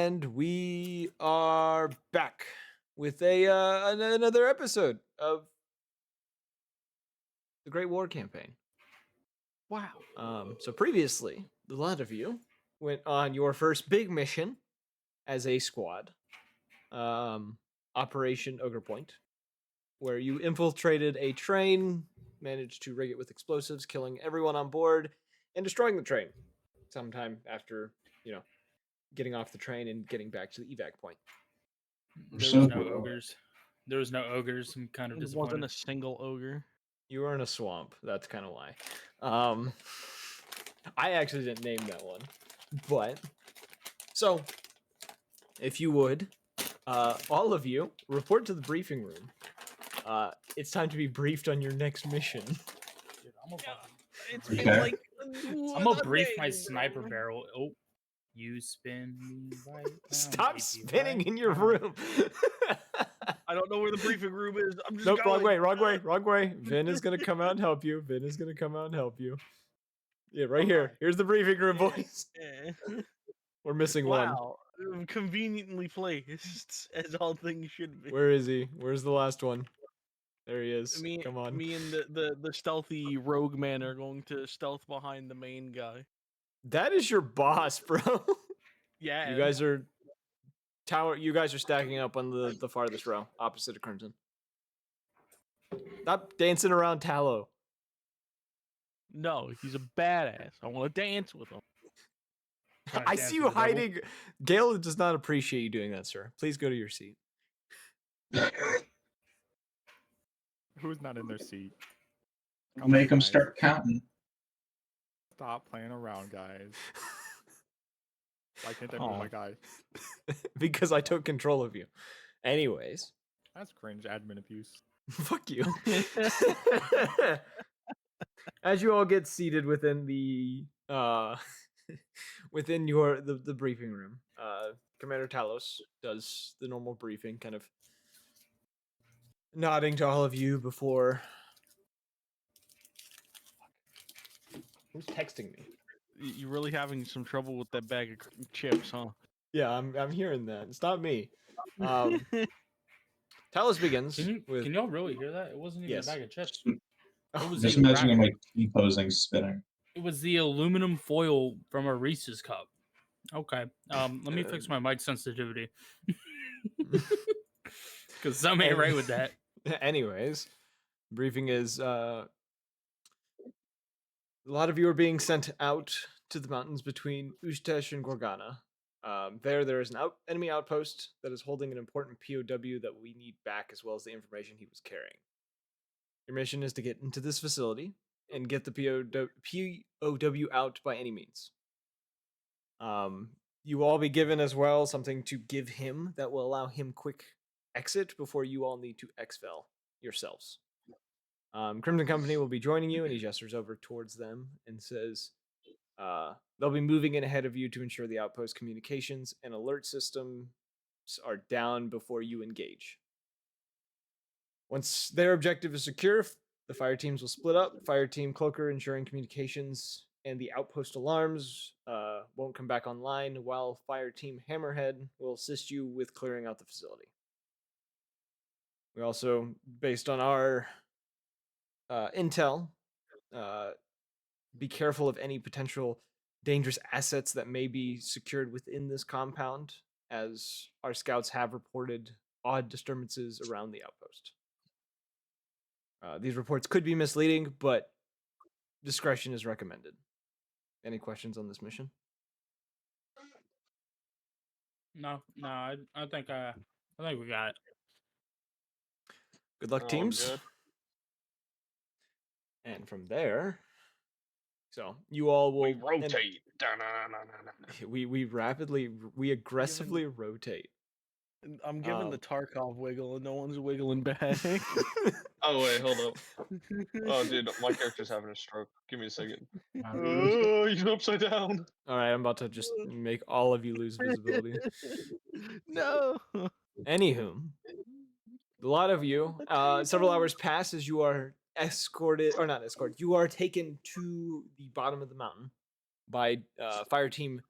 And we are back with another episode of the Great War Campaign. Wow. So previously, a lot of you went on your first big mission as a squad, Operation Ogre Point, where you infiltrated a train, managed to rig it with explosives, killing everyone on board, and destroying the train sometime after, getting off the train and getting back to the evac point. There was no ogres. There was no ogres. I'm kind of It disappointed. wasn't a single ogre. You were in a swamp. That's kind of why. I actually didn't name that one. But, so, if you would, all of you, report to the briefing room. It's time to be briefed on your next mission. Dude, It's been like I'm gonna brief my sniper barrel. Oh, you spin me right now. Stop spinning in your room. I don't know where the briefing room is. I'm just Nope, going. wrong way. Vin is gonna come out and help you. Yeah, right here. Here's the briefing room, boys. Yeah. We're missing one. Wow. Conveniently placed, as all things should be. Where is he? Where's the last one? There he is. Come on. Me and the stealthy rogue man are going to stealth behind the main guy. That is your boss, bro. Yeah. You guys are stacking up on the farthest row, opposite of Crimson. Stop dancing around Tallow. No, he's a badass. I want to dance with him. I see you hiding. Gale does not appreciate you doing that, sir. Please go to your seat. Who's not in their seat? I'll make them start counting. Stop playing around, guys. Why can't I move my guy? Because I took control of you. Anyways. That's cringe admin abuse. Fuck you. As you all get seated within the within the briefing room, Commander Talos does the normal briefing, kind of nodding to all of you before. Who's texting me? You're really having some trouble with that bag of chips, huh? Yeah, I'm hearing that. It's not me. Talos begins. Can y'all really hear that? It wasn't even a bag of chips. Just imagine him like T-posing, spinning. It was the aluminum foil from a Reese's cup. Okay. Let me fix my mic sensitivity. Because something ain't right with that. Anyways, briefing is a lot of you are being sent out to the mountains between Ustesh and Gorgana. There is an enemy outpost that is holding an important POW that we need back, as well as the information he was carrying. Your mission is to get into this facility and get the POW out by any means. You will all be given as well something to give him that will allow him quick exit before you all need to exfil yourselves. Crimson Company will be joining you, and he gestures over towards them and says they'll be moving in ahead of you to ensure the outpost communications and alert systems are down before you engage. Once their objective is secure, the fire teams will split up. Fire Team Cloaker ensuring communications and the outpost alarms won't come back online, while Fire Team Hammerhead will assist you with clearing out the facility. We also, based on our intel, be careful of any potential dangerous assets that may be secured within this compound, as our scouts have reported odd disturbances around the outpost. These reports could be misleading, but discretion is recommended. Any questions on this mission? No, I think we got it. Good luck, teams. Good. And from there, so you all will rotate. We aggressively rotate. I'm giving the Tarkov wiggle, and no one's wiggling back. Oh wait, hold up. Oh dude, my character's having a stroke. Give me a second. Oh, he's upside down. All right, I'm about to just make all of you lose visibility. No. Anywho, a lot of you. Several hours pass as you are escorted, or not escorted. You are taken to the bottom of the mountain by Fire Team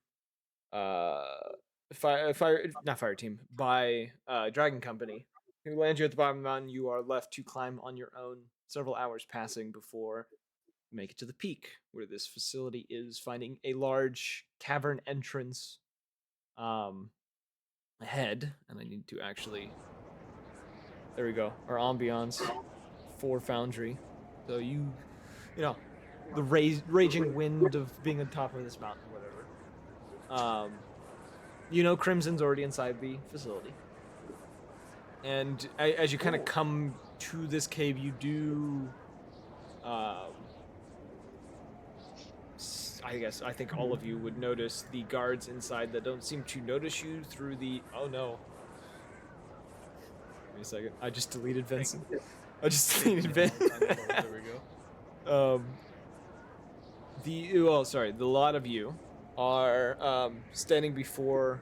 not fire team, by Dragon Company, who lands you at the bottom of the mountain. You are left to climb on your own, several hours passing before you make it to the peak, where this facility is, finding a large cavern entrance ahead. And I need to actually, there we go, our ambiance for Foundry. So you know, the raging wind of being on top of this mountain, whatever. You know, Crimson's already inside the facility. And as you kind of come to this cave, you do, I think all of you would notice the guards inside that don't seem to notice you through the, oh no. Wait a second, I just deleted Vincent. I just deleted Vincent. There we go. The lot of you are standing before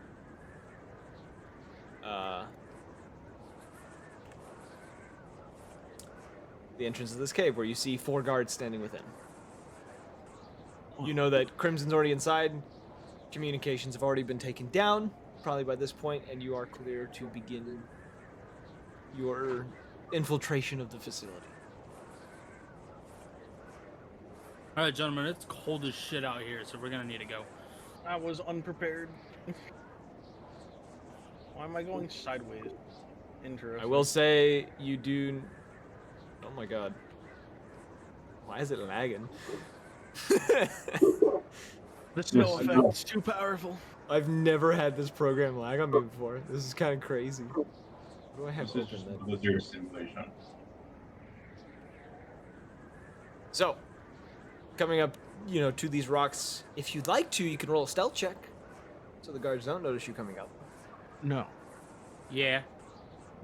the entrance of this cave, where you see 4 guards standing within. You know that Crimson's already inside. Communications have already been taken down, probably by this point, and you are clear to begin your infiltration of the facility. All right, gentlemen, it's cold as shit out here, so we're gonna need to go. I was unprepared. Why am I going sideways? Interesting. I will say you do. Oh my god. Why is it lagging? The snow effect's too powerful. I've never had this program lag on me before. This is kind of crazy. What do I have This is open just then? a Blizzard simulation. So, coming up, to these rocks, if you'd like to, you can roll a stealth check, so the guards don't notice you coming up. No. Yeah.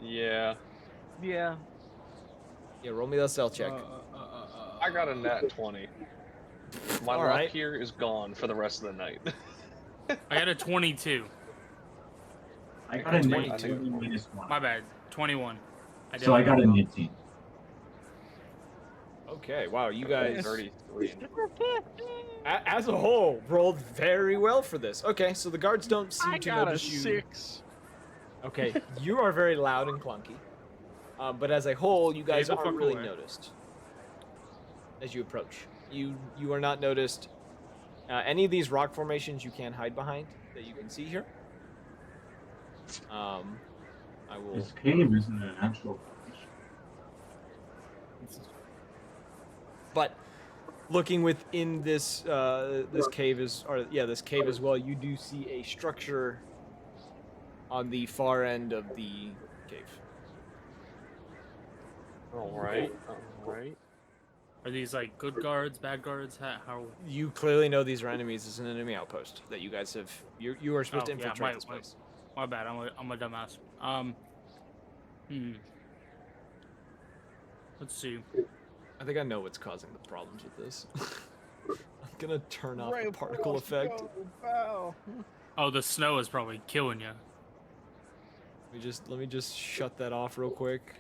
Yeah. Yeah. Yeah, roll me that stealth check. I got a nat 20. My All luck right. here is gone for the rest of the night. I got a 22. I got a 22. 22 minus 1. My bad. 21. So I got a 19. Okay, wow, you guys, 33. as a whole, rolled very well for this. Okay, so the guards don't seem I to got a notice you. 6. Okay, you are very loud and clunky. But as a whole, you guys the aren't fuck really away. noticed as you approach. You are not noticed. Any of these rock formations you can hide behind that you can see here. I will. This cave isn't an actual formation. But looking within this this cave this cave as well, you do see a structure on the far end of the cave. Alright. Are these like good guards, bad guards? How? You clearly know these are enemies. It's an enemy outpost that you guys have. You are supposed to Oh, yeah, infiltrate my- this place. My bad. I'm a dumbass. Let's see. I think I know what's causing the problems with this. I'm gonna turn off the particle effect. Oh, the snow is probably killing you. Let me just shut that off real quick.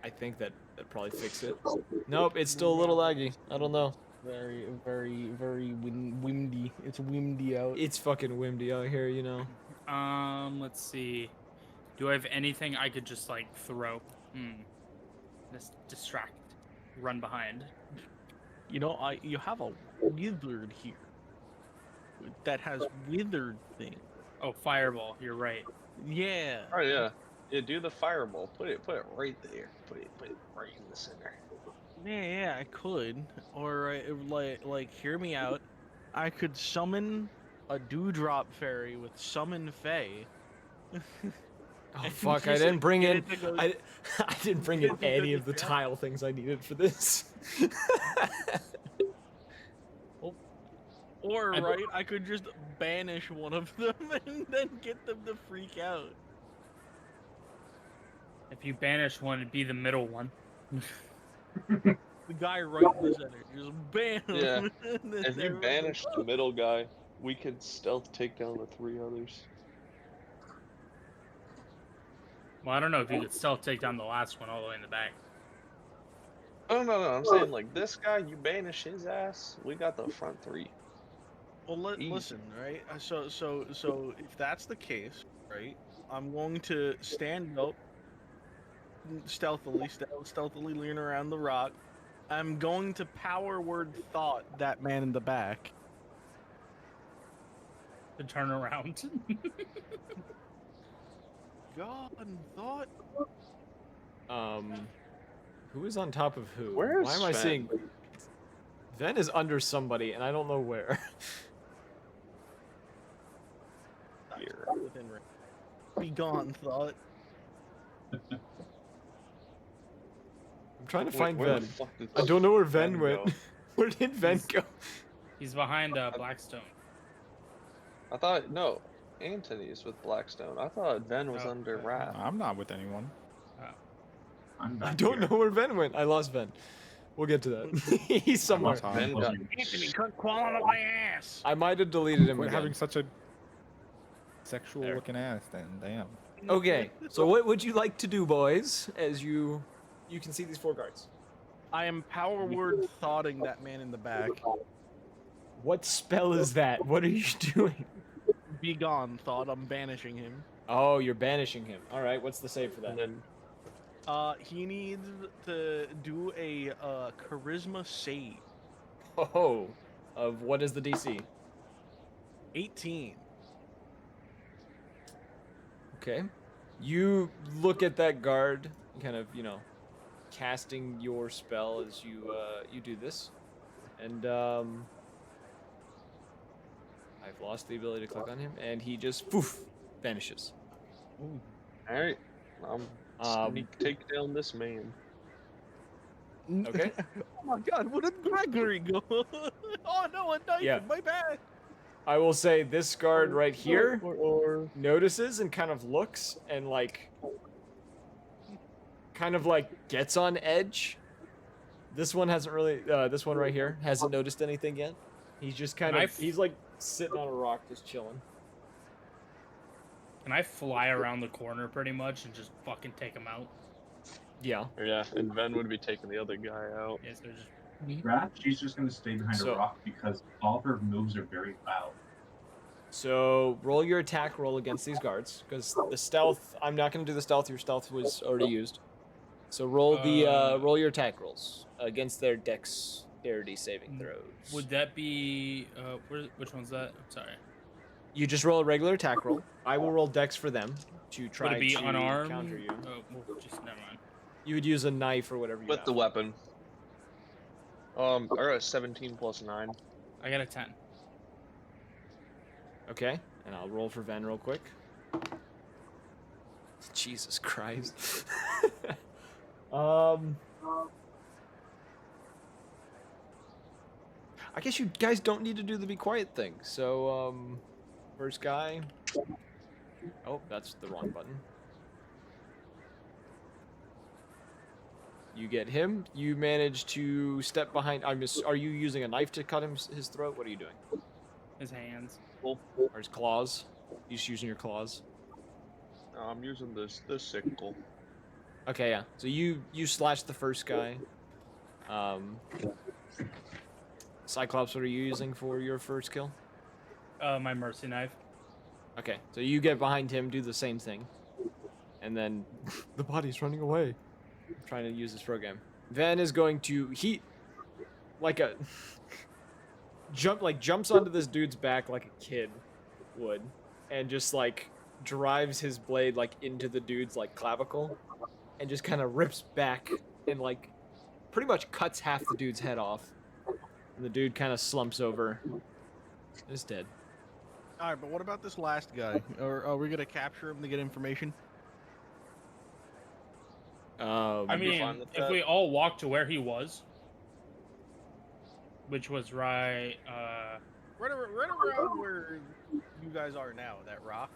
I think that probably fixed it. Nope, it's still a little laggy. I don't know. Very, very, very windy. It's windy out. It's fucking windy out here, you know. Let's see. Do I have anything I could just like throw? Just distract, run behind. You know, you have a wizard here that has withered thing. Oh, fireball. You're right. Yeah. Oh yeah. Yeah, do the fireball. Put it right there. Put it right in the center. Yeah, I could. Or like, hear me out. I could summon a dewdrop fairy with summon Fae. Oh fuck! I Just, didn't like, bring get in. it to go- I didn't bring in any of the tile things I needed for this. Or right, I could just banish one of them and then get them to freak out. If you banish one, it'd be the middle one. The guy right in the center, just bam. Yeah. and then If you everyone's banish like, the middle guy, we could stealth take down the 3 others. Well, I don't know if you could stealth take down the last one all the way in the back. Oh no, I'm saying like this guy, you banish his ass, we got the front 3. Well, Easy. listen, right? So if that's the case, right? I'm going to stand up stealthily lean around the rock. I'm going to power word thought that man in the back. To turn around. God and thought. Who is on top of who? Where is Why am I Sven? seeing Ven is under somebody and I don't know where. Here. Within range. Be gone, thought. I'm trying to Wait, find where the Ven. fuck did I don't know where Ven Ven went. go? Where did Ven He's- go? He's behind Blackstone. I thought no. Anthony's with Blackstone. I thought Ven was Oh, under okay. Wrath. I'm not with anyone. I'm I back don't here. know where Ven went. I lost Ven. We'll get to that. He's somewhere. top. Ven got Anthony, cut crawling up my ass. I might have deleted him Quit again. having such a sexual There. looking ass then, damn. Okay, so what would you like to do, boys? As you can see these 4 guards. I am power word thoughting that man in the back. What spell is that? What are you doing? Be gone, thought. I'm banishing him. Oh, you're banishing him. All right, what's the save for that? and then He needs to do a charisma save. Oh, of what is the DC? 18. Okay. You look at that guard, kind of, casting your spell as you do this, and I've lost the ability to click on him, and he just poof vanishes. all right, sneak take down this man. Okay. Oh my god, where did Gregory go? Oh no, a knife, Yeah. my bad. I will say this guard right here Or notices and kind of looks and kind of gets on edge. This one hasn't really. This one right here hasn't noticed anything yet. He's just kind of. He's sitting on a rock, just chilling. Can I fly around the corner pretty much and just fucking take him out? Yeah. yeah, and Ven would be taking the other guy out. Yes, they're just. Wrath, she's just gonna stay behind So- a rock because all of her moves are very loud. So roll your attack roll against these guards, because the stealth. I'm not going to do the stealth. Your stealth was already used. So roll roll your attack rolls against their dexterity saving throws. Would that be? Which one's that? I'm sorry. You just roll a regular attack roll. I will roll dex for them to try Would it be to unarmed? counter you. Oh, well, just never mind. You would use a knife or whatever you With have. the weapon. I got a 17 plus 9. I got a 10. Okay, and I'll roll for Ven real quick. Jesus Christ. I guess you guys don't need to do the be quiet thing. So, first guy. Oh, that's the wrong button. You get him. You manage to step behind. Are you using a knife to cut his throat? What are you doing? His hands. Or his claws? You just using your claws? I'm using this sickle. Okay, yeah. So you slash the first guy. Cyclops, what are you using for your first kill? My mercy knife. Okay, so you get behind him, do the same thing, and then the body's running away. I'm trying to use this program. Van is going to jumps onto this dude's back like a kid would, and just drives his blade into the dude's clavicle, and just kind of rips back and pretty much cuts half the dude's head off, and the dude kind of slumps over, and is dead. All right, but what about this last guy? Or are we gonna capture him to get information? I I'd be mean, fine with if that. we all walk to where he was, which was right. Right around where you guys are now, that rock.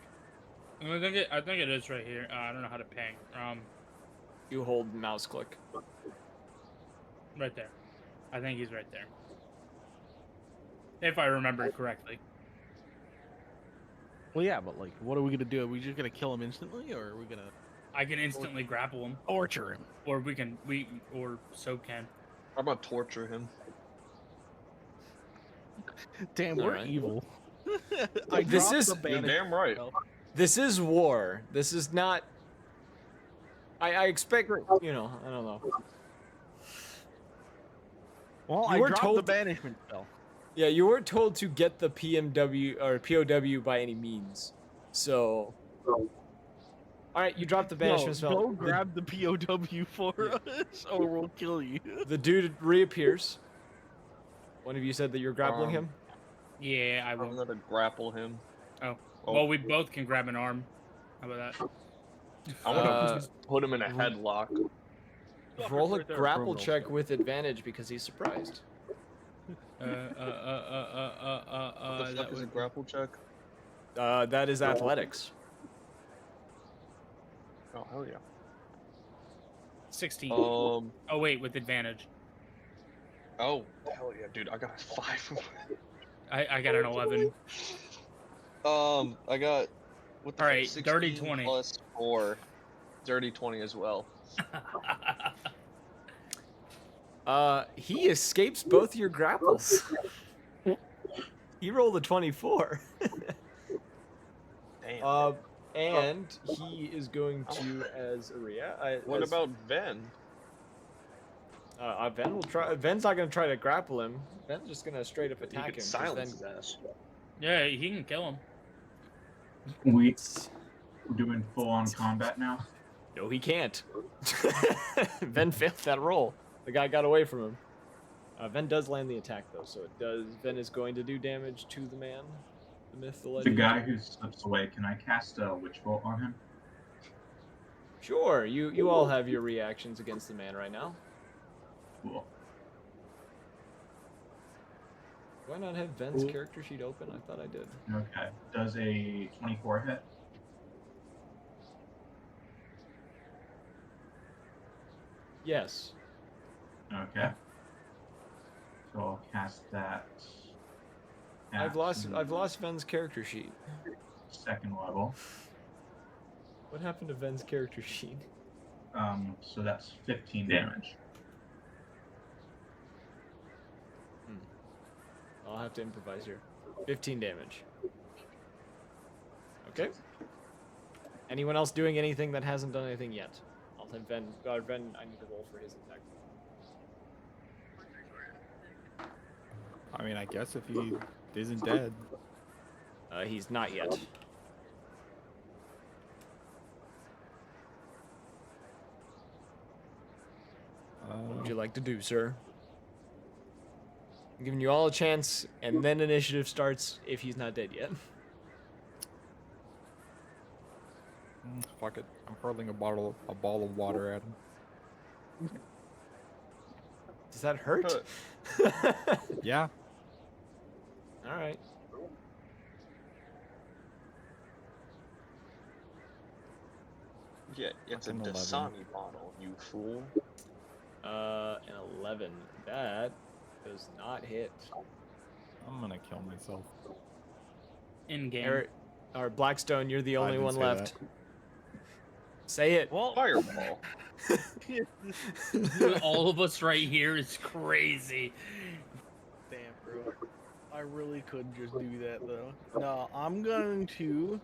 I think it is right here. I don't know how to ping. You hold mouse click. Right there. I think he's right there. If I remember correctly. Well, yeah, but what are we gonna do? Are we just gonna kill him instantly, or are we gonna I can instantly grapple him, torture him? or or so can. I'm gonna torture him. Damn, we're Alright. evil. I This dropped is- the You're banishment damn right. spell. This is war. This is not. I expect, you know, I don't know. Well, You I were dropped told the to- banishment spell. Yeah, you weren't told to get the PMW or POW by any means. So, all right, you dropped the banishment spell. Go grab the POW for us, or we'll kill you. The dude reappears. One of you said that you're grappling him. Yeah, I I'm will. gonna grapple him. Oh. Oh. Well, we both can grab an arm. How about that? I want to Uh, put him in a r- headlock. Roll a Right there, grapple criminal check stuff. with advantage because he's surprised. What the That fuck is was a grapple check? That is athletics. Oh hell yeah. 16. Oh wait, with advantage. hell yeah, dude! I got a 5. I got an 11. I got. What the All fuck, right, dirty 16 20. plus 4, dirty 20 as well. He escapes both your grapples. He rolled a 24. Damn. And he is going to, as a What about Ven? Ven will try. Ven's not going to try to grapple him. Ven's just going to straight up You attack could him. 'cause silence Ven- his ass. Yeah, he can kill him. We're doing full-on combat now. No, he can't. Ven failed that roll. The guy got away from him. Ven does land the attack though, so it does. Ven is going to do damage to the man, the myth, the The legend. guy who slips away, can I cast a Witch Bolt on him? Sure, you all have your reactions against the man right now. Cool. Do I not have Ven's character sheet open? I thought I did. Okay. Does a 24 hit? Yes. Okay. So I'll cast that. I've at lost Ven's character sheet. second level. What happened to Ven's character sheet? So that's 15 damage. I'll have to improvise here. 15 damage. Okay. Anyone else doing anything that hasn't done anything yet? I'll have Ven. Ven, I need to roll for his attack. I mean, I guess if he isn't dead. He's not yet. What would you like to do, sir? I'm giving you all a chance, and then initiative starts if he's not dead yet. Fuck it. I'm hurling a ball of water at him. Does that hurt? Yeah. All right. Yeah, it's a Fucking 11. Dasani bottle, you fool. An 11. That does not hit. I'm gonna kill myself. In game. Eric, or Blackstone, you're the I only didn't one say left. Say it. Well, Fireball. All of us right here is crazy. damn, bro. I really could just do that though. No, I'm going to.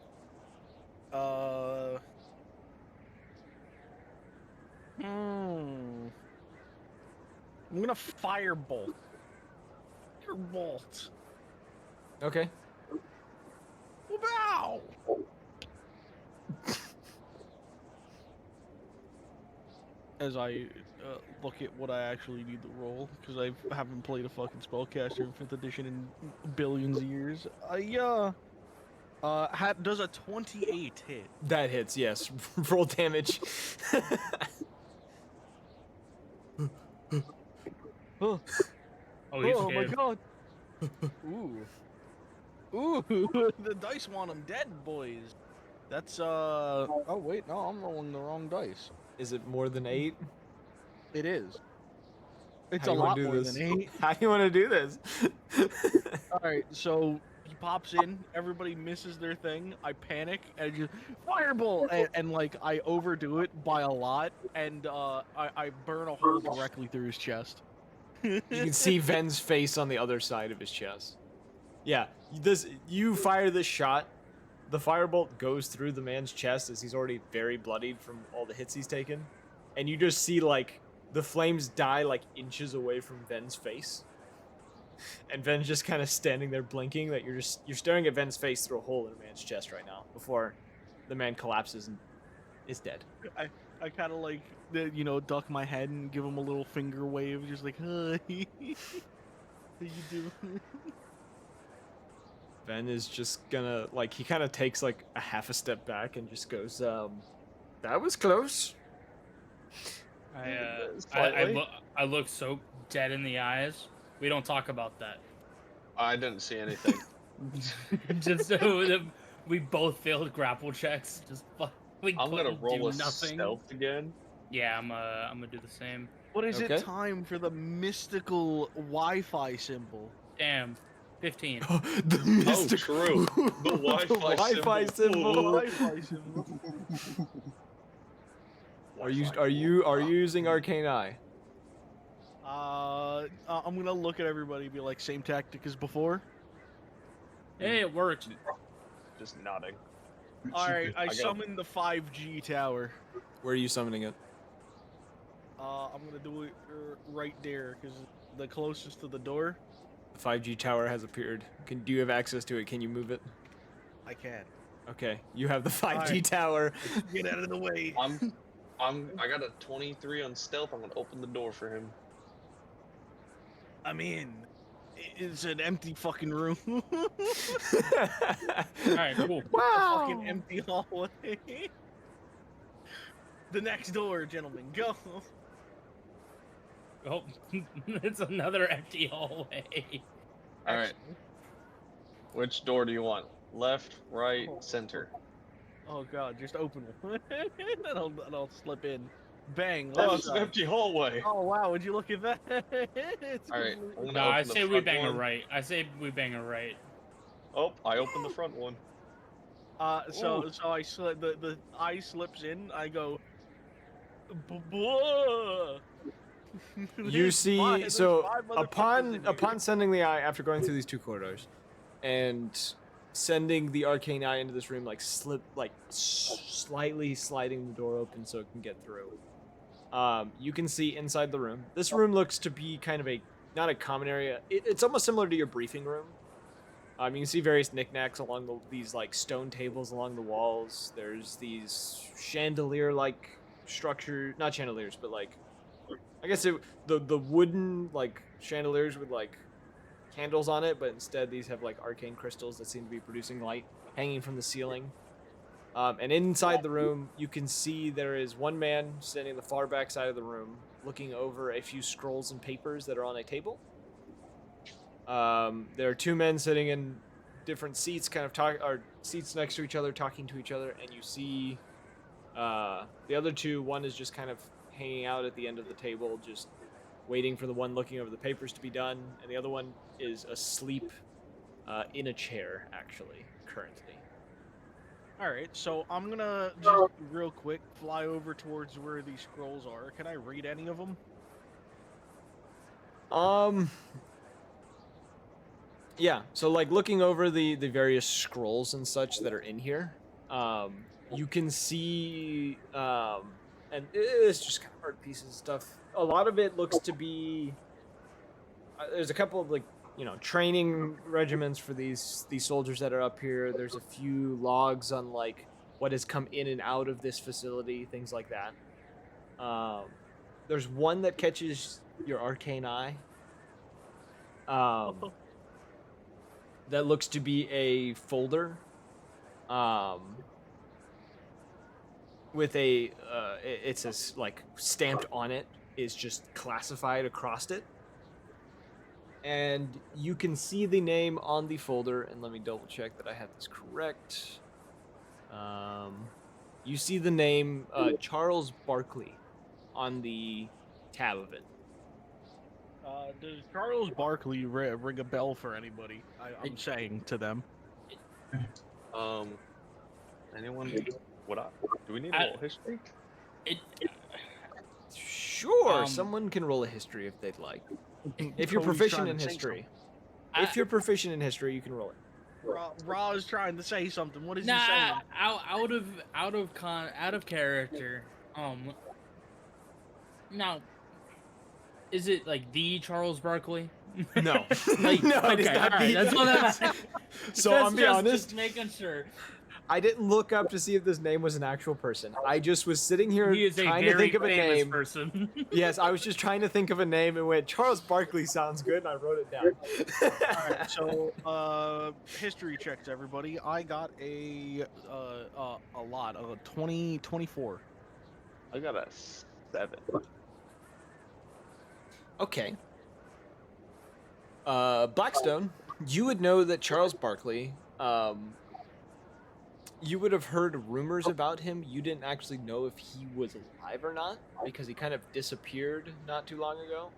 I'm gonna firebolt. Firebolt. Okay. Wow. As I look at what I actually need to roll, because I haven't played a fucking spellcaster in 5th edition in billions of years. Does a 28 hit? That hits, yes. Roll damage. Oh, Oh, he's oh my scared. god! Ooh. Ooh, the dice want him dead, boys. That's, oh wait, no, I'm rolling the wrong dice. Is it more than 8? It is. It's How a do you wanna lot do more this? than 8. How do you want to do this? Alright, so he pops in, everybody misses their thing, I panic, and just fireball! And like, I overdo it by a lot, and I burn a hole directly through his chest. You can see Ven's face on the other side of his chest. Yeah, you fire this shot. The firebolt goes through the man's chest as he's already very bloodied from all the hits he's taken, and you just see like the flames die like inches away from Ven's face, and Ven's just kind of standing there blinking. That you're staring at Ven's face through a hole in a man's chest right now before the man collapses and is dead. I kind of like, duck my head and give him a little finger wave, just like, hi. How you doing? Ben is just gonna like he kind of takes like a half a step back and just goes, that was close. I look so dead in the eyes. We don't talk about that. I didn't see anything. Just so that we both failed grapple checks. I'm gonna roll a nothing. stealth again. Yeah, I'm gonna do the same. What is Okay. it time for the mystical Wi-Fi symbol? Damn, 15. The mystical true. The Wi-Fi symbol. Wi-Fi symbol. Are you using Arcane Eye? I'm gonna look at everybody and be like, same tactic as before. Hey, it worked. Just nodding. All right, I got- summon the 5G tower. Where are you summoning it? I'm gonna do it right there because the closest to the door. The 5G tower has appeared. Do you have access to it? Can you move it? I can. Okay, you have the 5G Alright. tower. Get out of the way. I got a 23 on stealth. I'm gonna open the door for him. I'm in. It's an empty fucking room. Alright, cool. Wow. Fucking empty hallway. The next door, gentlemen, go. Oh, it's another empty hallway. All right. Which door do you want? Left, right, center. Oh god, just open it. and I'll slip in. Bang. Oh, left it's an side. empty hallway. Oh wow, would you look at that? It's All right. completely- I'm gonna No, I open the say we front bang a one. right. I say we bang a right. Oh, I opened the front one. So I slip the eye slips in. I go. "Blah." You There's see, there's so 5 motherfuckers upon in here. upon sending the eye after going through these two corridors, and sending the arcane eye into this room, like slightly sliding the door open so it can get through. You can see inside the room. This room looks to be kind of not a common area. It's almost similar to your briefing room. You can see various knickknacks along these like stone tables along the walls. There's these chandelier-like structure, not chandeliers, but like, I guess the wooden like chandeliers with like candles on it, but instead these have like arcane crystals that seem to be producing light hanging from the ceiling. And inside the room, you can see there is one man standing in the far back side of the room, looking over a few scrolls and papers that are on a table. There are two men sitting in different seats, seats next to each other, talking to each other, and you see the other two. One is just kind of hanging out at the end of the table, just waiting for the one looking over the papers to be done, and the other one is asleep in a chair, actually, currently. All right, so I'm gonna just real quick fly over towards where these scrolls are. Can I read any of them? Yeah, so like looking over the various scrolls and such that are in here, you can see, and it's just kind of art pieces and stuff. A lot of it looks to be, there's a couple of like, training regiments for these soldiers that are up here. There's a few logs on like what has come in and out of this facility, things like that. There's one that catches your arcane eye. That looks to be a folder, with it says like stamped on it is just classified across it, and you can see the name on the folder. And let me double check that I have this correct. You see the name Charles Barkley on the tab of it. Does Charles Barkley ring a bell for anybody? I'm saying to them. Anyone? Do we need a little history? Sure, Um, someone can roll a history if they'd like. If you're Cody's proficient trying in to say history. if you're proficient in history, you can roll it. Ra is trying to say something. What is he Nah, saying? out of character. Now, is it like the Charles Barkley? No, Like, no, it is okay, not alright, the- that's what I'm. So That's I'll be just honest. making sure. I didn't look up to see if this name was an actual person. I just was sitting here He is a trying to very think of a famous name. person. Yes, I was just trying to think of a name and went, Charles Barkley sounds good, and I wrote it down. Alright, so history checks, everybody. I got a lot of 24. I got a 7. Okay. Blackstone, you would know that Charles Barkley, you would have heard rumors about him. You didn't actually know if he was alive or not because he kind of disappeared not too long ago.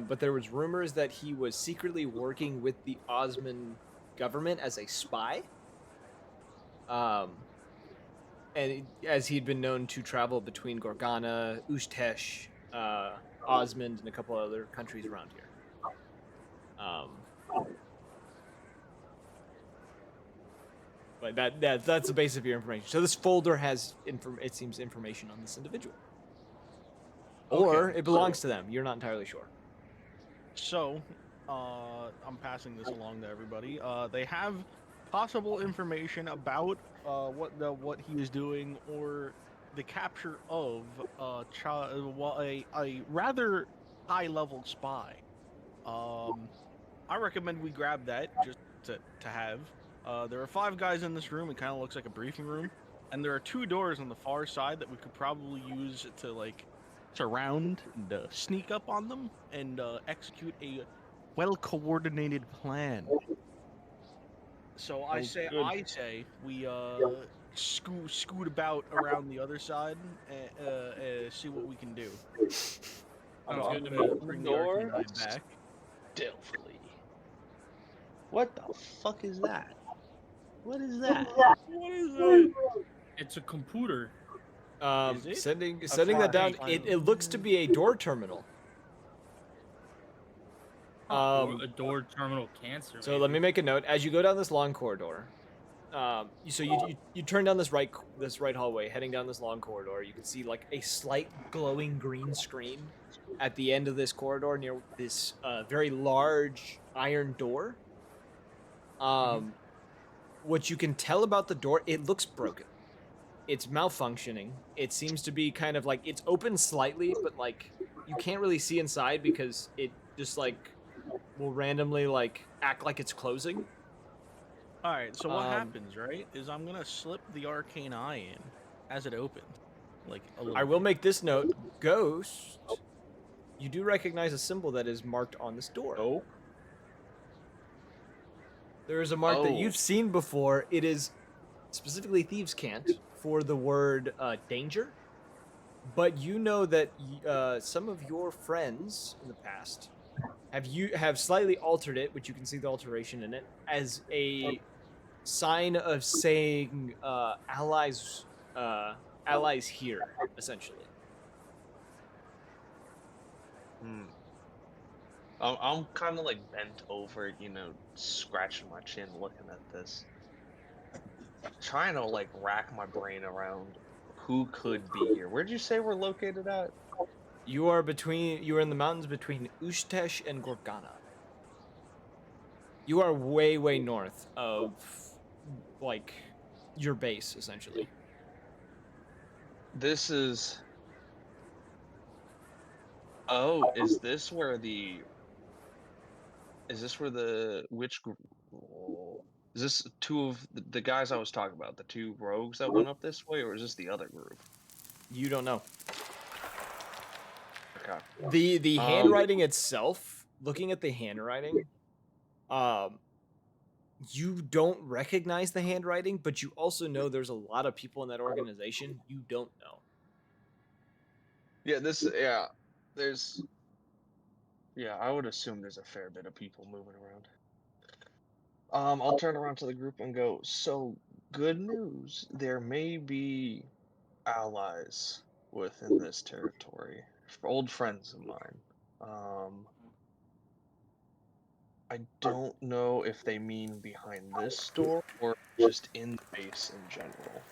But there was rumors that he was secretly working with the Osman government as a spy. And as he'd been known to travel between Gorgana, Ustesh, Osmond, and a couple other countries around here. But that's the base of your information. So this folder has it seems information on this individual, or Okay, it belongs to them. You're not entirely sure. So, I'm passing this along to everybody. They have possible information about what he is doing or the capture of a rather high level spy. I recommend we grab that just to have. There are 5 guys in this room. It kind of looks like a briefing room, and there are 2 doors on the far side that we could probably use to like surround and sneak up on them and execute a well-coordinated plan. So I say we scoot about around the other side and see what we can do. Sounds I'm good to gonna me. open Bring the the door arcane eye back. stealthily. What the fuck is that? What is that? What is it? It's a computer. Is it? Sending far that down. fine. It looks to be a door terminal. A door terminal cancer. So let me make a note. As you go down this long corridor, you turn down this right hallway, heading down this long corridor. You can see like a slight glowing green screen at the end of this corridor near this very large iron door. What you can tell about the door, it looks broken. It's malfunctioning. It seems to be kind of like it's open slightly, but like you can't really see inside because it just like will randomly like act like it's closing. All right. So what Um, happens, right? Is I'm gonna slip the arcane eye in as it opens, like a little. I will bit. make this note, Ghost. You do recognize a symbol that is marked on this door. Oh, There is a mark that Oh. you've seen before. It is specifically Thieves' Cant for the word danger. But you know that some of your friends in the past have slightly altered it, which you can see the alteration in it, as a sign of saying allies here, essentially. I'm kind of like bent over, scratching my chin, looking at this, trying to like rack my brain around who could be here. Where'd you say we're located at? You are in the mountains between Ustesh and Gorgana. You are way, way north of like your base, essentially. This is. Oh, is this where the? Is this where the which group? Is this 2 of the guys I was talking about, the 2 rogues that went up this way, or is this the other group? You don't know. Okay. The handwriting itself, looking at the handwriting, you don't recognize the handwriting, but you also know there's a lot of people in that organization you don't know. Yeah, there's. Yeah, I would assume there's a fair bit of people moving around. I'll turn around to the group and go, so good news. There may be allies within this territory, old friends of mine. I don't know if they mean behind this door or just in the base in general.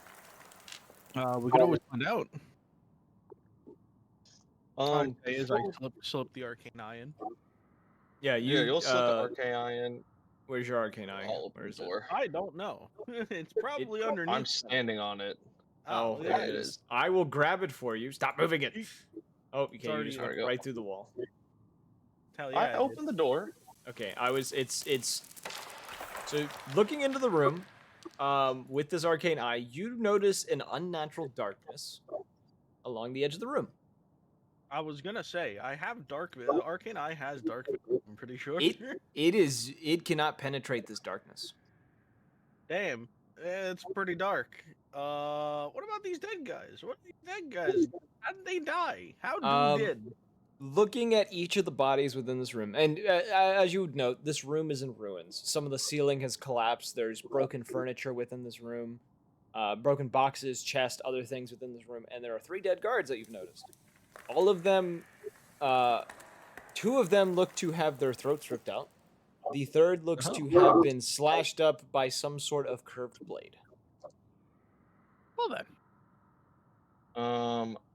We could always find out. Um, As I before- slip the arcane eye in. Yeah, yeah, you'll slip the arcane eye in. Where's your arcane eye? I'll open Where the is it? door. I don't know. It's probably underneath. I'm standing on it. Oh, yeah, there it is. I will grab it for you. Stop moving it. Oh, okay, you already- just There went we go. right through the wall. Hell yeah, I I did. opened the door. Okay, it's so looking into the room, with this arcane eye, you notice an unnatural darkness along the edge of the room. I was gonna say I have dark vision. The arcane eye has dark vision. I'm pretty sure. It cannot penetrate this darkness. Damn, it's pretty dark. What about these dead guys? What are these dead guys? How did they die? How did? Looking at each of the bodies within this room, and as you would note, this room is in ruins. Some of the ceiling has collapsed. There's broken furniture within this room, broken boxes, chests, other things within this room, and there are 3 dead guards that you've noticed. All of them, 2 of them look to have their throats ripped out. The third looks to have been slashed up by some sort of curved blade. Well then,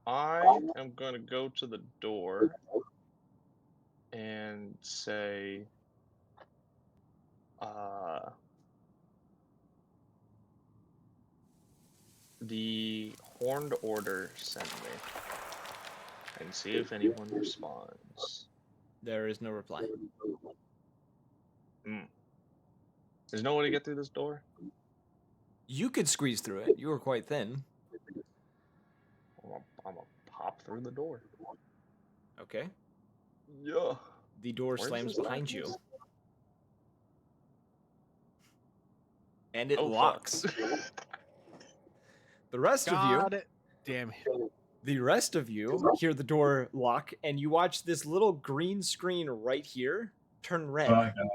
I am gonna go to the door and say, the Horned Order sent me, and see if anyone responds. There is no reply. There's no way to get through this door? You could squeeze through it. You were quite thin. I'm gonna pop through the door. Okay. Yeah. The door Where's slams this behind you. darkness? And it Oh, fuck. locks. The rest of you, got it. Damn it. the rest of you hear the door lock, and you watch this little green screen right here turn red. Oh, I got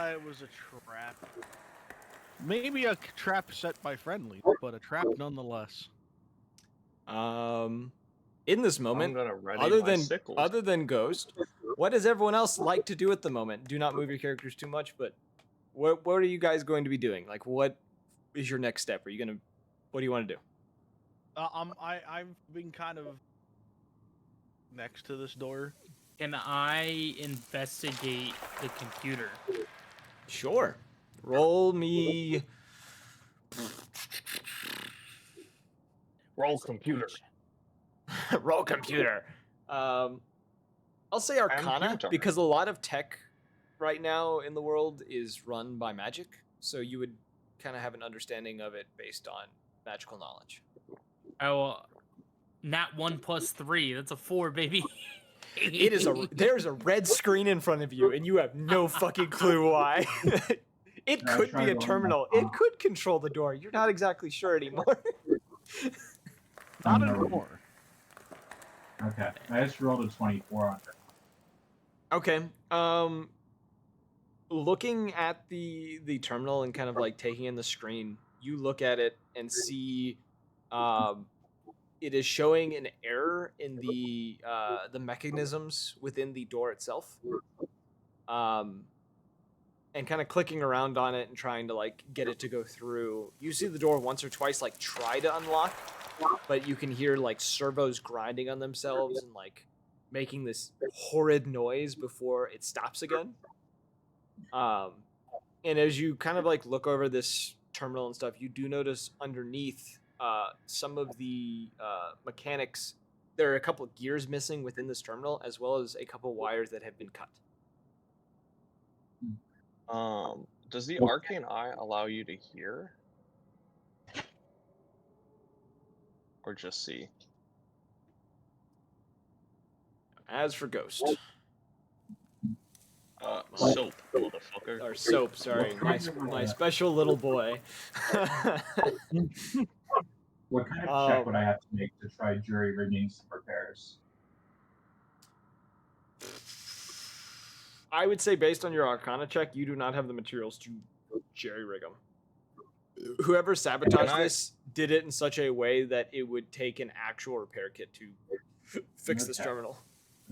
it. It was a trap. Maybe a trap set by friendly, but a trap nonetheless. In this I'm moment, gonna ready other my than sickles. Ghost, what does everyone else like to do at the moment? Do not move your characters too much, but what are you guys going to be doing? Like, what is your next step? What do you want to do? I've been kind of next to this door. Can I investigate the computer? Sure. Roll me. Roll computer. Roll computer. I'll say Arcana computer. because a lot of tech right now in the world is run by magic, so you would kind of have an understanding of it based on magical knowledge. Oh, nat 1 + 3. That's a 4, baby. There's a red screen in front of you, and you have no fucking clue why. It Yeah, could try be a rolling terminal. that It could control the door. You're not exactly sure anymore. Not No. anymore. Okay, I just rolled a 24 on her. Okay. Looking at the terminal and kind of like taking in the screen, you look at it and see it is showing an error in the mechanisms within the door itself. And kind of clicking around on it and trying to like get it to go through. You see the door once or twice like try to unlock, but you can hear like servos grinding on themselves and like making this horrid noise before it stops again. And as you kind of like look over this terminal and stuff, you do notice underneath some of the mechanics. There are a couple of gears missing within this terminal, as well as a couple wires that have been cut. Does the arcane eye allow you to hear? Or just see? As for Ghost, Soap, motherfucker. or Soap, sorry, my special little boy. What kind of check would I have to make to try jury rigging some repairs? I would say, based on your Arcana check, you do not have the materials to jerry rig them. Whoever sabotaged this did it in such a way that it would take an actual repair kit to fix this Okay. terminal.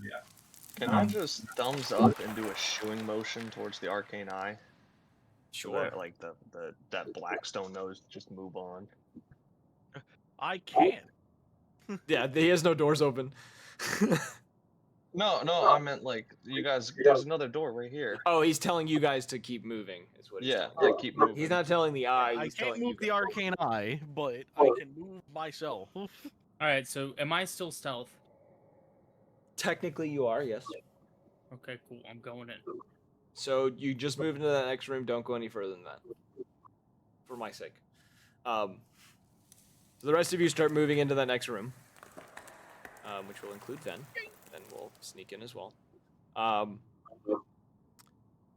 Yeah. Can I just thumbs up and do a shooing motion towards the arcane eye? So Sure. that, like, that Blackstone knows to just move on. I can. Yeah, he has no doors open. No, I meant, like, you guys, there's another door right here. Oh, he's telling you guys to keep moving, is what he's Yeah, telling you. keep moving. He's not telling the eye, I he's can't telling you move the guys. arcane eye, but I can move myself. All right, so am I still stealth? Technically you are, yes. Okay, cool. I'm going in. So you just move into that next room, don't go any further than that. For my sake. So the rest of you start moving into that next room. Which will include Ven. Then we'll sneak in as well.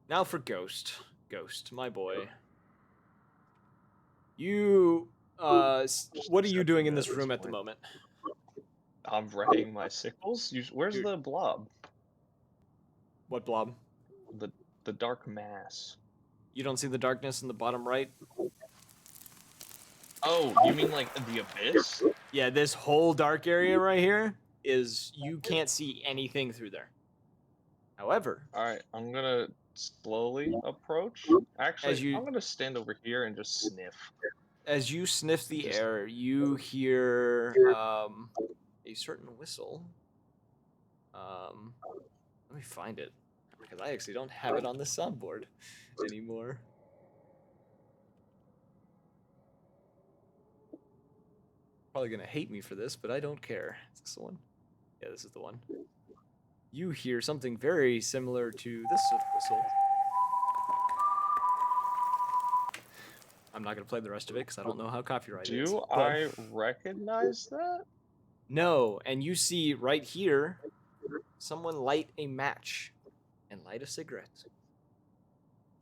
Now for Ghost. Ghost, my boy. You, what are you doing in this room at the moment? I'm readying my sickles. Where's Dude. the blob? What blob? The dark mass. You don't see the darkness in the bottom right? Oh, you mean like the abyss? Yeah, this whole dark area right here is, you can't see anything through there. However, Alright, I'm gonna slowly approach. Actually, I'm gonna stand over here and just sniff. as you sniff the Just- air, you hear a certain whistle. Let me find it, because I actually don't have it on the soundboard anymore. Probably gonna hate me for this, but I don't care. Is this the one? Yeah, this is the one. You hear something very similar to this whistle. I'm not gonna play the rest of it because I don't know how copyrighted it is. Do but- I recognize that? No, and you see right here, someone light a match and light a cigarette.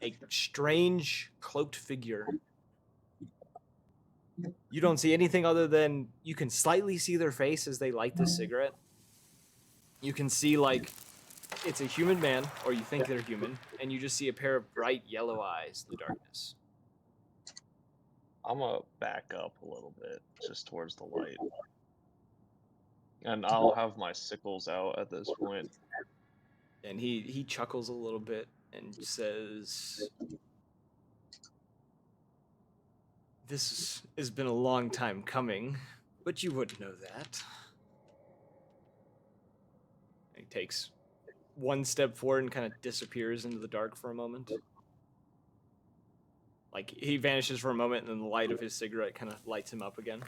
A strange cloaked figure. You don't see anything other than you can slightly see their face as they light this cigarette. You can see, like, it's a human man, or you think they're human, and you just see a pair of bright yellow eyes in the darkness. I'm gonna back up a little bit, just towards the light. And I'll have my sickles out at this point. And he chuckles a little bit and says, "This has been a long time coming, but you wouldn't know that." He takes one step forward and kind of disappears into the dark for a moment. Like, he vanishes for a moment, and then the light of his cigarette kind of lights him up again.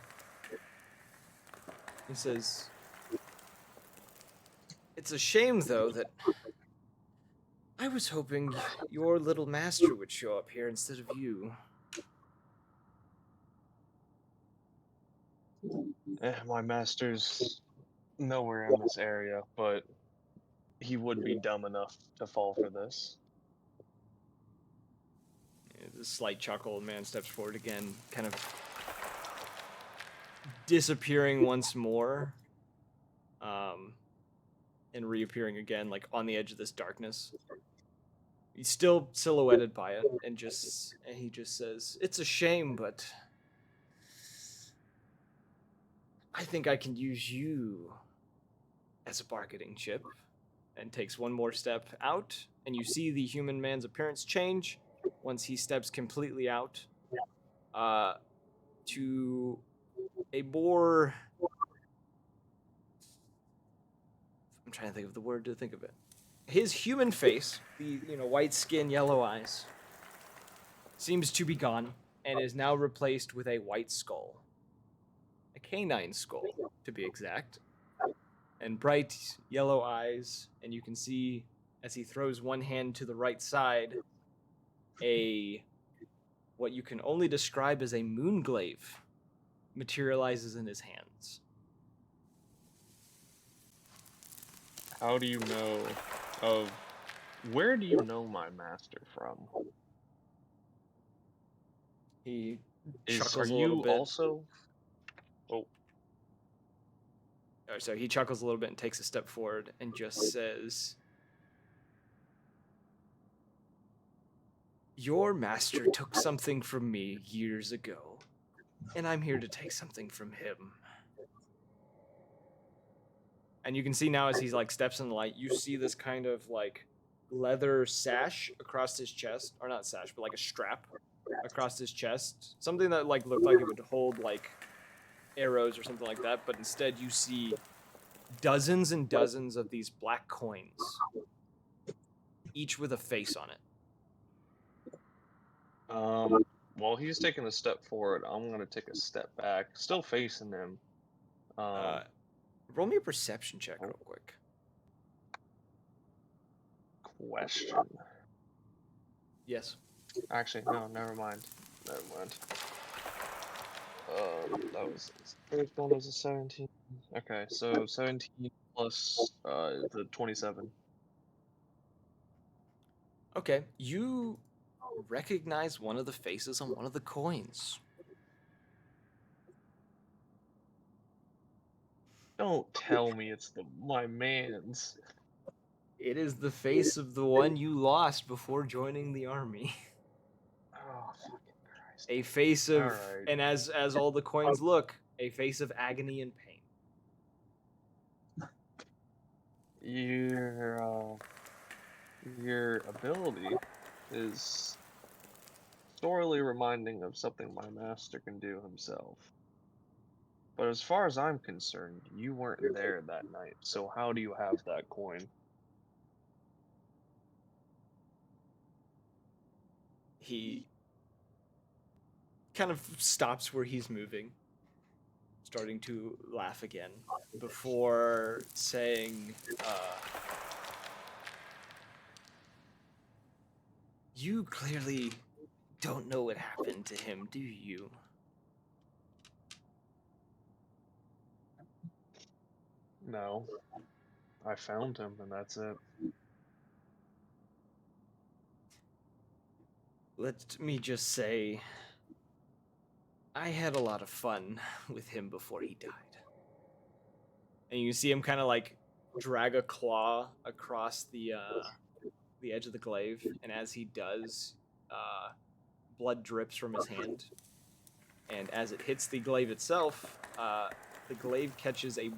He says, "It's a shame, though, that I was hoping your little master would show up here instead of you." My master's nowhere in this area, but he would be dumb enough to fall for this. The slight chuckle, the man steps forward again, kind of disappearing once more, and reappearing again, like on the edge of this darkness. He's still silhouetted by it, and he just says, "It's a shame, but I think I can use you as a bargaining chip." And takes one more step out, and you see the human man's appearance change once he steps completely out to a more... I'm trying to think of the word to think of it. His human face, the white skin, yellow eyes, seems to be gone and is now replaced with a white skull. A canine skull, to be exact. And bright yellow eyes, and you can see, as he throws one hand to the right side, what you can only describe as a moonglaive materializes in his hands. How do you know where do you know my master from? He Are chuckles a you little bit. also? Oh, So he chuckles a little bit and takes a step forward and just says, "Your master took something from me years ago, and I'm here to take something from him." And you can see now as he's like steps in the light, you see this kind of like leather sash across his chest, or not sash, but like a strap across his chest, something that like looked like it would hold like arrows or something like that, but instead you see dozens and dozens of these black coins, each with a face on it. While he's taking a step forward, I'm gonna take a step back, still facing him. Roll me a perception check real quick. Question. Yes. Actually, no, never mind. Never mind. That was first one was a 17. Okay, so 17 plus the 27. Okay, you recognize one of the faces on one of the coins. Don't tell me it's my man's. It is the face of the one you lost before joining the army. Oh, fucking Christ. A face of, Alright. and as all the coins look, a face of agony and pain. Your ability is sorely reminding of something my master can do himself. But as far as I'm concerned, you weren't there that night, so how do you have that coin? He kind of stops where he's moving, starting to laugh again, before saying, you clearly don't know what happened to him, do you? No. I found him, and that's it. Let me just say, I had a lot of fun with him before he died. And you see him kind of like drag a claw across the edge of the glaive, and as he does, blood drips from his hand. And as it hits the glaive itself, the glaive catches a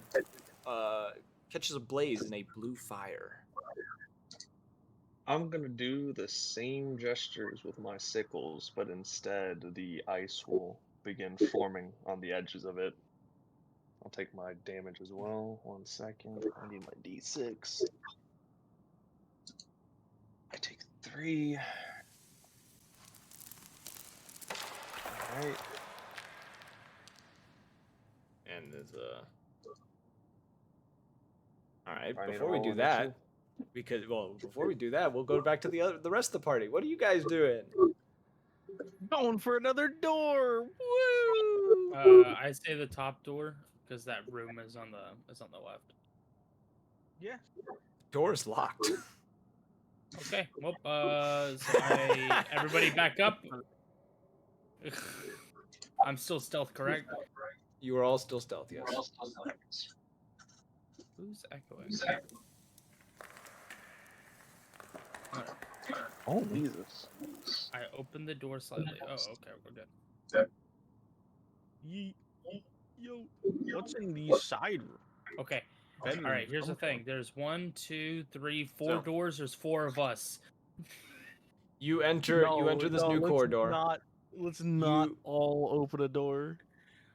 blaze in a blue fire. I'm gonna do the same gestures with my sickles, but instead the ice will begin forming on the edges of it. I'll take my damage as well. 1 second. I need my d6. I take 3. Alright. And there's a... Alright, I need to before we roll do initiative. that, before we do that, we'll go back to the rest of the party. What are you guys doing? Going for another door. Woo! I say the top door because that room is on the left. Yeah. Door's locked. Okay. Well, everybody back up. I'm still stealth, correct? You are all still stealth, yes. Who's echoing? Oh, Jesus. I opened the door slightly. Oh, okay, we're good. Yo, what's in these side rooms? Okay. Bedrooms All right. Here's the come from? thing. There's 1, 2, 3, 4 So- doors. There's 4 of us. You enter this new corridor. Let's not You- all open a door.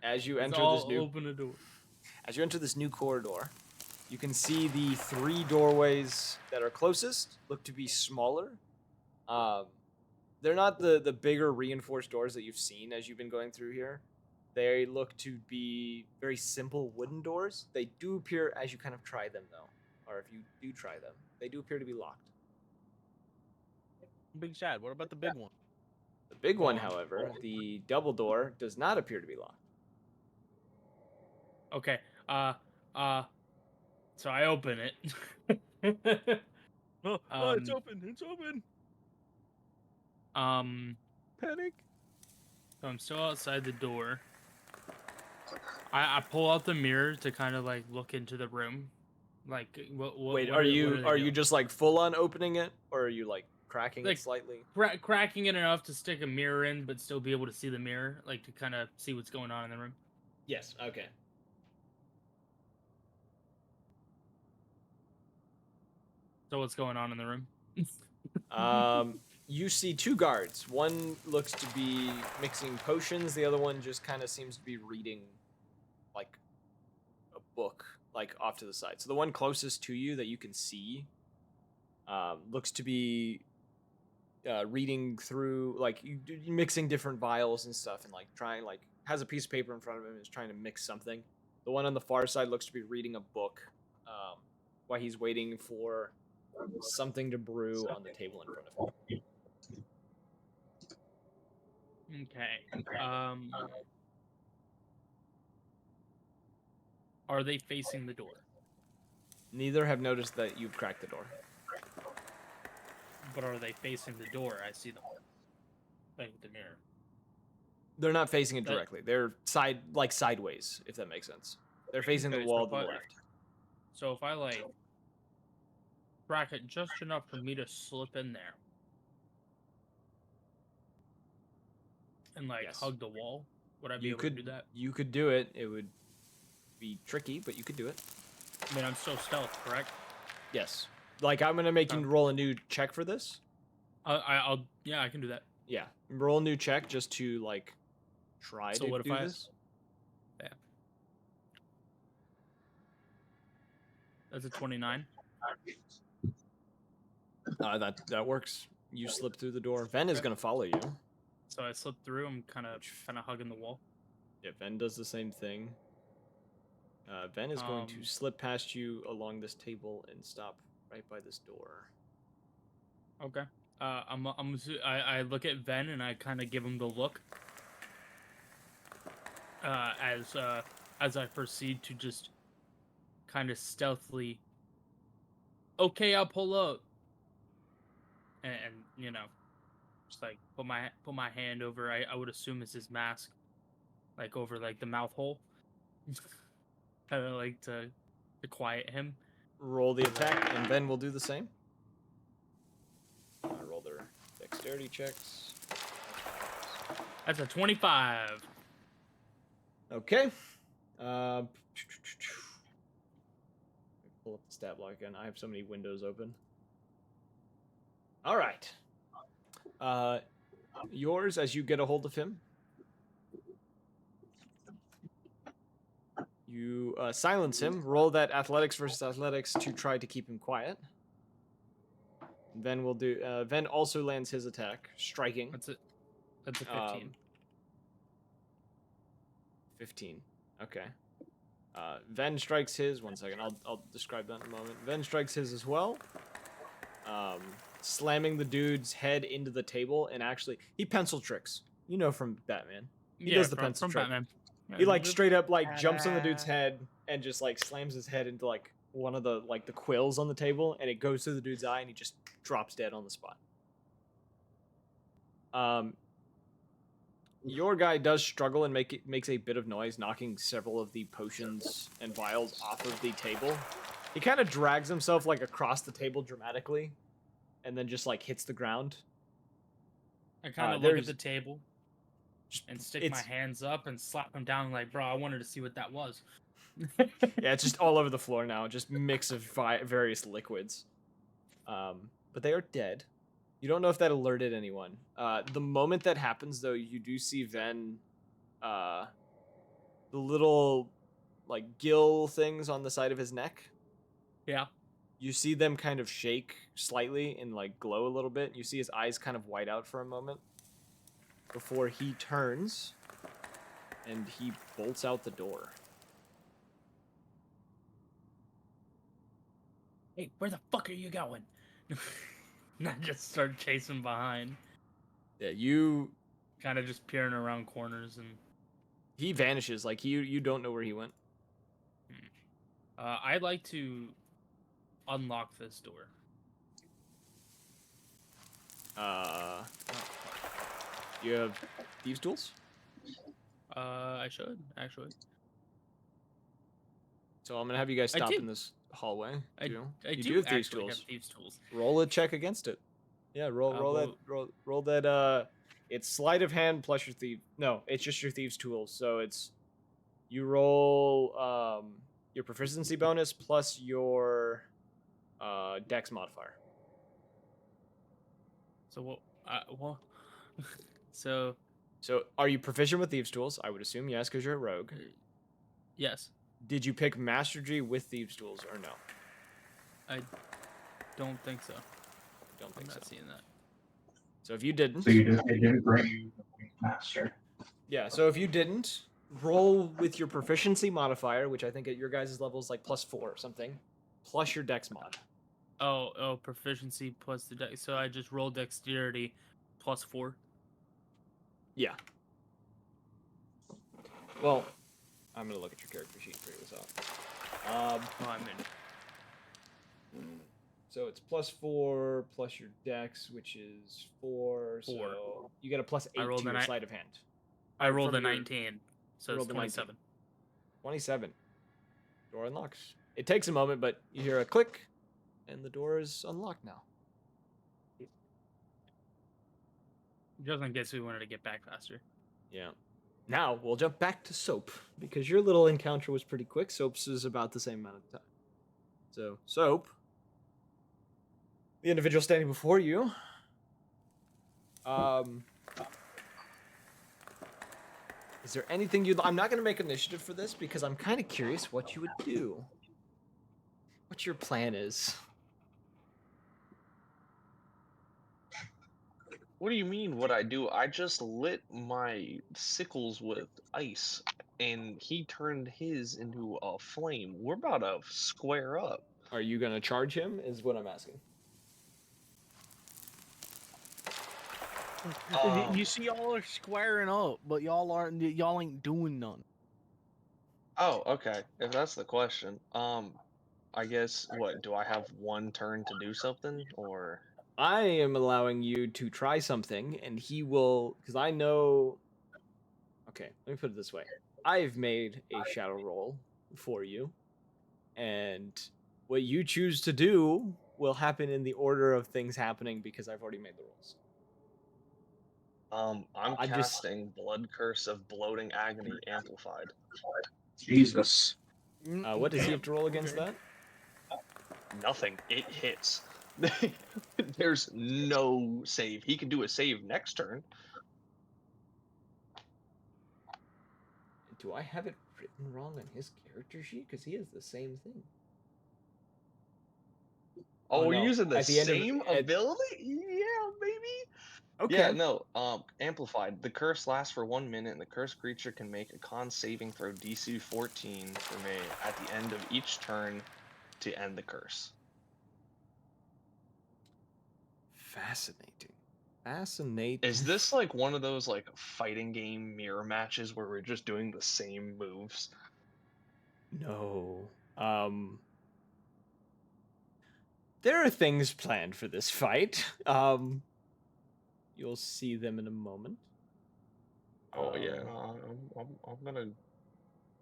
As you Let's enter all this new open a door. As you enter this new corridor, you can see the 3 doorways that are closest look to be smaller. They're not the bigger reinforced doors that you've seen as you've been going through here. They look to be very simple wooden doors. They do appear, as you kind of try them though, or if you do try them, they do appear to be locked. Big Shad, what about the big one? The big one, Hold on. however, the double door, does not appear to be locked. Okay. So I open it. Oh, it's open. It's open. Panic. So I'm still outside the door. I pull out the mirror to kind of like look into the room. Like, Wait, what are they you doing? just like full on opening it, or are you like cracking Like, it slightly? cracking it enough to stick a mirror in, but still be able to see the mirror, like to kind of see what's going on in the room? Yes. Okay. So what's going on in the room? You see two guards. One looks to be mixing potions. The other one just kind of seems to be reading, like, a book, like, off to the side. So the one closest to you that you can see looks to be reading through, like, mixing different vials and stuff, and, like, trying, like, has a piece of paper in front of him and is trying to mix something. The one on the far side looks to be reading a book while he's waiting for something to brew on the table in front of him. Okay. Are they facing the door? Neither have noticed that you've cracked the door. But are they facing the door? I see them. Like with the mirror. They're not facing it directly. They're sideways, if that makes sense. They're facing the Okay, wall so to the left. So if I like crack it just enough for me to slip in there and like Yes. hug the wall, would I be able to do that? You could do it. It would be tricky, but you could do it. I mean, I'm still stealth, correct? Yes. Like, I'm gonna make you roll a new check for this. Yeah, I can do that. Yeah, roll a new check just to like try So to what if do I- this. Yeah. That's a 29. That works. You slip through the door. Ven is gonna follow you. So I slip through. I'm kind of hugging the wall. Yeah, Ven does the same thing. Ven is going to slip past you along this table and stop right by this door. Okay. I look at Ven and I kind of give him the look. As I proceed to just kind of stealthily. Okay, I'll pull up. And you know, just like put my hand over. I would assume it's his mask, like over like the mouth hole. Kind of like to quiet him. Roll the attack, and Ven will do the same. Roll their dexterity checks. That's a 25. Okay. Pull up the stat block again. I have so many windows open. All right. Yours, as you get a hold of him, you silence him. Roll that athletics versus athletics to try to keep him quiet. Ven will do. Ven also lands his attack, striking. That's a 15. 15. Okay. Ven strikes his. One second. I'll describe that in a moment. Ven strikes his as well. Slamming the dude's head into the table, and actually he pencil tricks. You know, from Batman. He does the pencil trick. Batman. He like straight up like jumps on the dude's head and just like slams his head into like one of the like the quills on the table, and it goes through the dude's eye, and he just drops dead on the spot. Your guy does struggle and makes a bit of noise, knocking several of the potions and vials off of the table. He kind of drags himself like across the table dramatically, and then just like hits the ground. I kind of look at the table and stick my hands up and slap him down like, bro, I wanted to see what that was. Yeah, it's just all over the floor now. Just mix of various liquids. But they are dead. You don't know if that alerted anyone. The moment that happens, though, you do see Ven, the little, like, gill things on the side of his neck. Yeah. You see them kind of shake slightly and, like, glow a little bit. You see his eyes kind of white out for a moment before he turns and he bolts out the door. Hey, where the fuck are you going? And I just start chasing behind. Yeah, you kind of just peering around corners, and he vanishes. Like you don't know where he went. I'd like to unlock this door. You have thieves' tools? I should actually. So I'm gonna have you guys stop in this hallway. I you do have thieves' actually tools. have thieves' tools. Roll a check against it. Yeah, roll that. It's sleight of hand plus your thief. No, it's just your thieves' tools. So it's you roll your proficiency bonus plus your Dex modifier. So what? Well, so So, are you proficient with thieves' tools? I would assume yes, because you're a rogue. yes, Did you pick mastery with thieves' tools or no? I don't think so. Don't I'm think not so. seeing that. So if you didn't, So it didn't bring you the master. yeah. So if you didn't, roll with your proficiency modifier, which I think at your guys' level is like +4 or something, plus your dex mod. Oh, proficiency plus the dex. So I just rolled dexterity +4. Yeah. Well, I'm gonna look at your character sheet and figure this out. Oh, I'm in. So it's +4 plus your dex, which is 4. So you get a +8 I rolled to a your ni- sleight of hand. I rolled from a your- 19, so you it's rolled a 19. 27. 27. Door unlocks. It takes a moment, but you hear a click, and the door is unlocked now. Just in case we wanted to get back faster. Yeah. Now we'll jump back to Soap because your little encounter was pretty quick. Soap's is about the same amount of time. So Soap, the individual standing before you, is there anything you'd? I'm not going to make initiative for this because I'm kind of curious what you would do. What your plan is. What do you mean what I do? I just lit my sickles with ice, and he turned his into a flame. We're about to square up. Are you going to charge him? Is what I'm asking. You see, y'all are squaring up, but y'all ain't doing none. Oh, okay. If that's the question, I guess what do I have one turn to do something, or I am allowing you to try something, and he will, because I know. Okay, let me put it this way: I've made a shadow roll for you, and what you choose to do will happen in the order of things happening because I've already made the rolls. I'm I just- casting Blood Curse of Bloating Agony Amplified. Jesus. What does he have to roll against that? Nothing. It hits. There's no save. He can do a save next turn. Do I have it written wrong on his character sheet? Because he has the same thing. Oh, we're no. using the At the end of- same at- ability? Yeah, maybe. Okay. Yeah, no. Amplified. The curse lasts for 1 minute, and the cursed creature can make a con saving throw DC 14 for me at the end of each turn to end the curse. Fascinating. Fascinating. Is this like one of those like fighting game mirror matches where we're just doing the same moves? No. There are things planned for this fight. You'll see them in a moment. Oh yeah, no, I'm gonna.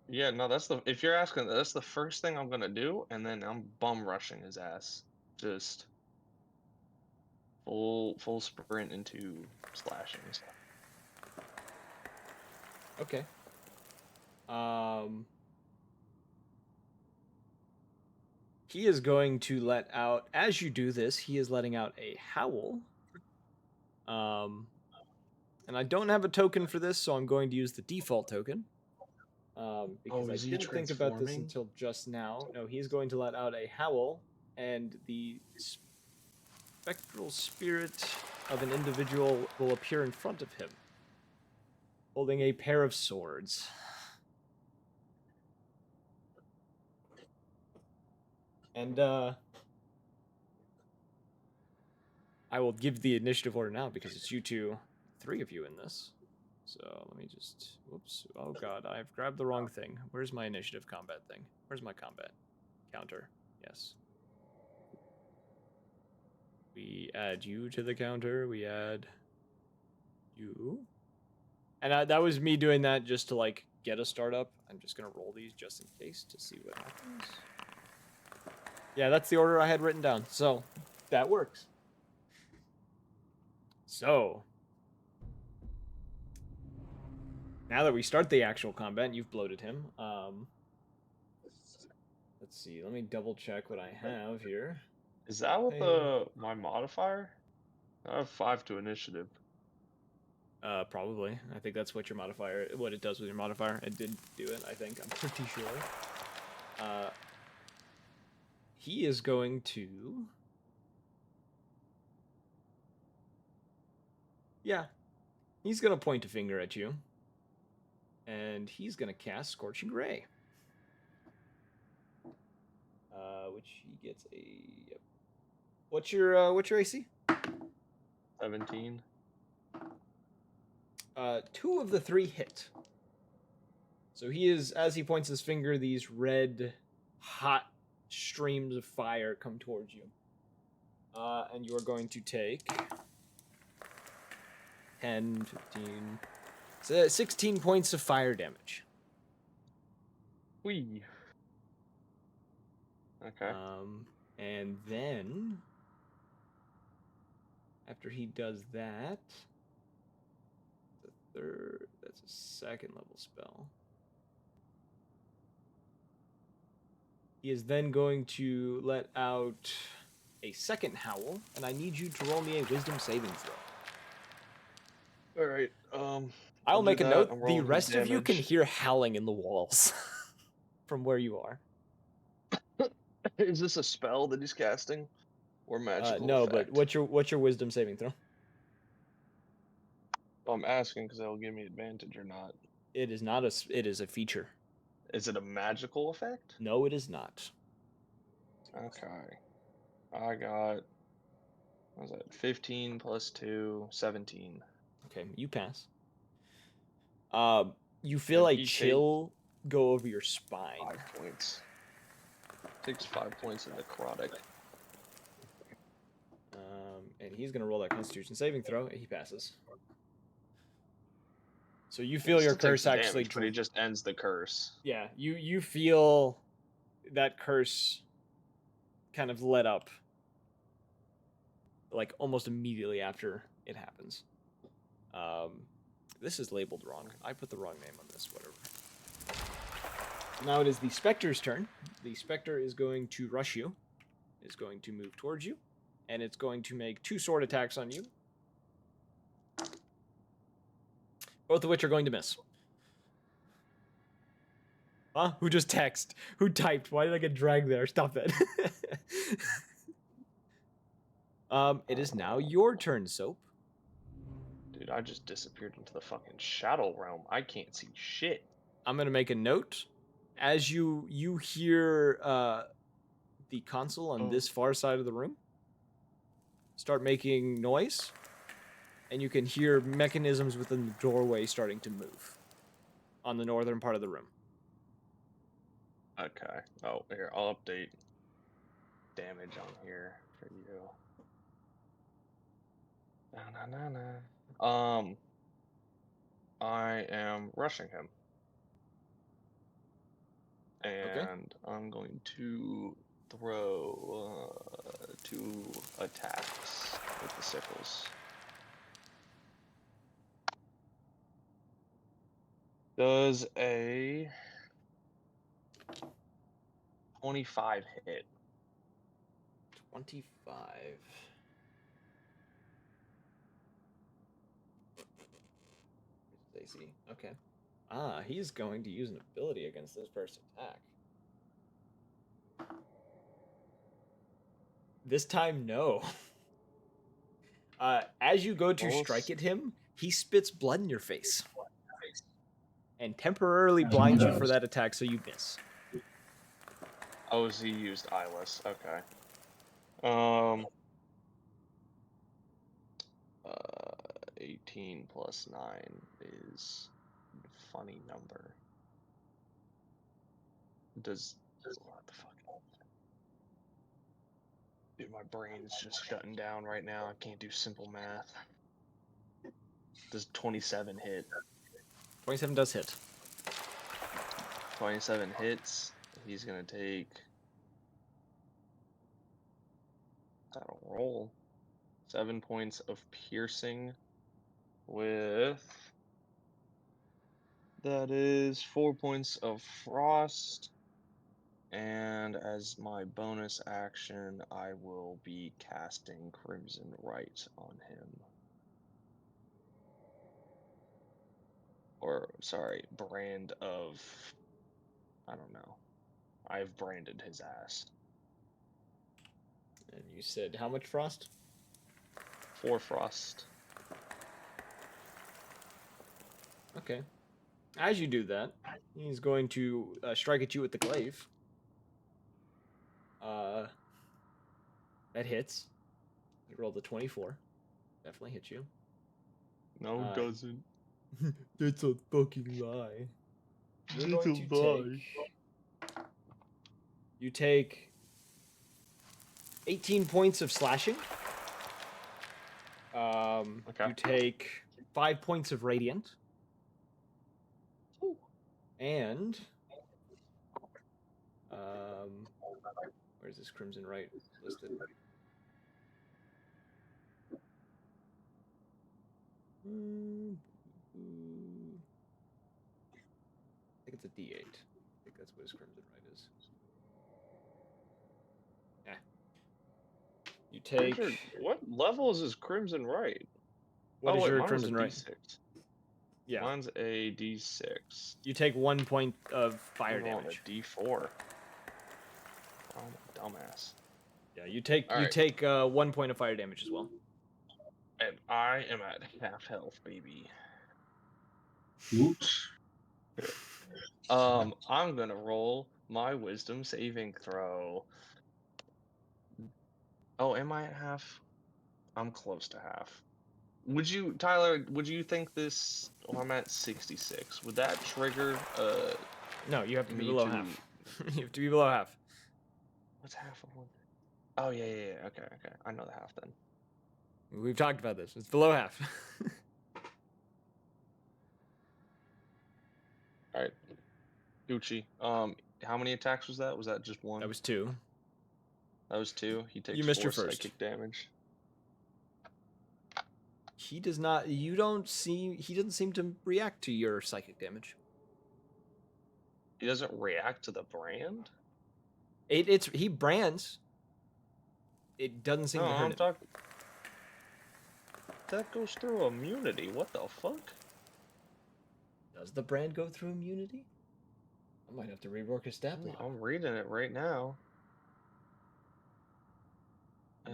Yeah, no, that's the. If you're asking, that's the first thing I'm gonna do, and then I'm bum rushing his ass. Just full sprint into slashing. Okay. He is going to let out, as you do this, he is letting out a howl. And I don't have a token for this, so I'm going to use the default token. Because I is he didn't think about this transforming? until just now. No, he's going to let out a howl, and the spectral spirit of an individual will appear in front of him, holding a pair of swords. And I will give the initiative order now because it's you two, 3 of you in this. So let me just, whoops, oh god, I've grabbed the wrong thing. Where's my initiative combat thing? Where's my combat counter? Yes. We add you to the counter, we add you. And that was me doing that just to like get a startup. I'm just gonna roll these just in case to see what happens. Yeah, that's the order I had written down, so that works. So, now that we start the actual combat, and you've bloated him. Let's see. Let me double check what I have here. Is that what Hey. my modifier? I have 5 to initiative. Probably. I think that's what your modifier, what it does with your modifier. It did do it, I think. I'm pretty sure. He is going to... Yeah. He's going to point a finger at you. And he's going to cast Scorching Ray. Which he gets a... Yep. What's your AC? 17. 2 of the 3 hit. So he is, as he points his finger, these red, hot streams of fire come towards you. And you are going to take 10, 15, 16 points of fire damage. Whee. Okay. And then, after he does that, that's a second level spell. He is then going to let out a second howl, and I need you to roll me a wisdom saving throw. All right. I'll make a note. I'm The rolling his rest of you can damage. hear howling in the walls from where you are. Is this a spell that he's casting, or magical No, effect? but what's your wisdom saving throw? Well, I'm asking because that'll give me advantage or not. It is not it is a feature. Is it a magical effect? No, it is not. Okay. I got, what was that? 15 plus 2, 17. Okay, you pass. You feel And like he chill go over your spine. 5 points. Takes 5 points of necrotic. And he's gonna roll that Constitution saving throw. He passes. So you feel your Still takes curse the actually. damage, but he just ends the curse. Yeah, you feel that curse kind of let up, like almost immediately after it happens. This is labeled wrong. I put the wrong name on this. Whatever. Now it is the Spectre's turn. The Spectre is going to rush you. Is going to move towards you, and it's going to make 2 sword attacks on you. Both of which are going to miss. Huh? Who just texted? Who typed? Why did I get dragged there? Stop that. It is now your turn, Soap. Dude, I just disappeared into the fucking shadow realm. I can't see shit. I'm gonna make a note. As you hear the console on this far side of the room start making noise, and you can hear mechanisms within the doorway starting to move on the northern part of the room. Okay. Oh, here, I'll update damage on here for you. I am rushing him. And I'm going to throw 2 attacks with the sickles. Does a 25 hit? 25. AC. Okay. He's going to use an ability against this first attack. This time, no. As you go to strike at him, he spits blood in your face. And temporarily blinds you for that attack, so you miss. Oh, he used eyeless. Okay. 18 plus 9 is a funny number. What the fuck? Dude, my brain's just shutting down right now. I can't do simple math. Does 27 hit? 27 does hit. 27 hits. He's gonna take... That'll roll. 7 points of piercing with... That is 4 points of frost. And as my bonus action, I will be casting Crimson Right on him. Or, sorry, brand of... I don't know. I've branded his ass. And you said how much frost? 4 frost. Okay. As you do that, he's going to strike at you with the glaive. That hits. He rolled a 24. Definitely hits you. No, it doesn't. That's a fucking lie. You're It's going a to lie. You take 18 points of slashing. Okay. You take 5 points of radiant. Ooh. And where's this Crimson Right listed? I think it's a D8. I think that's what his Crimson Right is. Yeah. You take. Richard, what level is his Crimson Right? What is wait, your mine's Crimson a Right? D6. Yeah. Mine's a D6. You take 1 point of fire I'm on damage. a D4. I'm a dumbass. Yeah, you take All right. 1 point of fire damage as well. And I am at half health, baby. Oops. I'm gonna roll my wisdom saving throw. Oh, am I at half? I'm close to half. Would you, Tyler, would you think this, oh, I'm at 66. Would that trigger, No, you have to be me below to, half. You have to be below half. what's half of one? Oh, yeah. Okay. I know the half then. We've talked about this. It's below half. All right. Gucci. How many attacks was that? Was that just one? That was 2. That was 2. He takes You missed 4 your first. psychic damage. He does not. He doesn't seem to react to your psychic damage. He doesn't react to the brand? He brands. It doesn't seem No, to hurt I'm him. talking. That goes through immunity. What the fuck? Does the brand go through immunity? I might have to rework his stat block. I'm reading it right now. The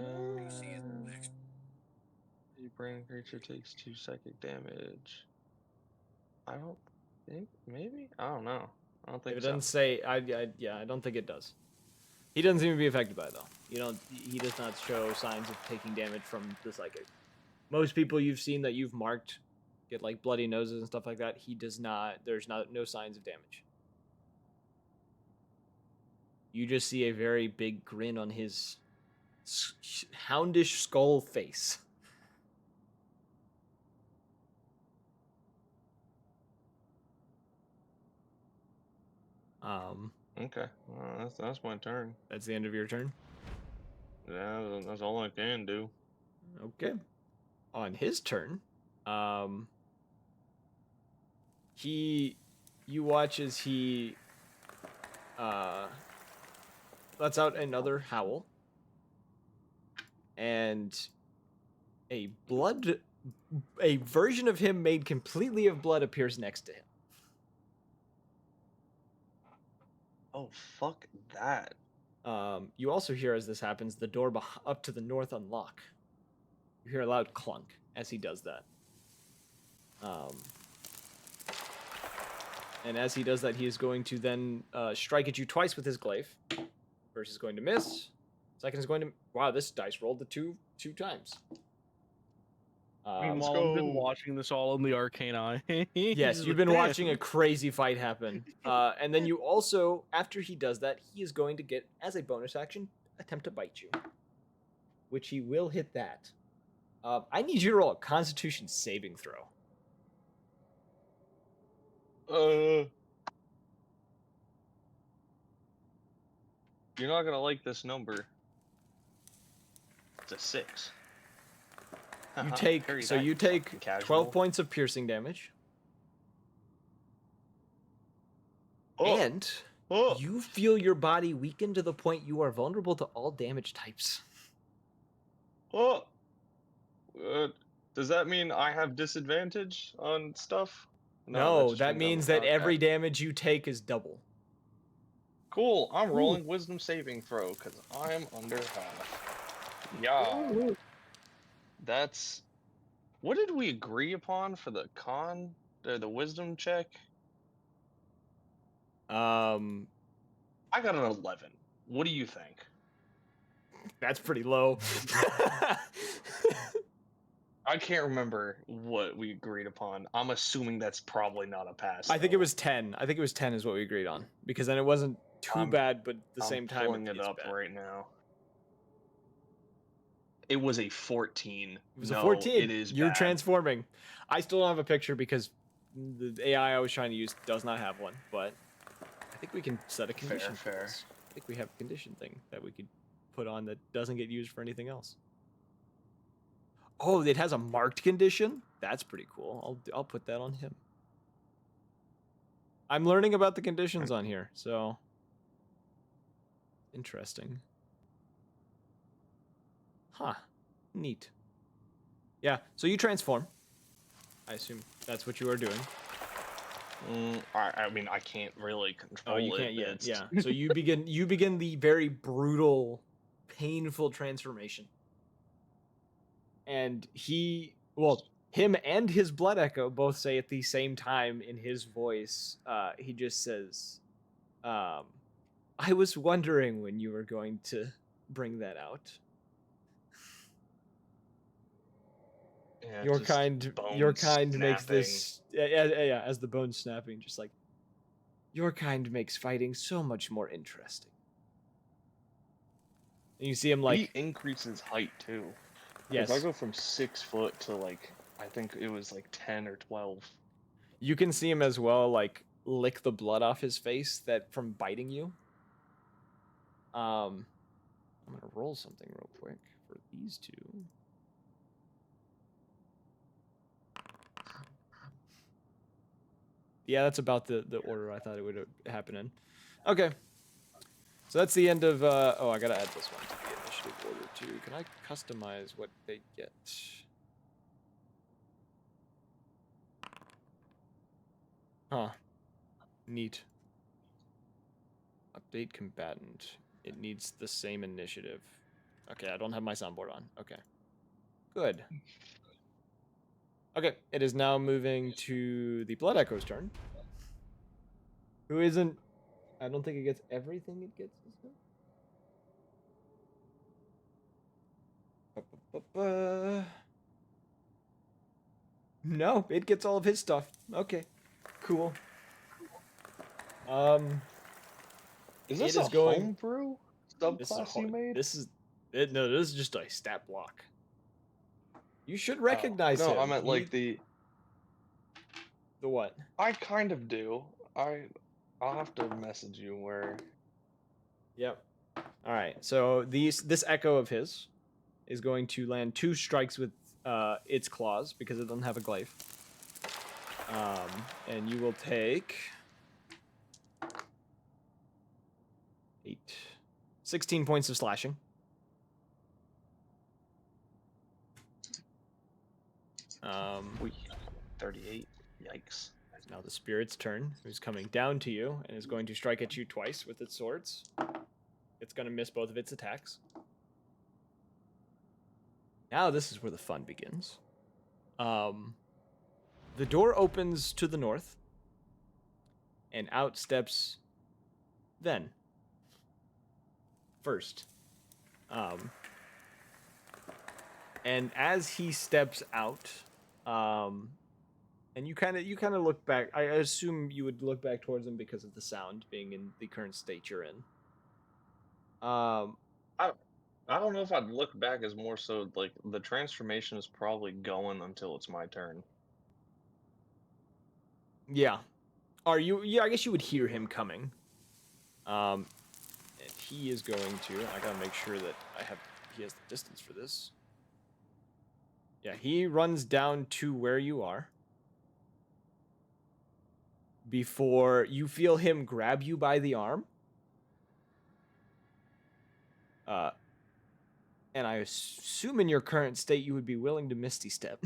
brand creature takes 2 psychic damage. I don't think, maybe? I don't know. I don't think If it so. doesn't say, I don't think it does. He doesn't seem to be affected by it though. He does not show signs of taking damage from the psychic. Most people you've seen that you've marked get like bloody noses and stuff like that. He does not. There's no signs of damage. You just see a very big grin on his houndish skull face. Okay, well, that's my turn. That's the end of your turn. Yeah, that's all I can do. Okay. On his turn, you watch as he lets out another howl, and a version of him made completely of blood appears next to him. Oh, fuck that. You also hear as this happens, the door up to the north unlock. You hear a loud clunk as he does that. And as he does that, he is going to then strike at you twice with his glaive. First is going to miss. Second is going to... Wow, this dice rolled the two times. Meanwhile, I've been watching this all in the arcane eye. Yes, you've been watching a crazy fight happen. And then you also, after he does that, he is going to get, as a bonus action, attempt to bite you. Which he will hit that. I need you to roll a Constitution saving throw. You're not gonna like this number. It's a 6. You take 12 points of piercing damage. Oh. And Oh, You feel your body weaken to the point you are vulnerable to all damage types. oh. Does that mean I have disadvantage on stuff? No, just that means I'm means that okay. every damage you take is double. Cool. I'm rolling wisdom saving throw because I'm under half. Yeah. That's. What did we agree upon for the con or the wisdom check? Um, I got an 11. What do you think? that's pretty low. I can't remember what we agreed upon. I'm assuming that's probably not a pass. I think it though. was 10. I think it was 10 is what we agreed on. Because then it wasn't too I'm- bad, but at the I'm same time, pulling it it's up bad. right now. It was a 14. It was no, a 14. It is You're bad. transforming. I still don't have a picture because the AI I was trying to use does not have one, but I think we can set a condition for fair. this. I think we have a condition thing that we could put on that doesn't get used for anything else. Oh, it has a marked condition? That's pretty cool. I'll put that on him. I'm learning about the conditions on here, so interesting. Huh. Neat. Yeah, so you transform. I assume that's what you are doing. I mean, I can't really control Oh, you it. can't yet. It's- Yeah. So you begin the very brutal, painful transformation. And him and his blood echo both say at the same time in his voice, he just says, I was wondering when you were going to bring that out. Yeah, Your just kind makes snapping. this yeah, as the bones snapping, just like your kind makes fighting so much more interesting. And you see him like He increases height too. yes. If I go from 6 foot to like, I think it was like 10 or 12. You can see him as well, like lick the blood off his face that from biting you. I'm gonna roll something real quick for these two. Yeah, that's about the order I thought it would happen in. Okay, so that's the end of. Oh, I gotta add this one to the initiative order too. Can I customize what they get? Huh. Neat. Update combatant. It needs the same initiative. Okay, I don't have my soundboard on. Okay. Good. Okay, it is now moving to the Blood Echo's turn. Who isn't... I don't think it gets everything it gets this time. No, it gets all of his stuff. Okay, cool. Is this it is a going... homebrew This is, subclass you made? no, this is just a stat block. You should recognize him. No, I meant like the what? I kind of do. I'll have to message you where. Yep. All right. So this echo of his is going to land 2 strikes with its claws because it doesn't have a glaive. And you will take 16 points of slashing. We 38. Yikes. Now the spirit's turn, who's coming down to you and is going to strike at you twice with its swords. It's going to miss both of its attacks. Now this is where the fun begins. The door opens to the north, and out steps Ven. First. And as he steps out, and you kind of look back. I assume you would look back towards him because of the sound being in the current state you're in. I don't know if I'd look back as more so like the transformation is probably going until it's my turn. Yeah. Are you? Yeah, I guess you would hear him coming. And he is going to. I gotta make sure that he has the distance for this. Yeah, he runs down to where you are. before you feel him grab you by the arm. And I assume in your current state you would be willing to Misty Step.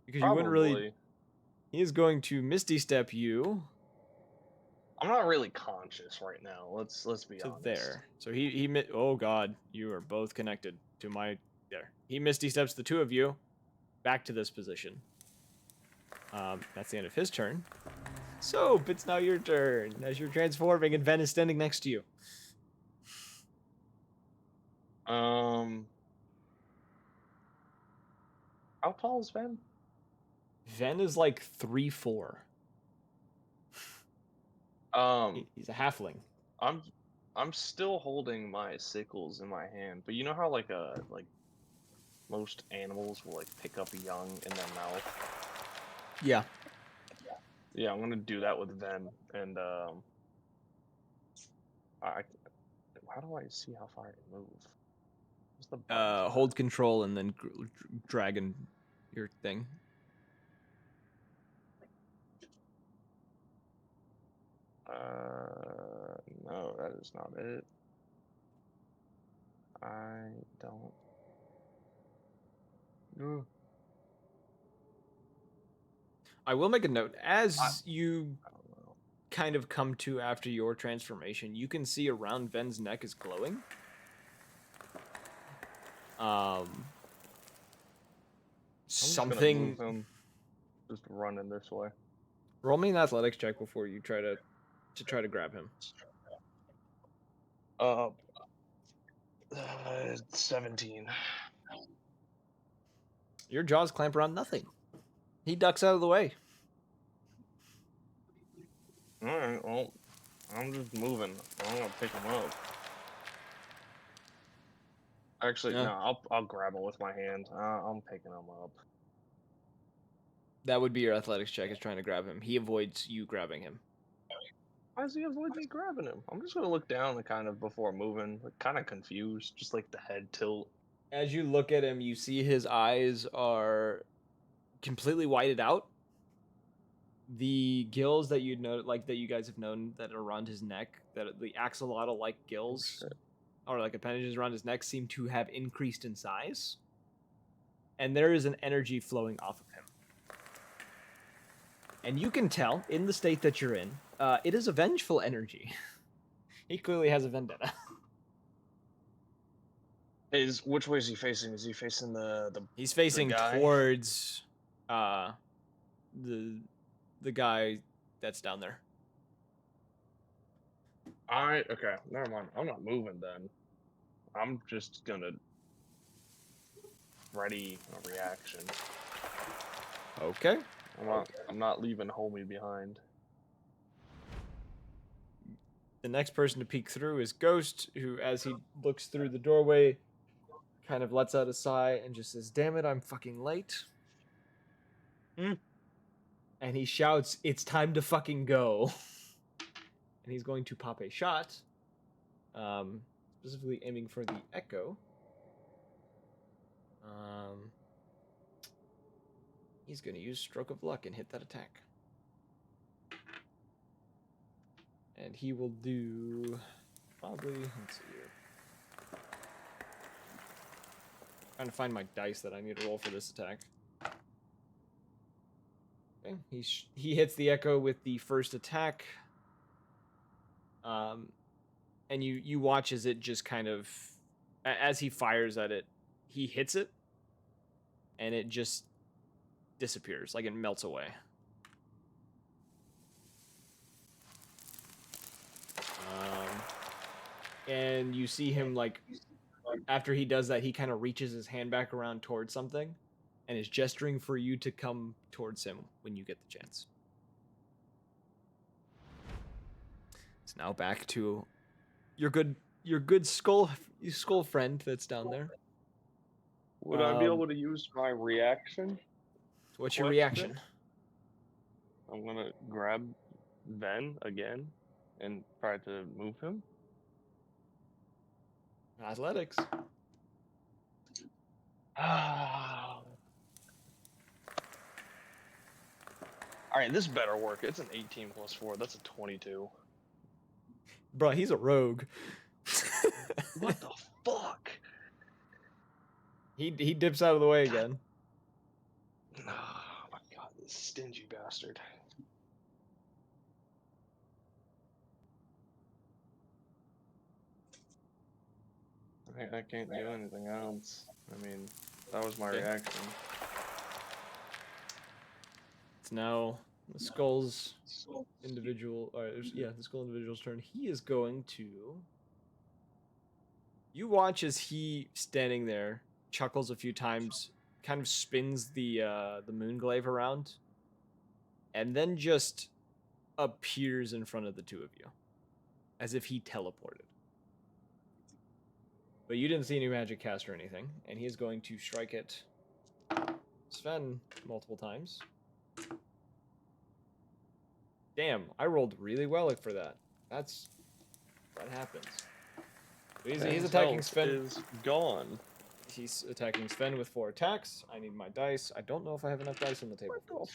Because you wouldn't really... Probably. He is going to Misty Step you I'm not really conscious right now. Let's be to honest. there. So oh god, you are both connected to my there. He Misty Steps the two of you back to this position. That's the end of his turn. So it's now your turn as you're transforming and Ven is standing next to you. How tall is Ben? Ven is like 3'4". He's a halfling. I'm still holding my sickles in my hand, but you know how like most animals will like pick up young in their mouth? Yeah. Yeah, I'm gonna do that with Ven, and how do I see how far I can move? What's the button for Hold that? control and then drag in your thing. No, that is not it. I don't. No. I will make a note. As you I don't know. kind of come to after your transformation, you can see around Ven's neck is glowing. Something. Just gonna move him. Just running this way. Roll me an athletics check before you try to grab him. 17. Your jaws clamp around nothing. He ducks out of the way. Alright, well, I'm just moving. I'm gonna pick him up. Actually, Yeah. no, I'll grab him with my hand. I'm picking him up. That would be your athletics check, is trying to grab him. He avoids you grabbing him. Why does he avoid me grabbing him? I'm just gonna look down and kind of before moving, like, kind of confused, just like the head tilt. As you look at him, you see his eyes are completely whited out. The gills that you'd know, like that you guys have known that are around his neck, that the axolotl-like gills or like appendages around his neck seem to have increased in size, and there is an energy flowing off of him. And you can tell in the state that you're in, it is a vengeful energy. He clearly has a vendetta. Which way is he facing? Is he facing the He's facing guy? towards the guy that's down there. Alright, okay, never mind. I'm not moving then. I'm just gonna ready a reaction. Okay. I'm not leaving homie behind. The next person to peek through is Ghost, who, as he looks through the doorway, kind of lets out a sigh and just says, "Damn it, I'm fucking late." And he shouts, "It's time to fucking go." And he's going to pop a shot, specifically aiming for the Echo. He's going to use Stroke of Luck and hit that attack. And he will do probably, let's see here. Trying to find my dice that I need to roll for this attack. Okay, he hits the Echo with the first attack. And you watch as it just kind of, as he fires at it, he hits it, and it just disappears, like it melts away. And you see him, like, after he does that, he kind of reaches his hand back around towards something, and is gesturing for you to come towards him when you get the chance. It's now back to your good skull friend that's down there. Would I be able to use my reaction? What's your reaction? I'm gonna grab Ven again and try to move him. Athletics. I All right, this better work. It's an 18 plus 4. That's a 22. Bro, he's a rogue. What the fuck? He dips out of the way again. Oh my god, this stingy bastard. I can't do anything else. I mean, that was my Okay. reaction. It's now the skull's individual. The skull individual's turn. He is going to. You watch as he standing there, chuckles a few times, kind of spins the moonglaive around, and then just appears in front of the two of you, as if he teleported. But you didn't see any magic cast or anything, and he is going to strike at Sven multiple times. Damn, I rolled really well for that. That happens. He's attacking Sven. Is gone. He's attacking Sven with 4 attacks. I need my dice. I don't know if I have enough dice on the table. What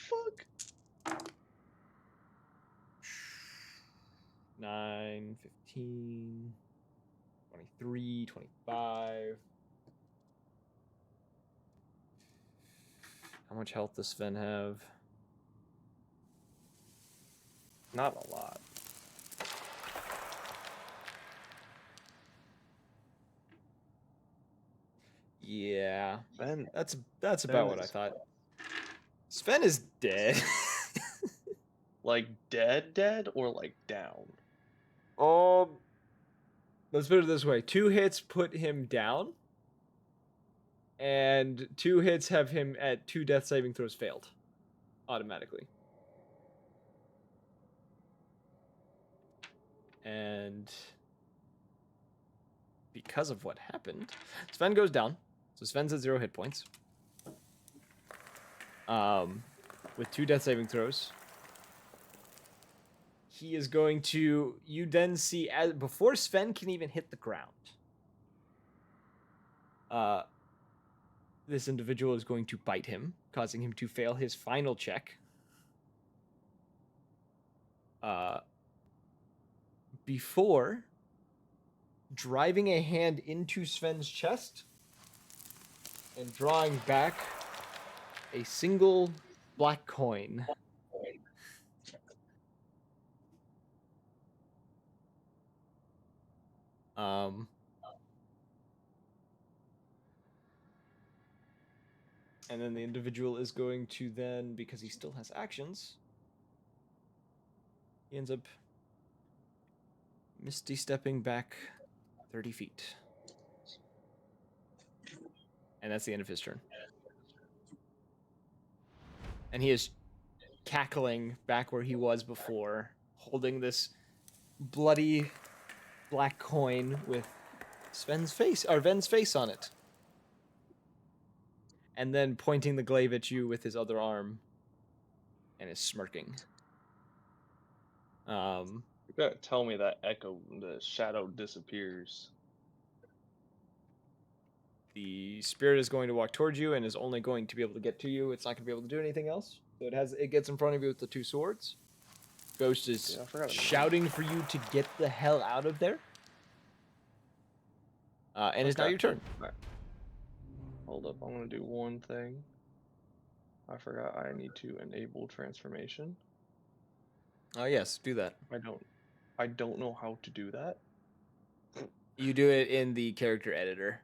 the fuck? 9, 15, 23, 25. How much health does Sven have? Not a lot. Yeah, Ben, that's about what I thought. Sven is dead. like dead, or like down? Let's put it this way: 2 hits put him down, and 2 hits have him at 2 death saving throws failed, automatically. And because of what happened, Sven goes down. So Sven's at 0 hit points. With 2 death saving throws. He is going to. You then see before Sven can even hit the ground. This individual is going to bite him, causing him to fail his final check. Before driving a hand into Sven's chest and drawing back a single black coin. And then the individual is going to then, because he still has actions, he ends up misty stepping back 30 feet. And that's the end of his turn. And he is cackling back where he was before, holding this bloody black coin with Ven's face on it. And then pointing the glaive at you with his other arm and is smirking. You gotta tell me that the shadow disappears. The spirit is going to walk towards you and is only going to be able to get to you. It's not going to be able to do anything else. So it gets in front of you with the 2 swords. Ghost is shouting for you to get the hell out of there. And it's now your turn. Right. Hold up, I'm gonna do one thing. I forgot I need to enable transformation. Oh yes, do that. I don't know how to do that. You do it in the character editor.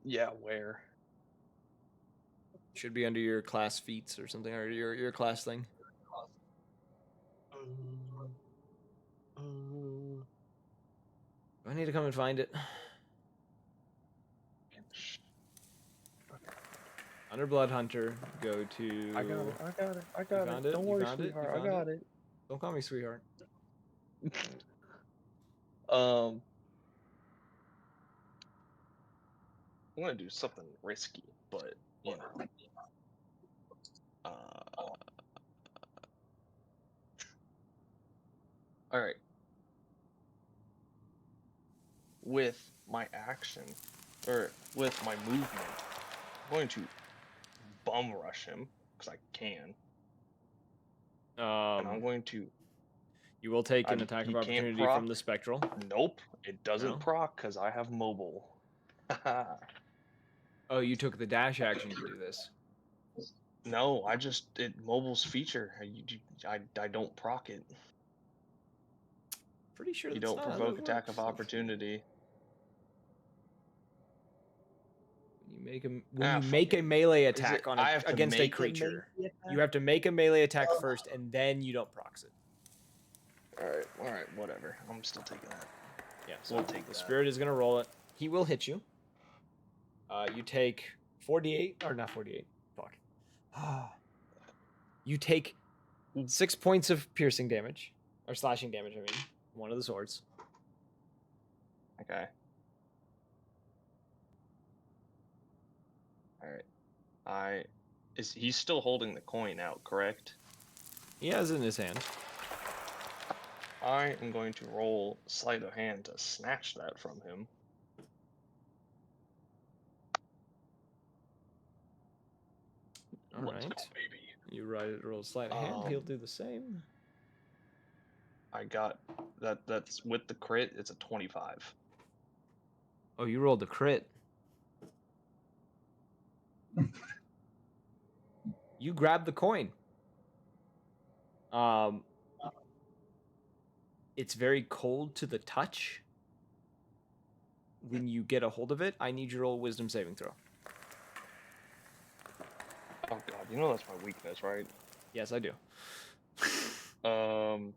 Yeah, where? Should be under your class feats or something, or your class thing. I need to come and find it. Under Blood Hunter, go to. I got it. Don't worry, sweetheart. I got it. Don't call me sweetheart. I'm gonna do something risky, but you know. All right. With my action, or with my movement, I'm going to bum rush him because I can. and I'm going to. You will take an attack He of can't opportunity from the spectral. Nope, it doesn't No? proc because I have mobile. Oh, you took the dash action to do this. No, mobile's feature. I don't proc it. Pretty sure You that's don't not how provoke that attack of works. opportunity. When Ah, you fuck make a it. melee Is attack it- on I have to against a make creature, melee you have to make a melee attack first, and then you don't prox it. All right, whatever. I'm still taking that. Yeah, so We'll take the that. spirit is gonna roll it. He will hit you. You take 4d8 or not 4d8. Fuck. You take 6 points of piercing damage or slashing damage. I mean, one of the swords. Okay. All right. He's still holding the coin out, correct? He has it in his hand. I am going to roll sleight of hand to snatch that from him. All Let's right. go, baby. You roll sleight of hand. He'll do the same. I got that. That's with the crit. It's a 25. Oh, you rolled a crit. You grab the coin. It's very cold to the touch. When you get a hold of it, I need you to roll a wisdom saving throw. Oh god, you know that's my weakness, right? Yes, I do.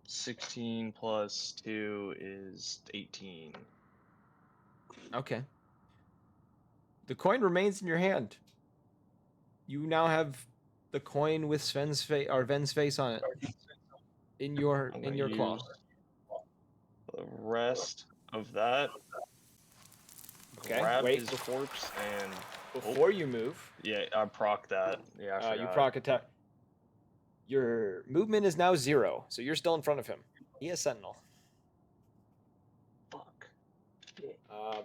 16 plus 2 is 18. Okay. The coin remains in your hand. You now have the coin with Sven's face or Ven's face on it in your claw. Use the rest of that. Okay. Grab Wait. his corpse and Before you move, yeah, I proc that. Yeah, I forgot. you proc attack. Your movement is now 0, so you're still in front of him. He has Sentinel. Fuck.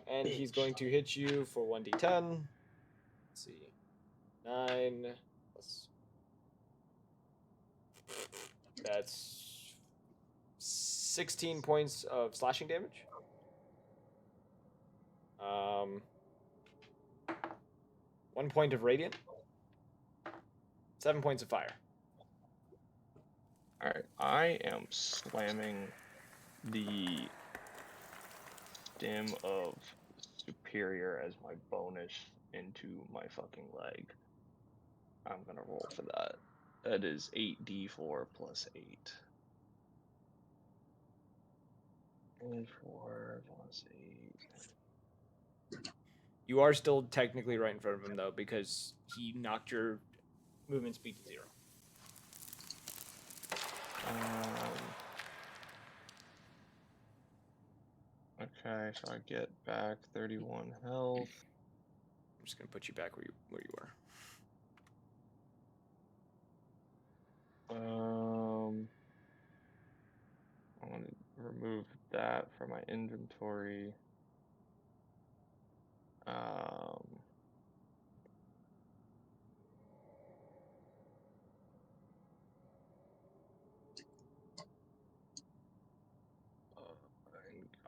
And he's going to hit you for 1d10. Let's see. 9 plus. That's 16 points of slashing damage. 1 point of radiant. 7 points of fire. Alright, I am slamming the stem of superior as my bonus into my fucking leg. I'm gonna roll for that. That is 8d4 plus 8. 4 plus 8. You are still technically right in front of him, though, because he knocked your movement speed to 0. Okay, so I get back 31 health. I'm just gonna put you back where you were. I want to remove that from my inventory.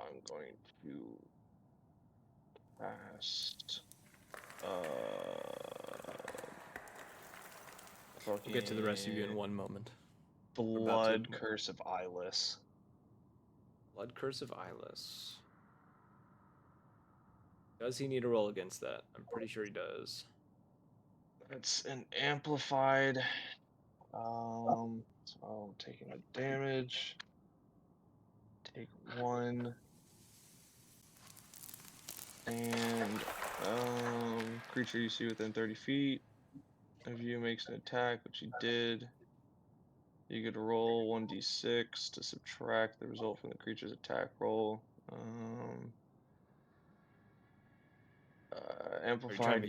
I'm going to cast. We'll get to the rest of you in one moment. Blood Curse of Eyeless. Blood Curse of Eyeless. Does he need a roll against that? I'm pretty sure he does. It's an amplified. So I'm taking the damage. Take 1. And creature you see within 30 feet of you makes an attack, which he did. You get to roll 1d6 to subtract the result from the creature's attack roll. Amplified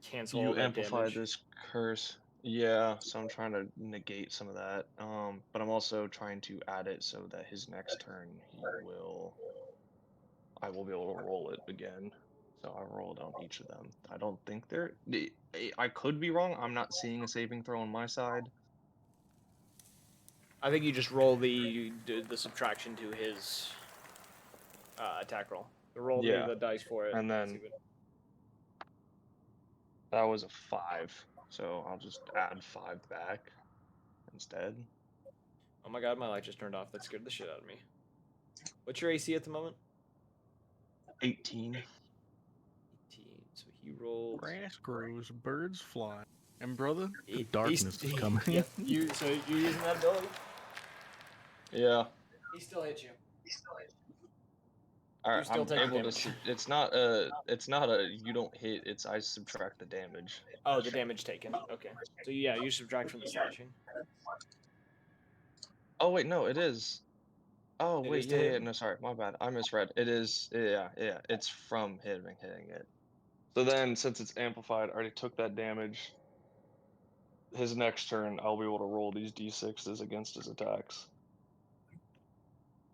cancel you all that amplify damage. this curse. Yeah, so I'm trying to negate some of that. But I'm also trying to add it so that his next turn I will be able to roll it again. So I rolled on each of them. I don't think I could be wrong. I'm not seeing a saving throw on my side. I think you just roll the subtraction to his attack roll. So roll me Yeah, the dice for it. and then- see what- That was a 5, so I'll just add 5 back instead. Oh my god, my light just turned off. That scared the shit out of me. What's your AC at the moment? 18. 18. So he rolled. Grass grows, birds fly, and brother, the He's- darkness is coming. Yep. So you're using that ability. Yeah. He still hits you. All right, still I'm take able to. damage. It's not a. You don't hit. It's I subtract the damage. Oh, the damage taken. Okay. So yeah, you subtract from the slashing. Oh wait, no, it is. Oh It wait, is to yeah, hit? no, sorry, my bad. I misread. It is. Yeah, it's from hitting it. So then, since it's amplified, I already took that damage. His next turn, I'll be able to roll these d6s against his attacks.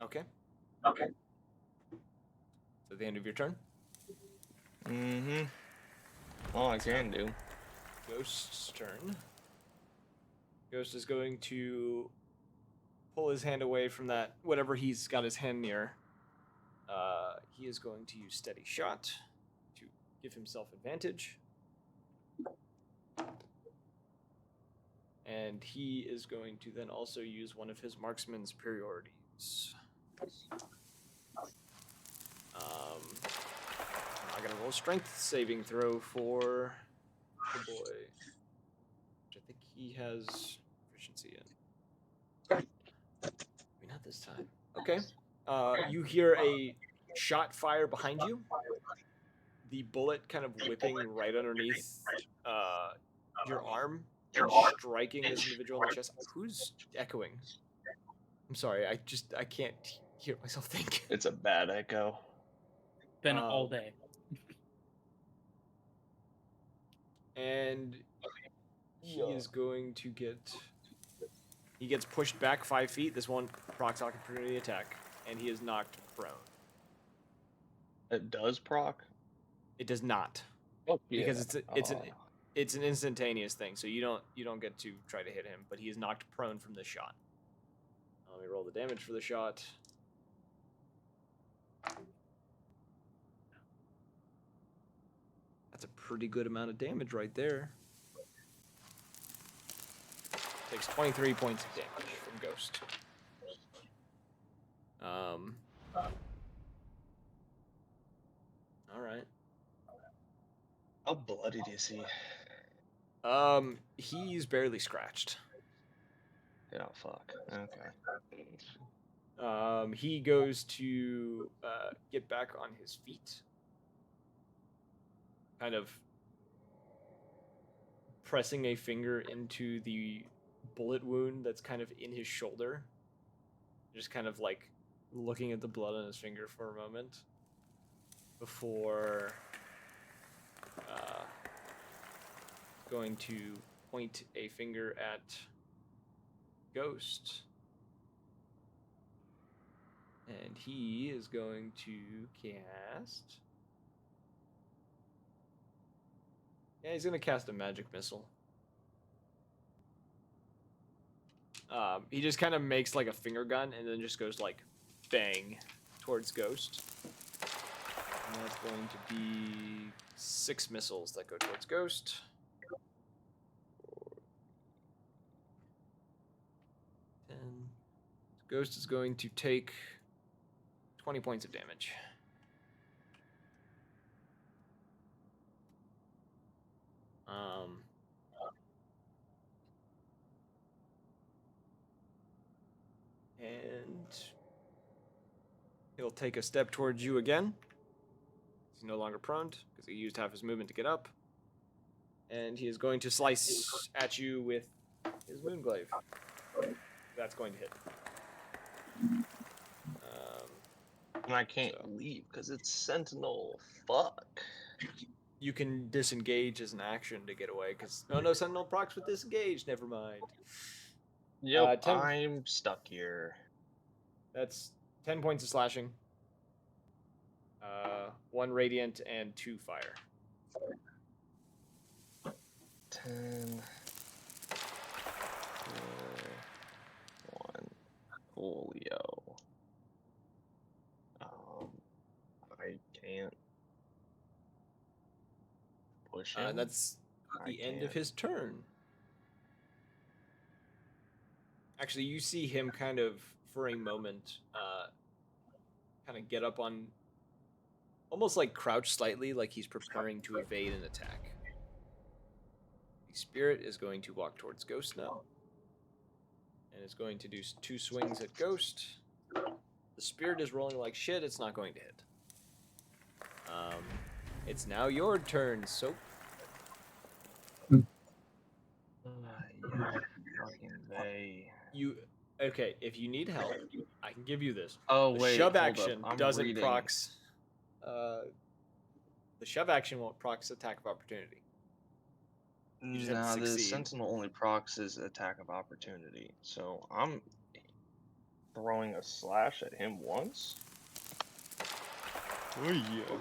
Okay. So at the end of your turn, Mm-hmm. All I can do. Ghost's turn. Ghost is going to pull his hand away from that whatever he's got his hand near. He is going to use steady shot to give himself advantage. And he is going to then also use one of his marksman superiorities. I gotta roll a strength saving throw for the boy, which I think he has proficiency in. Maybe not this time. Okay. You hear a shot fire behind you. The bullet kind of whipping right underneath your arm and striking this individual in the chest. Who's echoing? I'm sorry. I can't hear myself think. It's a bad echo. Been all day. And he is going to get. He gets pushed back 5 feet. This one procs opportunity attack, and he is knocked prone. It does proc. It does not, Oh, because it's an Oh. instantaneous thing. So you don't get to try to hit him, but he is knocked prone from the shot. Let me roll the damage for the shot. That's a pretty good amount of damage right there. Takes 23 points of damage from Ghost. All right. How bloody is he? He's barely scratched. Yeah, fuck. Okay. He goes to get back on his feet. Kind of pressing a finger into the bullet wound that's kind of in his shoulder. Just kind of like looking at the blood on his finger for a moment before going to point a finger at Ghost. And he is going to cast... Yeah, he's going to cast a magic missile. He just kind of makes like a finger gun and then just goes like bang towards Ghost. And that's going to be 6 missiles that go towards Ghost. 10. Ghost is going to take 20 points of damage. And he'll take a step towards you again. He's no longer prone because he used half his movement to get up. And he is going to slice at you with his Moonglaive. That's going to hit. And I can't leave because it's Sentinel. Fuck. You can disengage as an action to get away because... Oh no, Sentinel procs with disengage. Never mind. Yep, I'm stuck here. That's 10 points of slashing. 1 radiant and 2 fire. 10. 1. portfolio. I can't push him. That's the end of can't. his turn. Actually, you see him kind of, for a moment, kind of get up on, almost like crouch slightly, like he's preparing to evade an attack. The spirit is going to walk towards Ghost now, and is going to do 2 swings at Ghost. The spirit is rolling like shit. It's not going to hit. It's now your turn, Soap. Fucking they. Okay, if you need help, I can give you this. Oh The wait, shove hold action up. I'm doesn't reading. procs. The shove action won't procs attack of opportunity. You just have to Nah, the succeed. sentinel only procs is attack of opportunity. So I'm throwing a slash at him once. Oh yeah.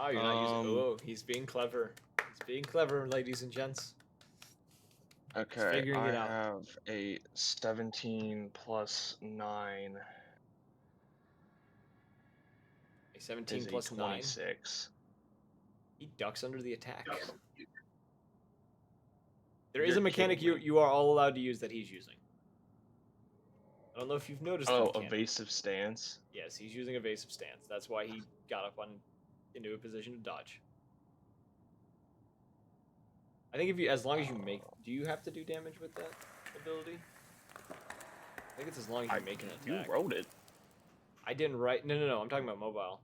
Oh, you're not using. Oh, he's being clever. He's being clever, ladies and gents. Okay, figuring I it out. have a 17 plus 9 A 17 is a plus 9. 26. He ducks under the attack. There is You're a mechanic kidding me. you are all allowed to use that he's using. I don't know if you've noticed. Oh, the mechanic. evasive stance. Yes, he's using evasive stance. That's why he got up into a position to dodge. I think if you, as long as you make, do you have to do damage with that ability? I think it's as long as you make an attack. You wrote it. I didn't write. No. I'm talking about mobile.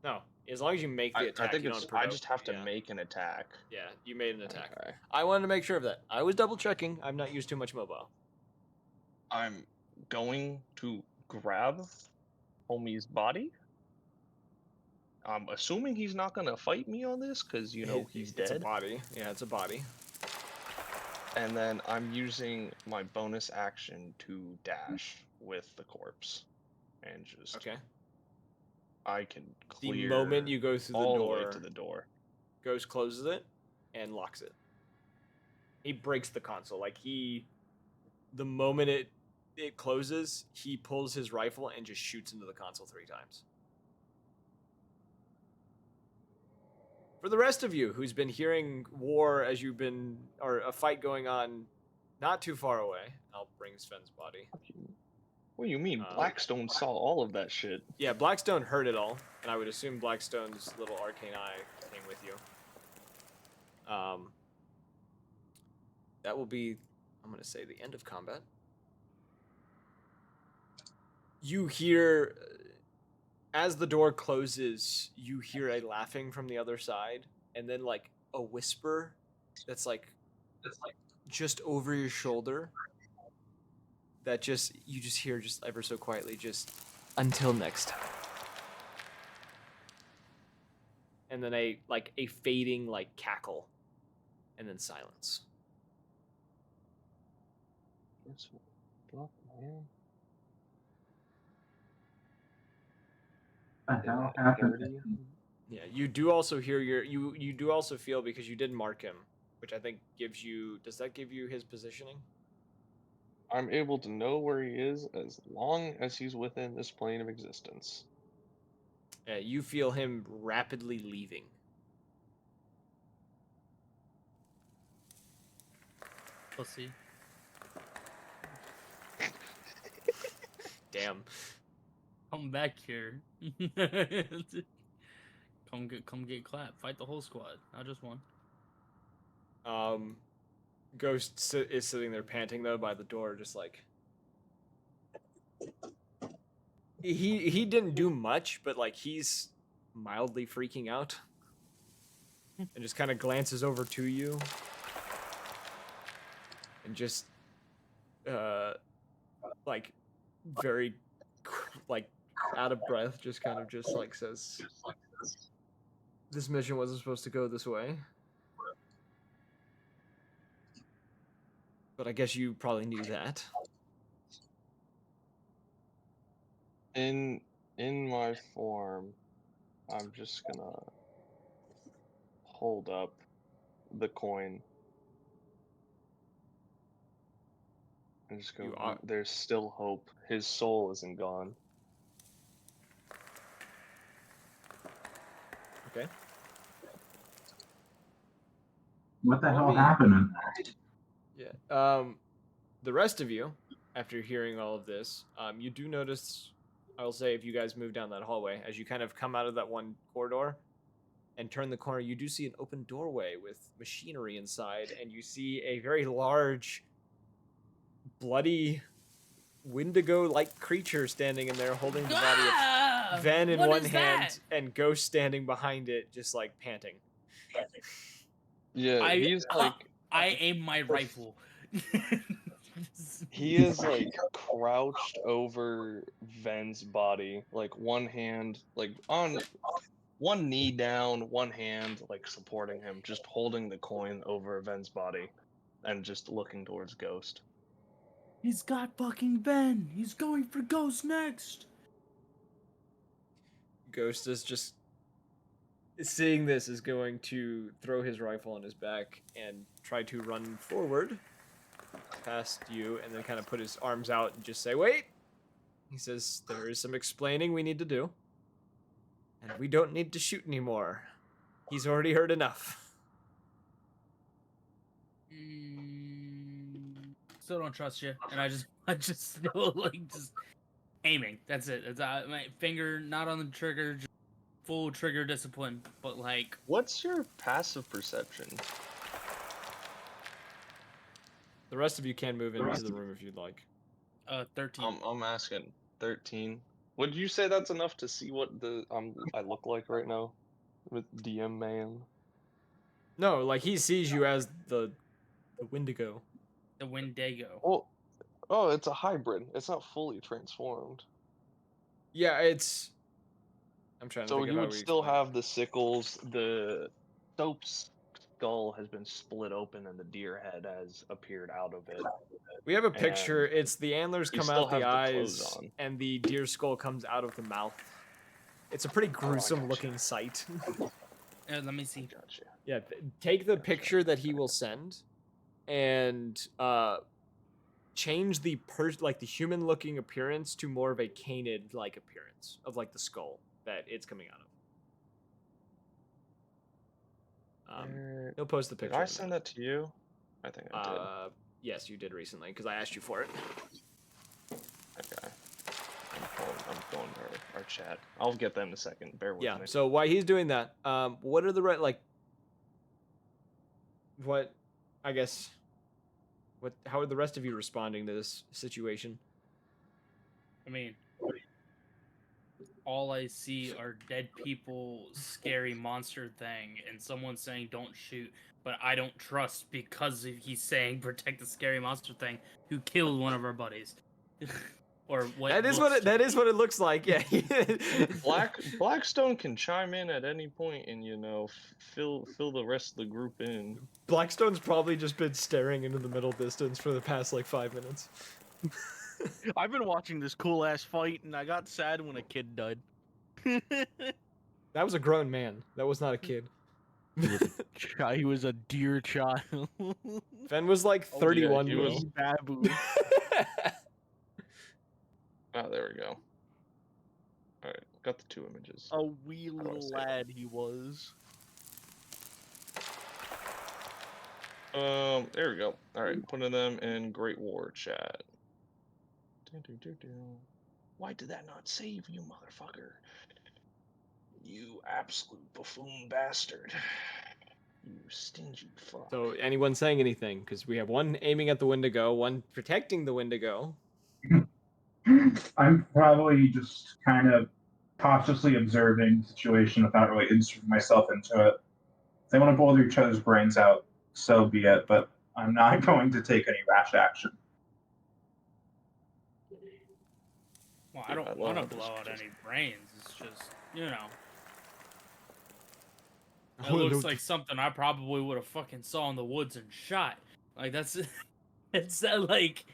No, as long as you make the attack, I think you it's. don't provoke. I just have to yeah. make an attack. Yeah, you made an attack. Okay. I wanted to make sure of that. I was double checking. I've not used too much mobile. I'm going to grab homie's body. I'm assuming he's not gonna fight me on this, because he's dead. It's a body. Yeah, it's a body. And then I'm using my bonus action to dash with the corpse, and just Okay. I can The clear moment you go through the all door, the way to the door. Ghost closes it and locks it. He breaks the console. The moment it closes, he pulls his rifle and just shoots into the console 3 times. For the rest of you who's been hearing war or a fight going on not too far away, I'll bring Sven's body. What do you mean? Blackstone saw all of that shit. Yeah, Blackstone heard it all, and I would assume Blackstone's little arcane eye came with you. That will be, I'm going to say, the end of combat. You hear, as the door closes, you hear a laughing from the other side, and then like a whisper that's like just over your shoulder. That you just hear just ever so quietly, just until next time. And then a fading cackle, and then silence. Fuck, man. How happened? Yeah, you do also hear you do also feel, because you did mark him, which I think gives you, does that give you his positioning? I'm able to know where he is as long as he's within this plane of existence. Yeah, you feel him rapidly leaving. Pussy. Damn. Come back here. Come get clapped. Fight the whole squad, not just one. Ghost is sitting there panting though by the door, just like he didn't do much, but he's mildly freaking out, and just kind of glances over to you, and just very out of breath, just kind of says, "This mission wasn't supposed to go this way." But I guess you probably knew that. In my form, I'm just gonna hold up the coin. I just go, You are- there's still hope. His soul isn't gone. Okay. What the Let hell me- happened? Yeah. The rest of you, after hearing all of this, you do notice. I'll say if you guys move down that hallway, as you kind of come out of that one corridor and turn the corner, you do see an open doorway with machinery inside, and you see a very large, bloody, Wendigo-like creature standing in there, holding the body of Ven in What one is hand and Ghost standing behind it, just like panting. Yeah, he's like I aim my rifle. he is like crouched over Ven's body, like one hand like on one knee down, one hand like supporting him, just holding the coin over Ven's body and just looking towards Ghost. He's got fucking Ben. He's going for Ghost next. Ghost is just seeing this is going to throw his rifle on his back and try to run forward past you and then kind of put his arms out and just say, wait. He says, there is some explaining we need to do. And we don't need to shoot anymore. He's already heard enough. Still don't trust you, and I just still like just aiming. That's it. It's my finger not on the trigger, just full trigger discipline. But like, What's your passive perception? The rest of you can move into the room if you'd like. 13. I'm asking 13. Would you say that's enough to see what the I look like right now with DM man? No, like he sees you as the Wendigo. The Wendigo. Oh, it's a hybrid. It's not fully transformed. Yeah, it's. I'm trying to So think of you how would we still explain it. have the sickles. The soap's skull has been split open, and the deer head has appeared out of it. We have a picture. and It's the antlers you come still out the have the clothes eyes, on. and the deer skull comes out of the mouth. It's a pretty gruesome gotcha. looking sight. Let me see. Gotcha. Yeah, take the picture that he will send, and change the like the human looking appearance to more of a canid like appearance of like the skull that it's coming out of. He'll post the Did picture. I in a send minute. that to you? I think I did. Yes, you did recently because I asked you for it. Okay. I'm going to our chat. I'll get them in a second. Bear with Yeah. me. So while he's doing that, what are the what? I guess. What? How are the rest of you responding to this situation? I mean, all I see are dead people, scary monster thing, and someone saying don't shoot, but I don't trust because he's saying protect the scary monster thing who killed one of our buddies. Or what? That is what it looks like. Yeah. Blackstone can chime in at any point and fill the rest of the group in. Blackstone's probably just been staring into the middle distance for the past like 5 minutes. I've been watching this cool ass fight, and I got sad when a kid died. That was a grown man. That was not a kid. He was a dear child. Fen was like Oh, 31. yeah, he bro. was- Babu. Oh, there we go. Alright, got the 2 images. A wee How do I little say that? lad he was. There we go. Alright, putting them in Great War chat. Why did that not save you, motherfucker? You absolute buffoon bastard. You stingy fuck. So anyone saying anything? Because we have one aiming at the Wendigo, one protecting the Wendigo. I'm probably just kind of cautiously observing the situation without really inserting myself into it. If they want to blow each other's brains out, so be it, but I'm not going to take any rash action. Well, I don't want to blow out any brains. It's just, it looks like something I probably would have fucking saw in the woods and shot. Like that's, it's like,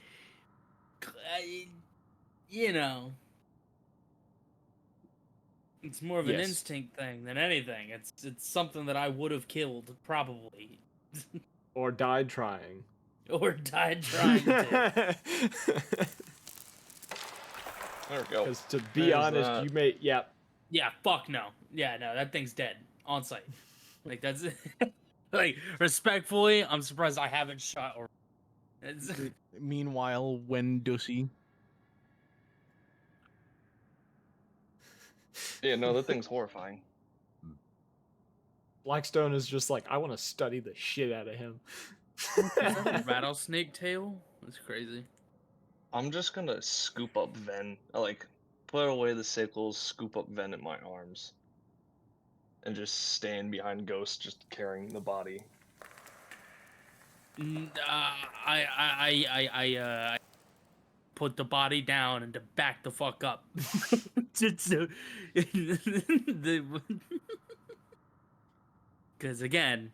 it's more of an Yes. instinct thing than anything. It's something that I would have killed probably. Or died trying. or died trying to. There we go. Because to be There's honest, that. you may, yeah. Yeah, fuck no. Yeah, no, that thing's dead on site. Like that's like respectfully, I'm surprised I haven't shot or. It's, Meanwhile, when Dussy. Yeah, no, that thing's horrifying. Blackstone is just like, I want to study the shit out of him. rattlesnake tail. That's crazy. I'm just gonna scoop up Ven. Like, put away the sickles, scoop up Ven in my arms, and just stand behind Ghost, just carrying the body. I put the body down and to back the fuck up. Because again,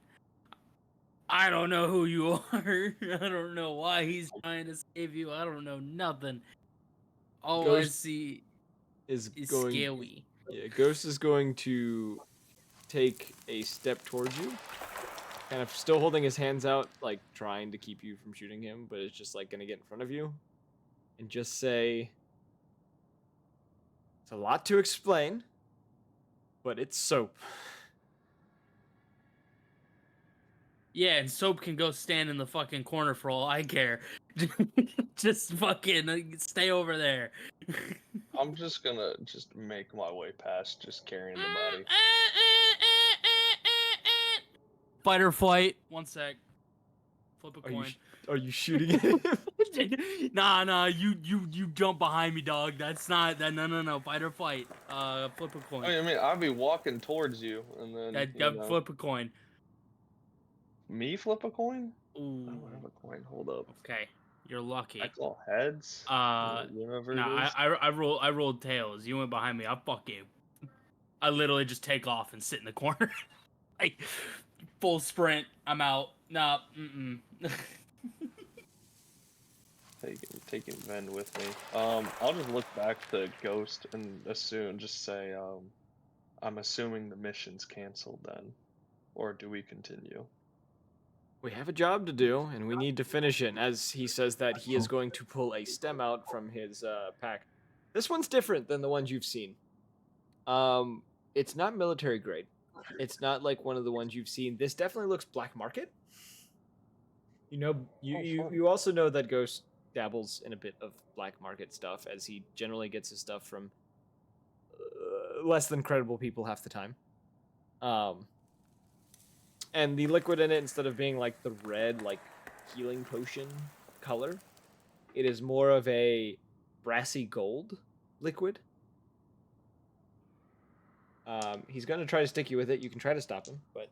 I don't know who you are. I don't know why he's trying to save you. I don't know nothing. All I Ghost see is is going. scary. Yeah, Ghost is going to take a step towards you, kind of still holding his hands out, like trying to keep you from shooting him, but it's just like gonna get in front of you, and just say, "It's a lot to explain, but it's soap." Yeah, and Soap can go stand in the fucking corner for all I care. Just fucking stay over there. I'm just gonna just make my way past, just carrying the body. Fight or flight. 1 sec. Flip a Are you coin. are you shooting at him? Nah, you jump behind me, dog. That's not that. No. Fight or flight. Flip a coin. I mean, I'd be walking towards you, and then Flip a coin. Me flip a coin? Ooh. I don't have a coin. Hold up. Okay, you're lucky. I call heads. Whatever No, it is. I rolled tails. You went behind me. I fuck you. I literally just take off and sit in the corner. Like full sprint. I'm out. Nah. Taking Ven with me. I'll just look back to Ghost and just say, I'm assuming the mission's canceled then, or do we continue? We have a job to do, and we need to finish it. And as he says that, he is going to pull a stem out from his pack. This one's different than the ones you've seen. It's not military grade. It's not like one of the ones you've seen. This definitely looks black market. You know, you also know that Ghost dabbles in a bit of black market stuff, as he generally gets his stuff from less than credible people half the time. And the liquid in it, instead of being like the red, like healing potion color, it is more of a brassy gold liquid. He's gonna try to stick you with it. You can try to stop him, but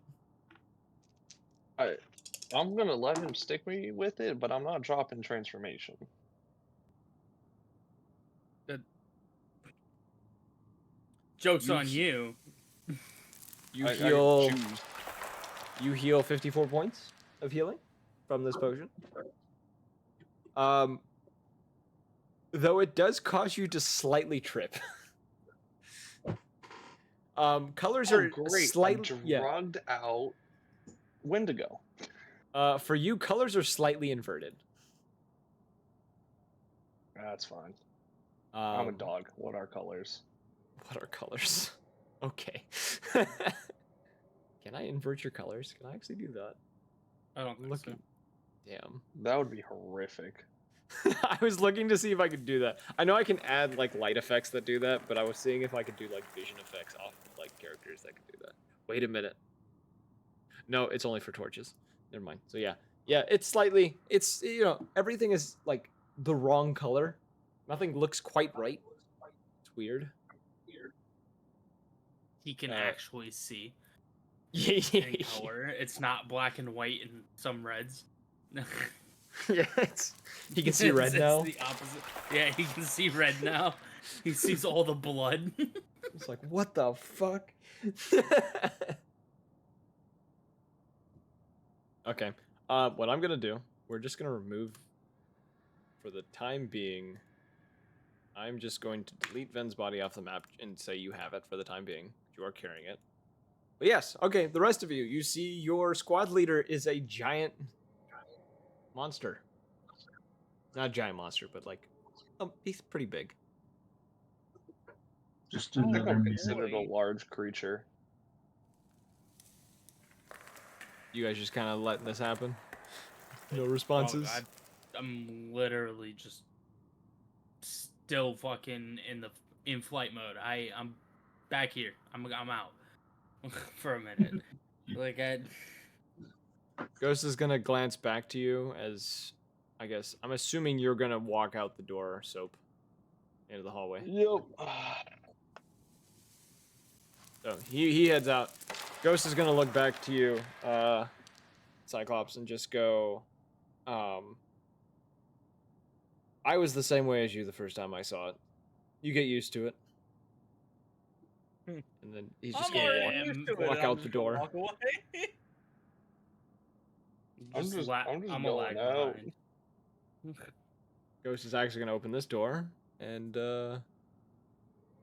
I'm gonna let him stick me with it, but I'm not dropping transformation. Joke's on you. You I heal. choose. You heal 54 points of healing from this potion. Though it does cause you to slightly trip. Colors are great. slightly I'm drugged out. Wendigo. For you, colors are slightly inverted. That's fine. I'm a dog. What are colors? What are colors? Okay. Can I invert your colors? Can I actually do that? I don't think so. Damn. That would be horrific. I was looking to see if I could do that. I know I can add like light effects that do that, but I was seeing if I could do like vision effects off of like characters that could do that. Wait a minute. No, it's only for torches. Never mind. So yeah, it's slightly. It's everything is like the wrong color. Nothing looks quite right. It's weird. He can actually see Yeah. in color. It's not black and white and some reds. Yeah, he can see red now. It's the opposite. Yeah, he can see red now. He sees all the blood. It's like, what the fuck? Okay. What I'm gonna do, we're just gonna remove, for the time being, I'm just going to delete Ven's body off the map and say you have it for the time being. You are carrying it. But yes, okay, the rest of you, you see your squad leader is a giant monster. Not a giant monster, but like, he's pretty big. Just I think another I'm man. considered a large creature. You guys just kind of letting this happen? No Oh, responses? I'm literally just still fucking in flight mode. I'm back here. I'm out for a minute. Like Ghost is gonna glance back to you as, I guess, I'm assuming you're gonna walk out the door, Soap, into the hallway. Yep. So he heads out. Ghost is gonna look back to you, Cyclops, and just go, I was the same way as you the first time I saw it. You get used to it. Hmm. And then he's just I'm gonna already used to it, walk and I'm out the just gonna door. walk away. I'm just I'm a going lag out. behind. Ghost is actually gonna open this door and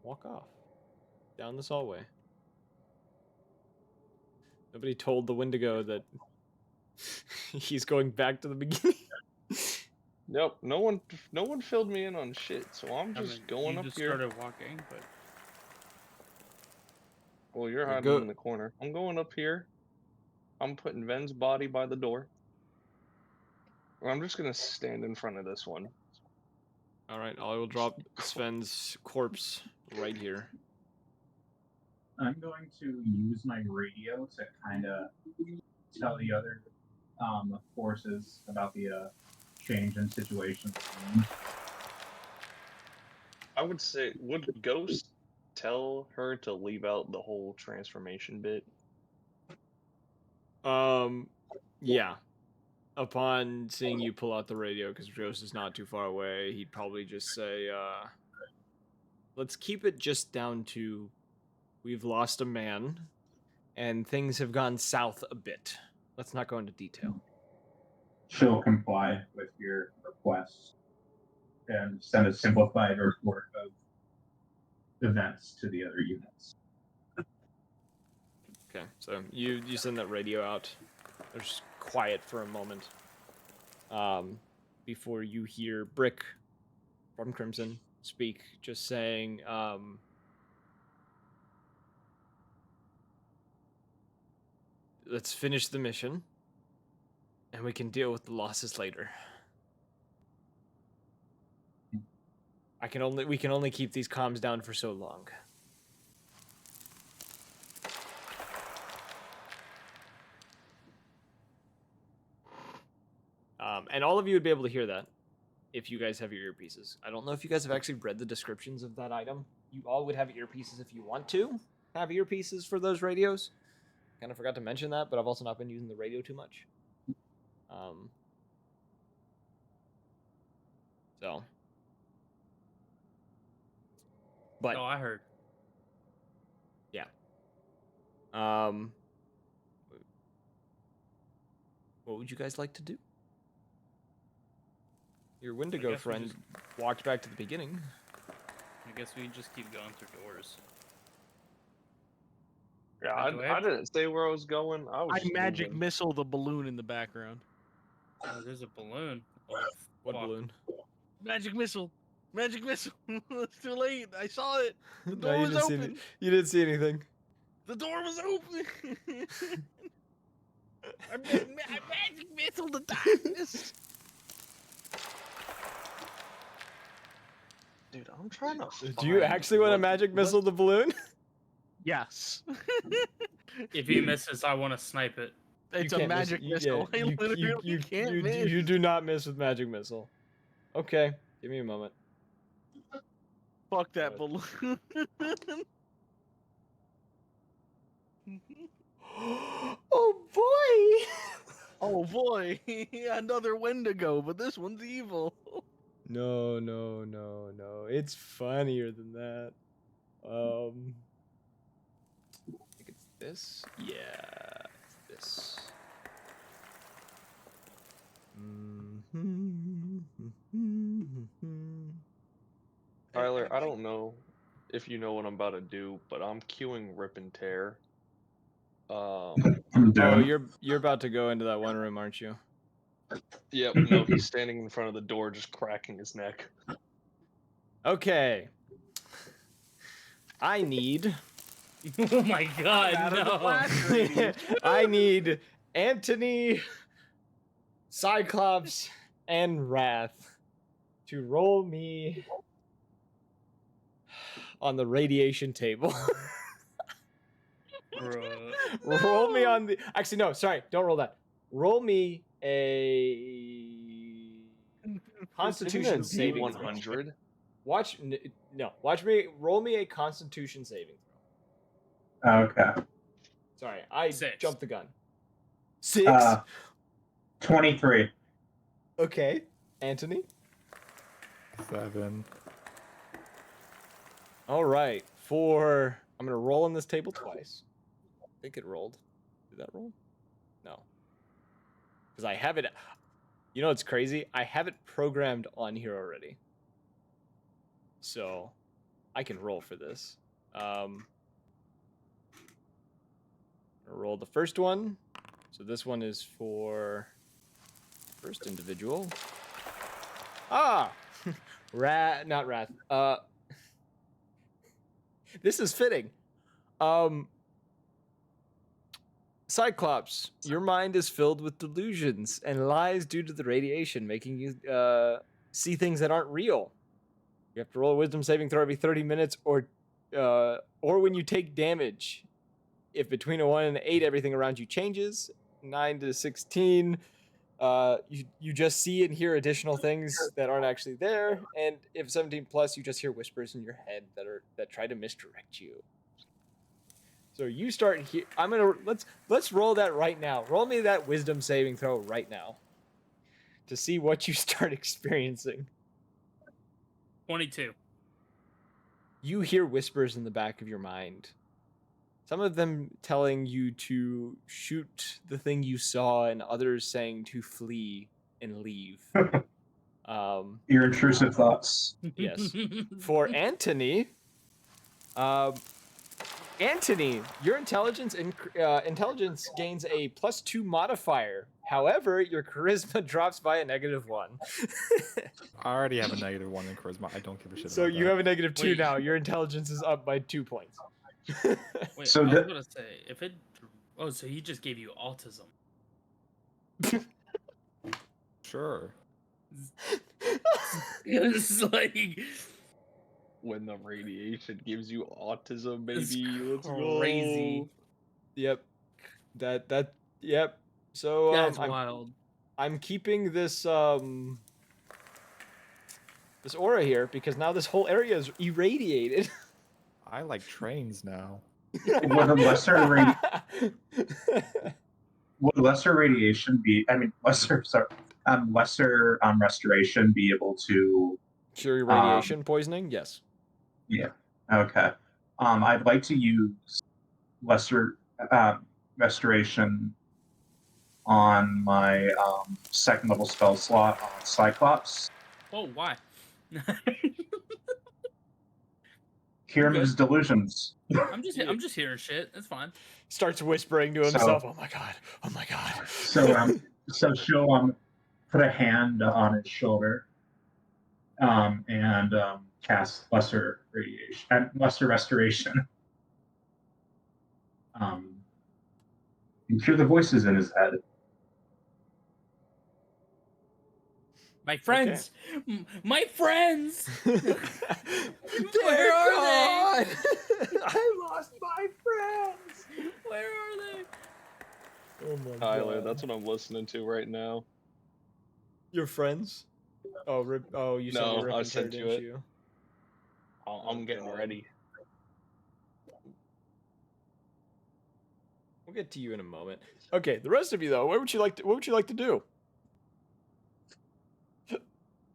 walk off down this hallway. Nobody told the Wendigo that he's going back to the beginning. Yep. No one filled me in on shit, so I'm I just mean, going you up just here. started walking, but Well, you're Yeah, hiding in the corner. I'm going up here. I'm putting Ven's body by the door. Or I'm just gonna stand in front of this one. All right, I will drop Sven's corpse right here. I'm going to use my radio to kind of tell the other forces about the change in situation. I would say, would Ghost tell her to leave out the whole transformation bit? Yeah. Upon seeing you pull out the radio, because Ghost is not too far away, he'd probably just say, let's keep it just down to we've lost a man, and things have gone south a bit. Let's not go into detail. She'll comply with your request and send a simplified report of events to the other units. Okay, so you send that radio out. There's quiet for a moment. Before you hear Brick from Crimson speak, just saying, let's finish the mission, and we can deal with the losses later. We can only keep these comms down for so long. And all of you would be able to hear that if you guys have your earpieces. I don't know if you guys have actually read the descriptions of that item. You all would have earpieces if you want to have earpieces for those radios. Kind of forgot to mention that, but I've also not been using the radio too much. But no, I heard. yeah. What would you guys like to do? Your Wendigo guess we friend just- walked back to the beginning. I guess we just keep going through doors. Yeah, Go I ahead. didn't say where I was going. I was I just magic moving. missile the balloon in the background. Oh, there's a balloon. Oh, What fuck. balloon? Magic missile. Magic missile. It's too late. I saw it. The No, door you was didn't see open. you didn't see anything. The door was open. I magic missile the darkness. Dude, I'm trying to. Do you find actually want to what- magic missile the balloon? Yes. If he misses, I want to snipe it. It's You a can't magic miss, missile. I literally can't miss. you do not miss with magic missile. Okay, give me a moment. Fuck that balloon. Oh boy! Oh boy, another Wendigo, but this one's evil. No. It's funnier than that. I think it's this. Yeah, it's this. Tyler, I don't know if you know what I'm about to do, but I'm queuing Rip and Tear. Oh, you're about to go into that one room, aren't you? Yep. No, he's standing in front of the door, just cracking his neck. Okay. I need. Oh my god, Out of the no. blast radius. I need Anthony, Cyclops, and Wrath to roll me on the radiation table. Bruh. Roll me on the. Actually, no. Sorry, don't roll that. Roll me a Constitution saving throw. D100. Watch no. Watch me. Roll me a Constitution saving throw. Okay. Sorry, I 6. jumped the gun. 6. 23. Okay, Anthony. 7. All right. I'm gonna roll on this table twice. I think it rolled. Did that roll? No. Because I have it. You know what's crazy? I have it programmed on here already. So I can roll for this. I'll roll the first one. So this one is for first individual. Ah! Not Wrath. This is fitting. Cyclops, your mind is filled with delusions and lies due to the radiation, making you see things that aren't real. You have to roll a wisdom saving throw every 30 minutes or when you take damage. If between a 1 and an 8 everything around you changes, 9 to 16, you just see and hear additional things that aren't actually there, and if 17 plus, you just hear whispers in your head that try to misdirect you. So you start here. Let's roll that right now. Roll me that wisdom saving throw right now to see what you start experiencing. 22. You hear whispers in the back of your mind. Some of them telling you to shoot the thing you saw, and others saying to flee and leave. Your intrusive thoughts. Yes. For Anthony, your intelligence gains a +2 modifier. However, your charisma drops by a -1. I already have a -1 in charisma. I don't give a shit So about you that. have a -2 Wait. now. Your intelligence is up by 2 points. Wait, So I was the- gonna say, if it. Oh, so he just gave you autism. Sure. It's like. When the radiation gives you autism, It's baby. Let's crazy. go. Yep. Yep. So That's wild. I'm keeping this this aura here because now this whole area is irradiated. I like trains now. Would a lesser radiation be? I mean, lesser restoration be able to Cure your radiation poisoning? Yes. Yeah. Okay. I'd like to use lesser restoration on my second level spell slot on Cyclops. Oh, why? Hear Okay. his delusions. I'm just hearing shit. It's fine. Starts whispering to himself, "Oh my god. Oh my god." So she'll put a hand on his shoulder and cast lesser radiation and lesser restoration. You hear the voices in his head. My friends! My friends! Where are they? I lost my friends. Where are they? Oh my Tyler, god. that's what I'm listening to right now. Your friends? Oh, you said No, you were I ripping sent tear, you didn't it. you? I'm getting God. ready. We'll get to you in a moment. Okay, the rest of you though, what would you like to do?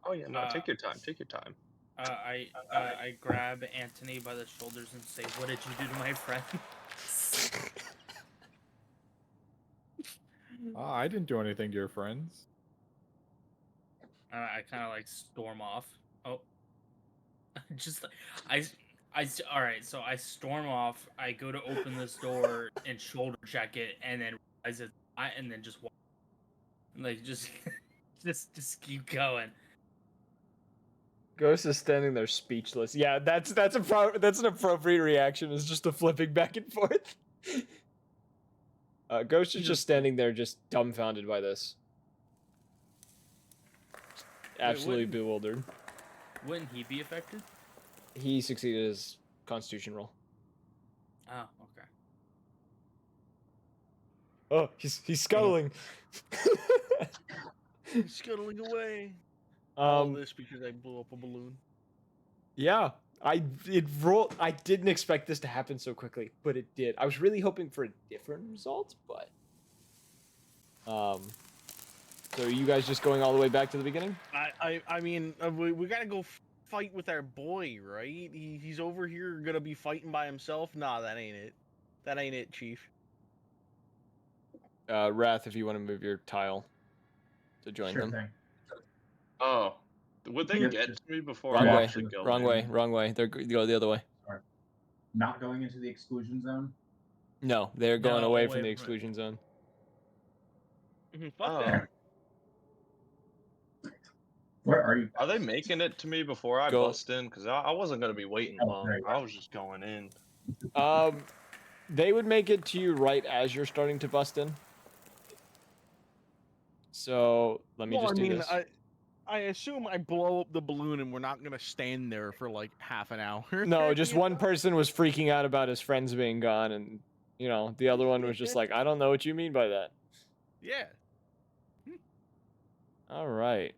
Oh yeah, no, take your time. Take your time. I grab Anthony by the shoulders and say, "What did you do to my friend?" I didn't do anything to your friends. I kind of like storm off. Oh, just all right. So I storm off. I go to open this door and shoulder check it, and then realize it. And then just walk. Like just Just keep going. Ghost is standing there speechless. Yeah, that's an appropriate reaction. Is just a flipping back and forth. Ghost is just standing there, just dumbfounded by this. Absolutely wouldn't- bewildered. Wouldn't he be affected? He succeeded his Constitution roll. Oh, okay. Oh, he's scuttling. He's scuttling away. All this because I blew up a balloon. Yeah, I didn't expect this to happen so quickly, but it did. I was really hoping for a different result, but so are you guys just going all the way back to the beginning? I mean, we gotta go fight with our boy, right? He's over here gonna be fighting by himself. Nah, that ain't it. That ain't it, Chief. Wrath, if you want to move your tile to join Sure them. thing. Oh, would they Yep. get to me before Wrong I way. actually go Wrong in? way. Wrong way. They go the other way. Not going into the exclusion zone. No, they're going No, away away from the from it. exclusion zone. Fuck Oh, that. Where are you? are they making it to me before I Go- bust in? Because I wasn't gonna be waiting Oh, long. there you I are. was just going in. They would make it to you right as you're starting to bust in. So let me Well, just I do mean, this. I assume I blow up the balloon and we're not gonna stand there for like half an hour. No, just You one know? person was freaking out about his friends being gone, and the other one was just like, I don't know what you mean by that. Yeah. All right,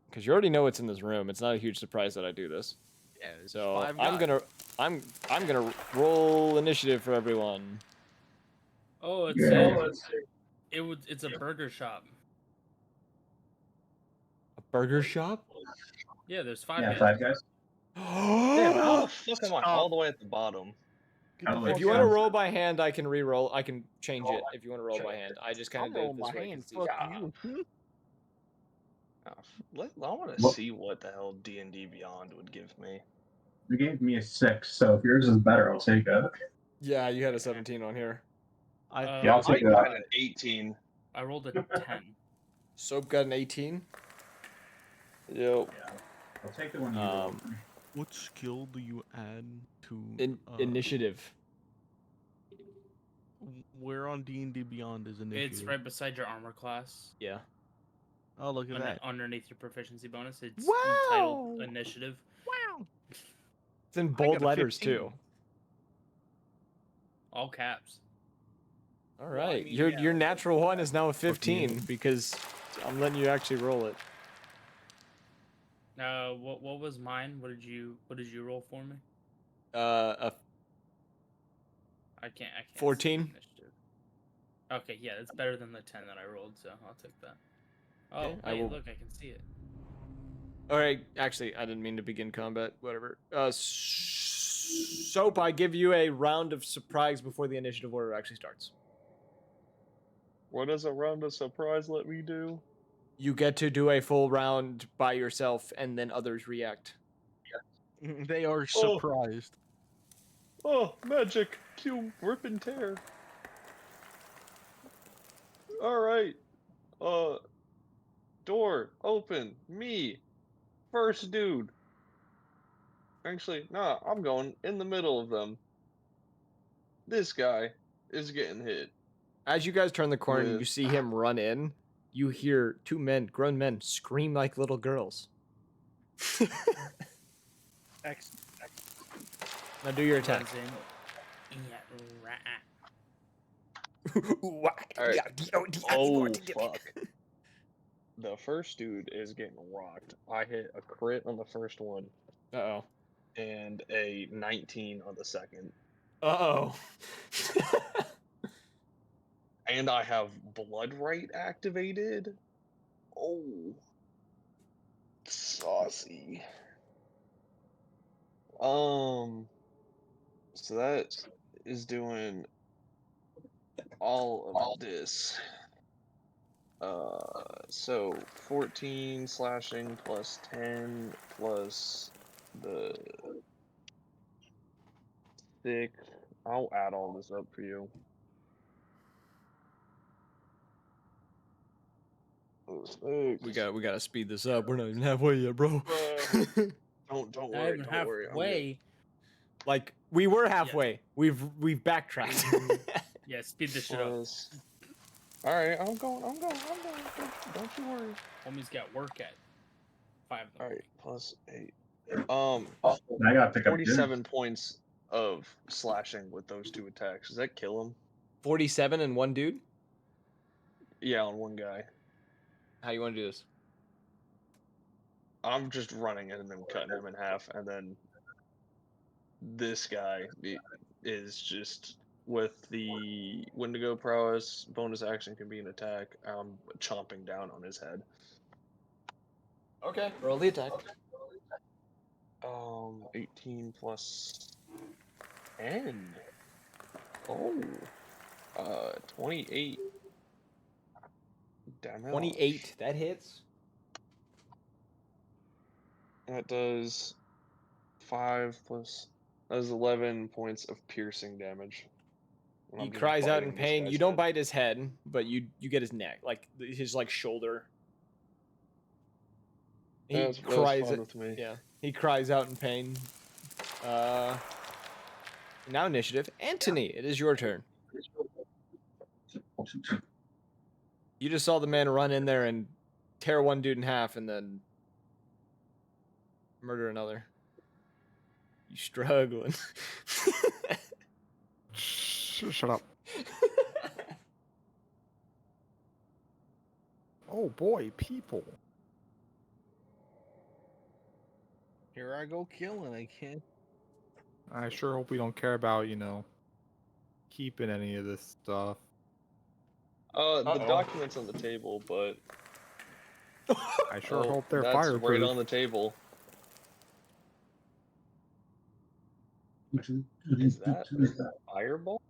because you already know what's in this room. It's not a huge surprise that I do this. Yeah. It's So 5 I'm guys. gonna roll initiative for everyone. Oh, Yeah. it's a burger shop. A burger shop? Yeah, there's 5 Yeah, guys. 5 guys. Damn, how the fuck am I Stop. all the way at the bottom? Get the Oh, fuck If you want to out. roll by hand, I can re-roll. I can change it if you want to roll by hand. I just kind I'm of did it rolling this my way. hand. 'Cause it's Fuck easy. you. I want to What? see what the hell D&D Beyond would give me. You gave me a 6, so if yours is better, I'll take it. Yeah, you had a 17 on here. Yeah, I'll I take I that. got an 18. rolled a 10. Soap got an 18. Yep. I'll take the one you rolled. What skill do you add to Initiative. Where on D&D Beyond is initiative? It's right beside your armor class. Yeah. Oh, look at that. Underneath your proficiency bonus, it's Wow. entitled initiative. Wow. It's in I bold got a letters 15. too. All caps. All Well, I right, mean, your yeah, your like, natural one is now a fucking 15 because I'm letting you actually roll it. What was mine? What did you roll for me? A I can't. See 14? initiative. Okay, yeah, that's better than the 10 that I rolled, so I'll take that. Oh, Okay, I wait, will- look, I can see it. All right, actually, I didn't mean to begin combat. Whatever. Soap, I give you a round of surprise before the initiative order actually starts. What does a round of surprise let me do? You get to do a full round by yourself, and then others react. They are surprised. Oh, magic! Q, rip and tear. Alright. Door, open, me. First dude. Actually, nah, I'm going in the middle of them. This guy is getting hit. As you guys turn the corner, and you With- see him run in. You hear 2 men, grown men, scream like little girls. Now do your attack. Runs in. Yeah, Oh, fuck. The first dude is getting rocked. I hit a crit on the first one Uh-oh. and a 19 on the second. Uh-oh. And I have Blood Right activated. Oh. Saucy. So that is doing all of this. So 14 slashing plus 10 plus the 6. I'll add all this up for you. We gotta speed this up. We're not even halfway yet, bro. Don't Not worry. even Don't worry. I'm good. halfway. Like we were halfway. We've backtracked. Yeah, speed this shit up. All right, I'm going. Don't you worry. Homie's got work at 5 in the All morning. right, plus 8. I gotta pick up dinner. 47 points of slashing with those 2 attacks. Does that kill him? 47 and one dude. Yeah, on one guy. How you want to do this? I'm just running and then cutting him in half, and then this guy is just with the Wendigo prowess bonus action can be an attack. I'm chomping down on his head. Okay. Roll the attack. 18 plus 10. Oh. 28 damage. 28. That hits. That does 5 plus. That is 11 points of piercing damage. And He I'm just cries out in biting this pain. guy's You don't head. bite his head, but you get his neck, like his like shoulder. He That's cries. fine with me. Yeah, he cries out in pain. Now initiative. Anthony, it is your turn. You just saw the man run in there and tear one dude in half and then murder another. You struggling. Shut up. Oh boy, people. Here I go killing. I can't. I sure hope we don't care about, keeping any of this stuff. The document's on the table, but I sure hope they're that's fireproof. right on the table. Is that a fireball?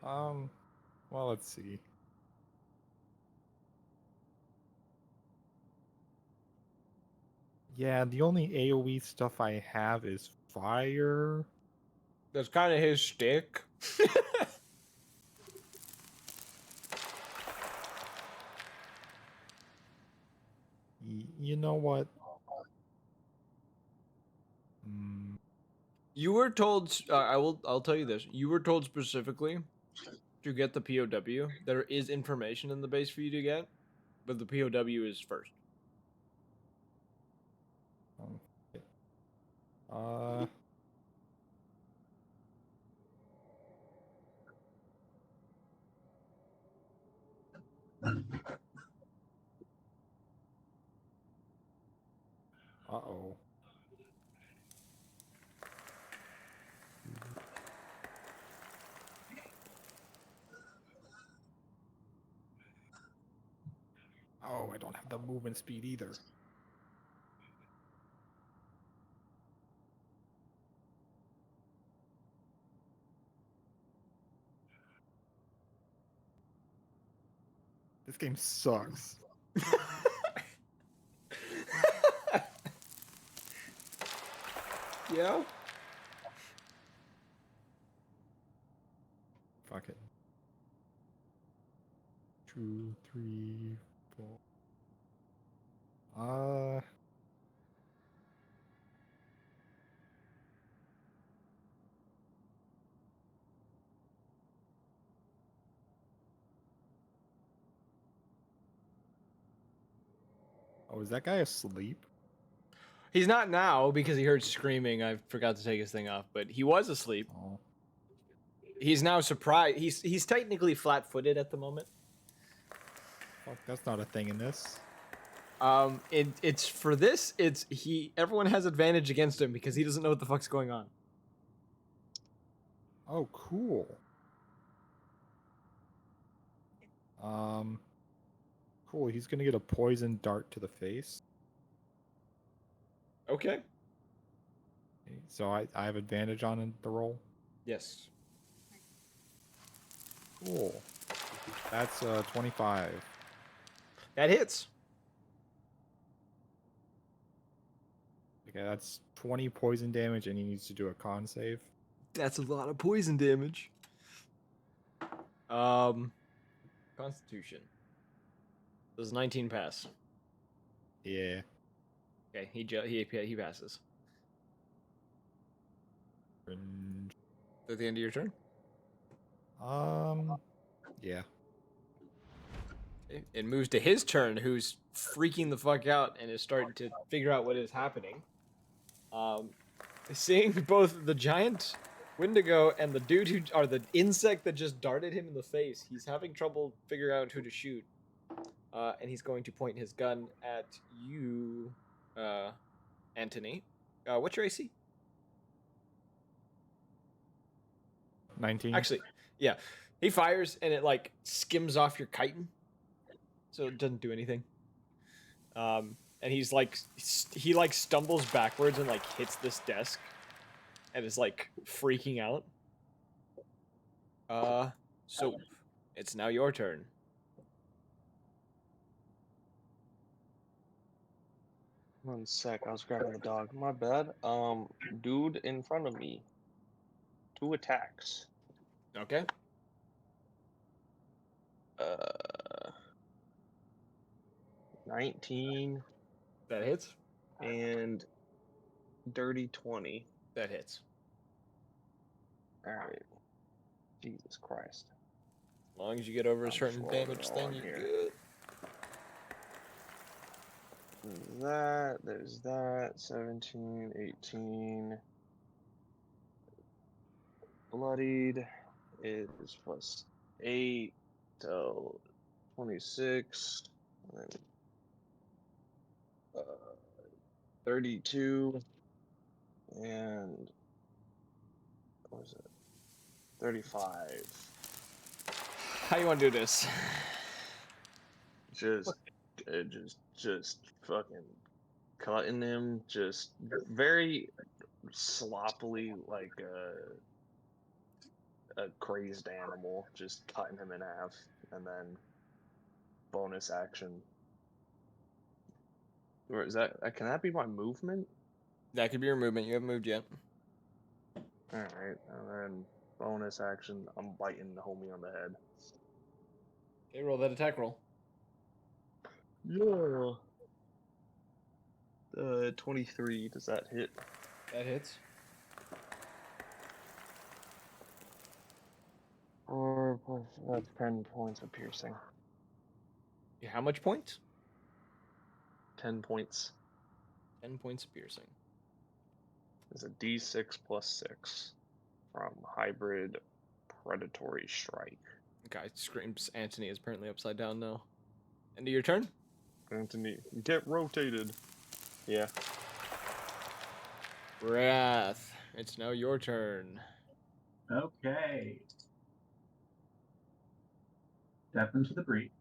Well, let's see. Yeah, the only AoE stuff I have is fire. That's kind of his stick. You know what? You were told. I'll tell you this. You were told specifically to get the POW. There is information in the base for you to get, but the POW is first. Uh-oh. Oh, I don't have the movement speed either. This game sucks. Yeah. Fuck it. 2, 3, 4. Oh, is that guy asleep? He's not now because he heard screaming. I forgot to take his thing off, but he was asleep. Oh. He's now surprised. He's technically flat-footed at the moment. Fuck, that's not a thing in this. It's for this. Everyone has advantage against him because he doesn't know what the fuck's going on. Oh, cool. Cool. He's gonna get a poison dart to the face. Okay. So I have advantage on the roll. Yes. Cool. That's 25. That hits. Okay, that's 20 poison damage, and he needs to do a con save. That's a lot of poison damage. Constitution. Does 19 pass? Yeah. Okay, he passes. Cringe. At the end of your turn. Yeah. Okay, it moves to his turn, who's freaking the fuck out and is starting to figure out what is happening. Seeing both the giant Wendigo and the dude who, or the insect that just darted him in the face, he's having trouble figuring out who to shoot. And he's going to point his gun at you, Anthony. What's your AC? 19. Actually, yeah. He fires and it like skims off your chitin, so it doesn't do anything. And he's like, he like stumbles backwards and like hits this desk, and is like freaking out. So it's now your turn. One sec, I was grabbing the dog. My bad. Dude in front of me. 2 attacks. Okay. 19 That hits. and dirty 20. That hits. Alright. Jesus Christ. As long as you get over a I'm certain just damage rolling thing, on you're here. good. There's that, there's that. 17, 18. Bloodied is plus 8, so 26. And then 32. And what was it? 35. How you want to do this? Just fucking cutting him, just very sloppily, like a crazed animal, just cutting him in half, and then bonus action. Or is that can that be my movement? That could be your movement. You haven't moved yet. All right, and then bonus action, I'm biting the homie on the head. Okay, roll that attack roll. Yeah. 23. Does that hit? That hits. Or 10 points of piercing. How much points? 10 points. 10 points of piercing. Is a D6 plus 6 from hybrid predatory strike. Guy screams. Anthony is apparently upside down now. End of your turn? Anthony, get rotated. Yeah. Wrath. It's now your turn. Okay. Step into the breach.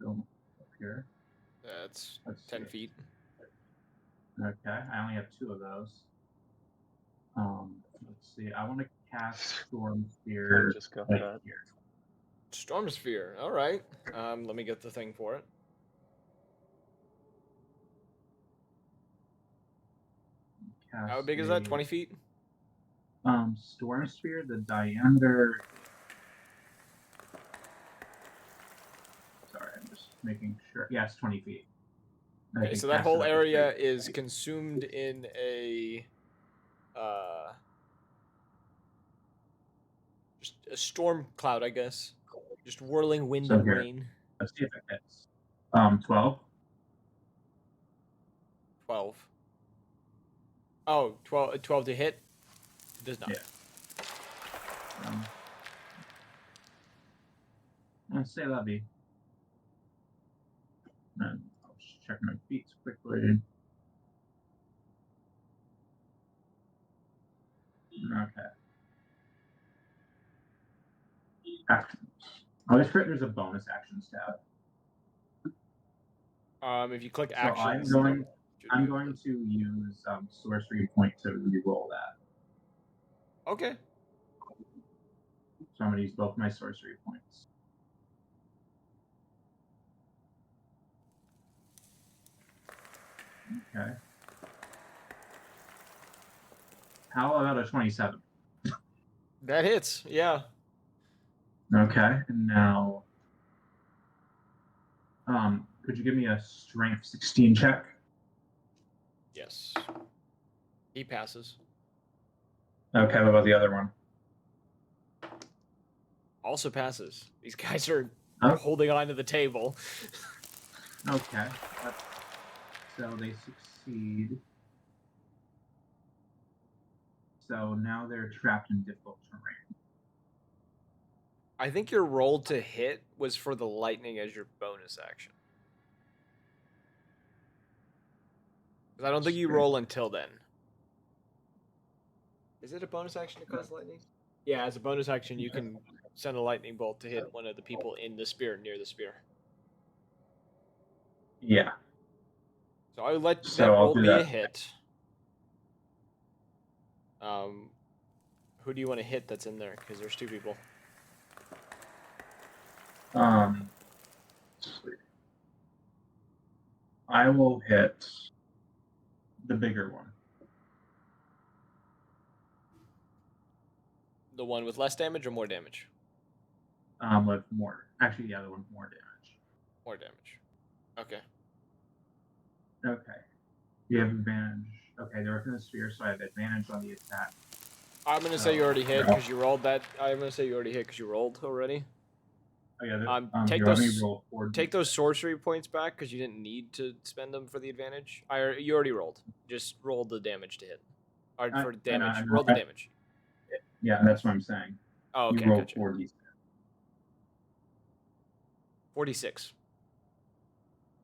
Go up here. That's Let's 10 see. feet. Okay, I only have 2 of those. Let's see. I want to cast Storm Spear Just got right that. here. Storm Sphere. All right. Let me get the thing for it. How Cast big is that? 20 feet? Storm Spear, the diameter. Sorry, I'm just making sure. Yeah, it's 20 feet. I Okay, can so that cast whole it up to area 30 is feet. consumed in a just a storm cloud, I guess. Just whirling wind So and here. rain. Let's see if it hits. 12. 12. Oh, 12 to hit? It does not. Yeah. Let's say levy. And I'll just check my feats quickly. Okay. Actions. Oh, there's a bonus actions tab. If you click So actions, I'm going to use sorcery point to re-roll that. Okay. So I'm going to use both my sorcery points. Okay. How about a 27? That hits, yeah. Okay, and now Could you give me a strength 16 check? Yes. He passes. Okay, what about the other one? Also passes. These guys are Huh? holding on to the table. Okay. So they succeed. So now they're trapped in difficult terrain. I think your roll to hit was for the lightning as your bonus action. 'Cause I don't think you roll until then. Is it a bonus action to cause lightning? Yeah, as a bonus action, you can send a lightning bolt to hit one of the people in the spear, near the spear. Yeah. So I would let So that I'll roll do be a that. hit. Who do you want to hit that's in there? Because there's 2 people. I will hit the bigger one. The one with less damage or more damage? With more. Actually, yeah, the one with more damage. More damage. Okay. Okay. You have advantage. Okay, they're within the sphere, so I have advantage on the attack. I'm gonna say you already hit because you rolled that. I'm gonna say you already hit because you rolled already. Oh yeah. Take let me those. roll 4d6. Take those sorcery points back because you didn't need to spend them for the advantage. You already rolled. Just roll the damage to hit. Or for damage. Roll the damage. Yeah, that's what I'm saying. Oh, okay. You rolled Gotcha. 4d6. 46.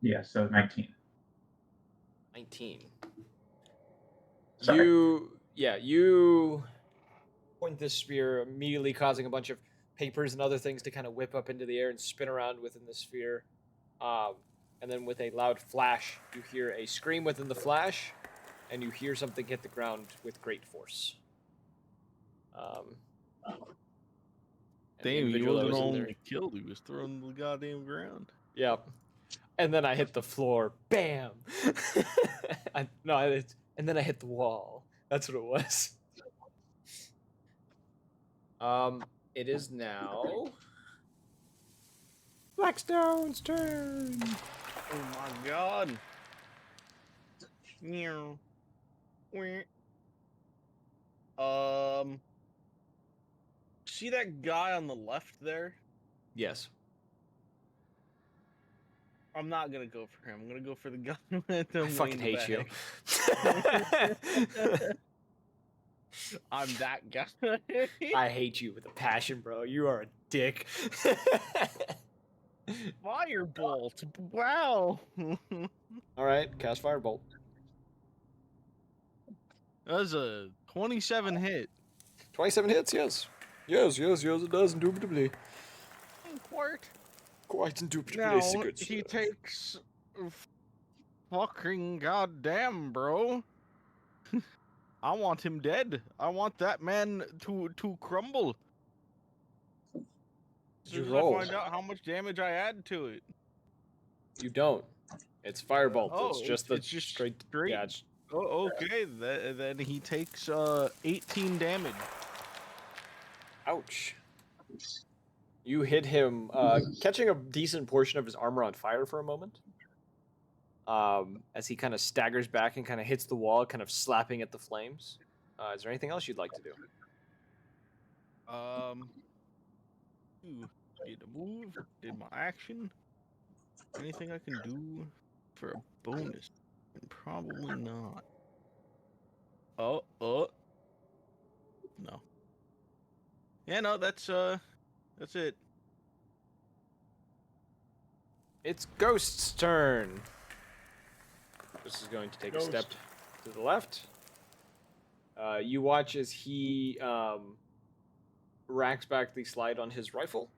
Yeah, so 19. 19. Sorry. You point this spear, immediately causing a bunch of papers and other things to kind of whip up into the air and spin around within the sphere. And then with a loud flash, you hear a scream within the flash, and you hear something hit the ground with great force. Damn, he wasn't only killed, he was thrown to the goddamn ground. Yep. And then I hit the floor. Bam! And then I hit the wall. That's what it was. It is now Blackstone's turn. Oh my god. Meow. See that guy on the left there? Yes. I'm not gonna go for him. I'm gonna go for the guy with the I fucking hate you. I'm that guy. I hate you with a passion, bro. You are a dick. Firebolt. Wow. All right, cast Firebolt. That was a 27 hit. 27 hits, yes. Yes, it does, indubitably. Quite indubitably, Now, good he sir. takes... Fucking goddamn, bro. I want him dead. I want that man to crumble. As soon as I find out how much damage I add to it. You don't. It's Firebolt. Oh, it's just straight. Yeah, Oh, okay. Then he takes 18 damage. ouch. You hit him, catching a decent portion of his armor on fire for a moment. As he kind of staggers back and kind of hits the wall, kind of slapping at the flames. Is there anything else you'd like to do? Did a move? Did my action? Anything I can do for a bonus? Probably not. No. Yeah, no, that's it. It's Ghost's turn. This is going to take a step to the left. You watch as he racks back the slide on his rifle.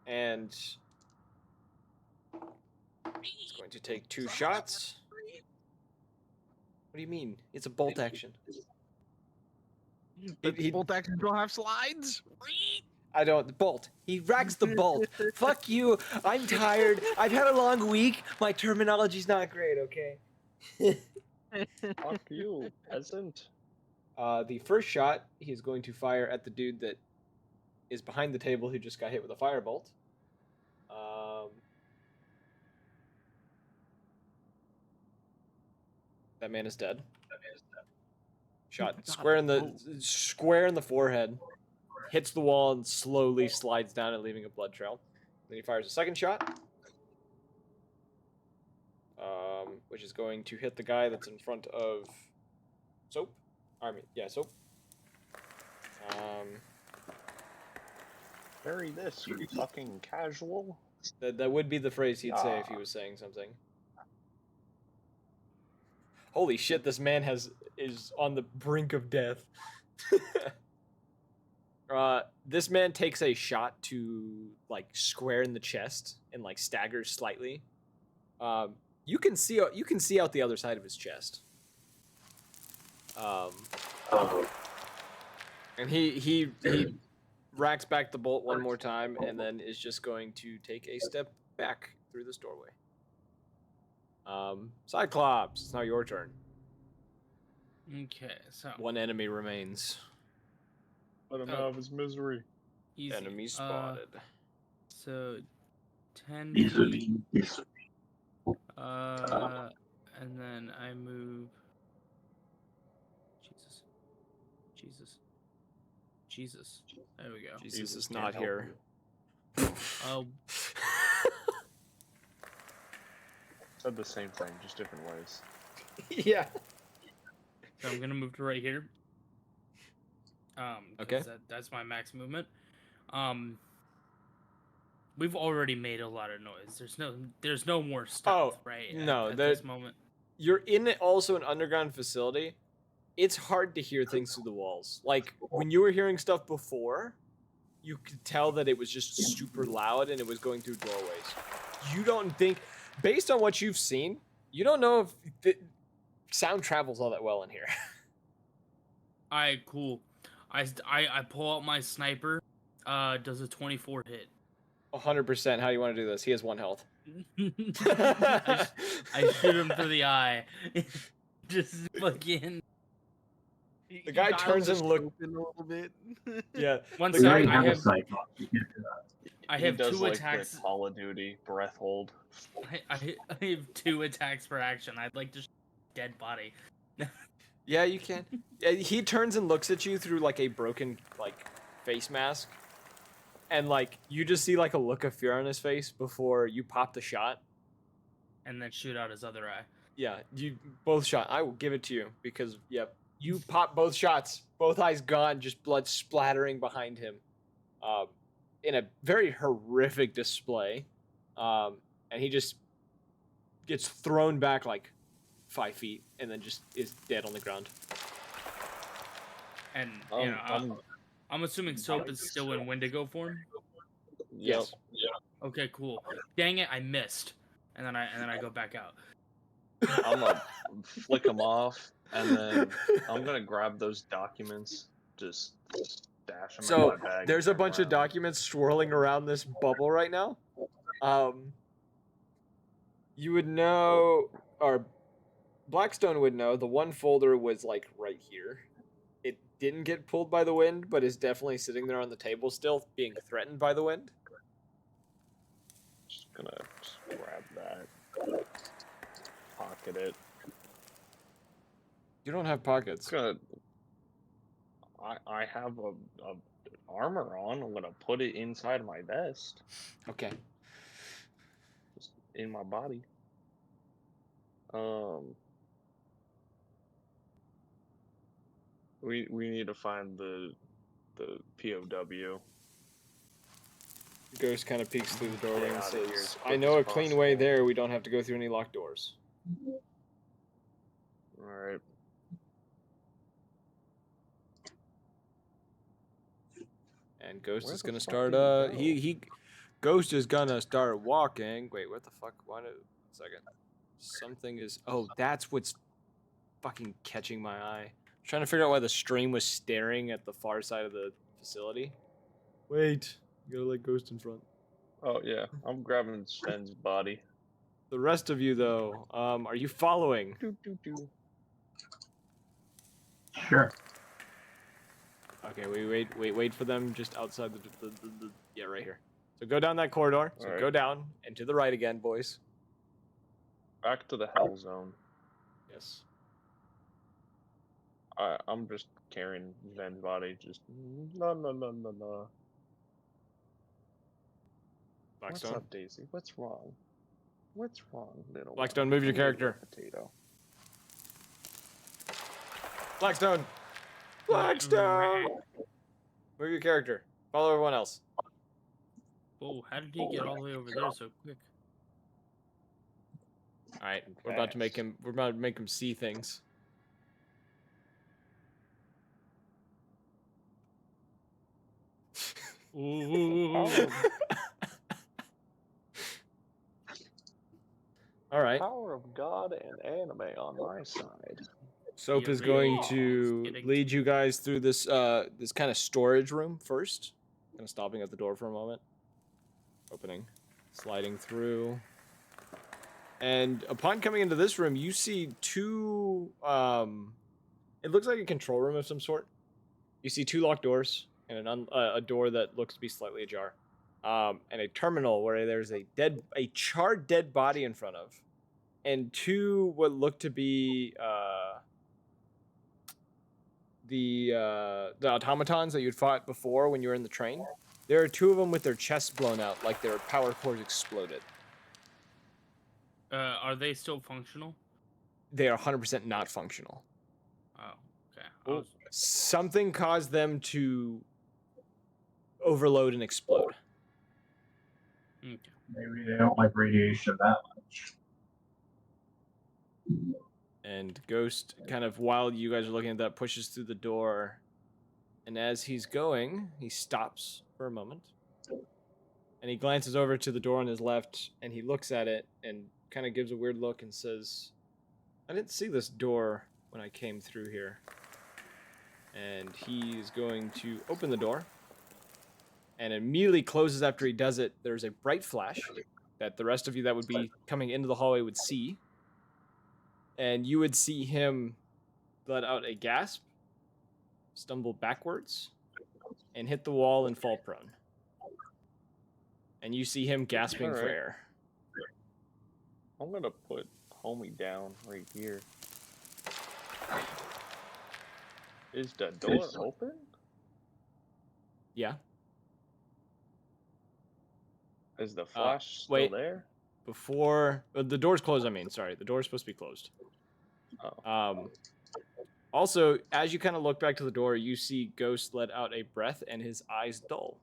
And he's going to take 2 shots. What do you mean? It's a bolt action. Bolt actions don't have slides? I don't. Bolt. He racks the bolt. Fuck you. I'm tired. I've had a long week. My terminology's not great, okay? Fuck you, peasant. The first shot, he's going to fire at the dude that is behind the table who just got hit with a firebolt. That man is dead. Shot God, square in the forehead. Hits the wall and slowly slides down and leaving a blood trail. Then he fires a second shot. Which is going to hit the guy that's in front of Soap. Soap. Bury this, you fucking casual. That would be the phrase he'd say if he was saying something. Holy shit, this man is on the brink of death. This man takes a shot to like square in the chest and like staggers slightly. You can see out the other side of his chest. And he racks back the bolt one more time and then is just going to take a step back through this doorway. Cyclops, it's now your turn. Okay, so One enemy remains. Let him have his misery. easy. Enemy spotted. So 10 feet. And then I move. Jesus. There we go. Jesus is can't not help here. Oh, Said the same thing, just different ways. Yeah. so I'm gonna move to right here. 'Cause Okay. That's my max movement. We've already made a lot of noise. There's no more stuff, right? no, at this moment. You're in also an underground facility. It's hard to hear things through the walls. Like when you were hearing stuff before, you could tell that it was just super loud and it was going through doorways. You don't think, based on what you've seen, you don't know if the sound travels all that well in here. Alright, cool. I pull out my sniper. Does a 24 hit? 100%. How do you want to do this? He has 1 health. I shoot him through the eye. Just fucking. The guy turns and looks. in a little bit. Yeah. One The second, guy- I He have does 2 like attacks. the Call of Duty breath hold. I have 2 attacks per action. I'd like to dead body. Yeah, you can. Yeah, he turns and looks at you through like a broken like face mask, and like you just see like a look of fear on his face before you pop the shot. And then shoot out his other eye. Yeah, you both shot. I will give it to you because you pop both shots, both eyes gone, just blood splattering behind him, in a very horrific display, and he just gets thrown back like 5 feet and then just is dead on the ground. And you know, I'm assuming Soap is still in Wendigo form. Yes. Okay, cool. Dang it, I missed. And then I go back out. I'm gonna flick them off, and then I'm gonna grab those documents, just stash them in So my bag. there's a turn bunch of around. documents swirling around this bubble right now. You would know, or Blackstone would know, the one folder was like right here. It didn't get pulled by the wind, but is definitely sitting there on the table still, being threatened by the wind. Just gonna grab that, pocket it. You don't have pockets. Gonna. I have a armor on. I'm gonna put it inside my vest, Okay. just in my body. We need to find the POW. Ghost kind of peeks through the doorway Get and out of here says, as I quick know as a clean way possible." there. We don't have to go through any locked doors. All right. And Ghost Where is the gonna fuck start. did he go? He Ghost is gonna start walking. Wait, what the fuck? One second. Something is. Oh, that's what's fucking catching my eye. I'm trying to figure out why the stream was staring at the far side of the facility. Wait, you gotta let Ghost in front. Oh yeah, I'm grabbing Sven's body. The rest of you, though, are you following? Sure. Okay, wait for them just outside the yeah, right here. So go down that corridor. So Alright. go down and to the right again, boys. Back to the hell zone. Yes. I'm just carrying Ven's body. Just no. What's Blackstone. up, Daisy? What's wrong? What's wrong, little Blackstone, one? move your Little character. Potato. Blackstone. Blackstone. Move your character. Follow everyone else. Oh, how did he get all the way over there so quick? All right, we're about to make him. We're about to make him see things. Ooh. All right. Power of God and anime on my side. Soap Yeah, is going really. to Just kidding. lead you guys through this this kind of storage room first. Kind of stopping at the door for a moment. Opening, sliding through. And upon coming into this room, you see two it looks like a control room of some sort. You see two locked doors and a door that looks to be slightly ajar. And a terminal where there's a charred dead body in front of, and two what look to be the automatons that you'd fought before when you were in the train. There are two of them with their chests blown out, like their power cores exploded. Are they still functional? They are 100% not functional. Oh, okay. I was- Something caused them to overload and explode. okay. Maybe they don't like radiation that much. And Ghost, kind of while you guys are looking at that, pushes through the door. And as he's going, he stops for a moment. And he glances over to the door on his left, and he looks at it and kind of gives a weird look and says, I didn't see this door when I came through here. And he's going to open the door. And immediately closes after he does it. There's a bright flash that the rest of you that would be coming into the hallway would see. And you would see him let out a gasp, stumble backwards, and hit the wall and fall prone. And you see him gasping for Alright. air. I'm gonna put homie down right here. Is the door open? Yeah. Is the flash still wait. there? Before the door's closed, I mean, sorry, the door's supposed to be closed. Oh. Also, as you kind of look back to the door, you see Ghost let out a breath and his eyes dull.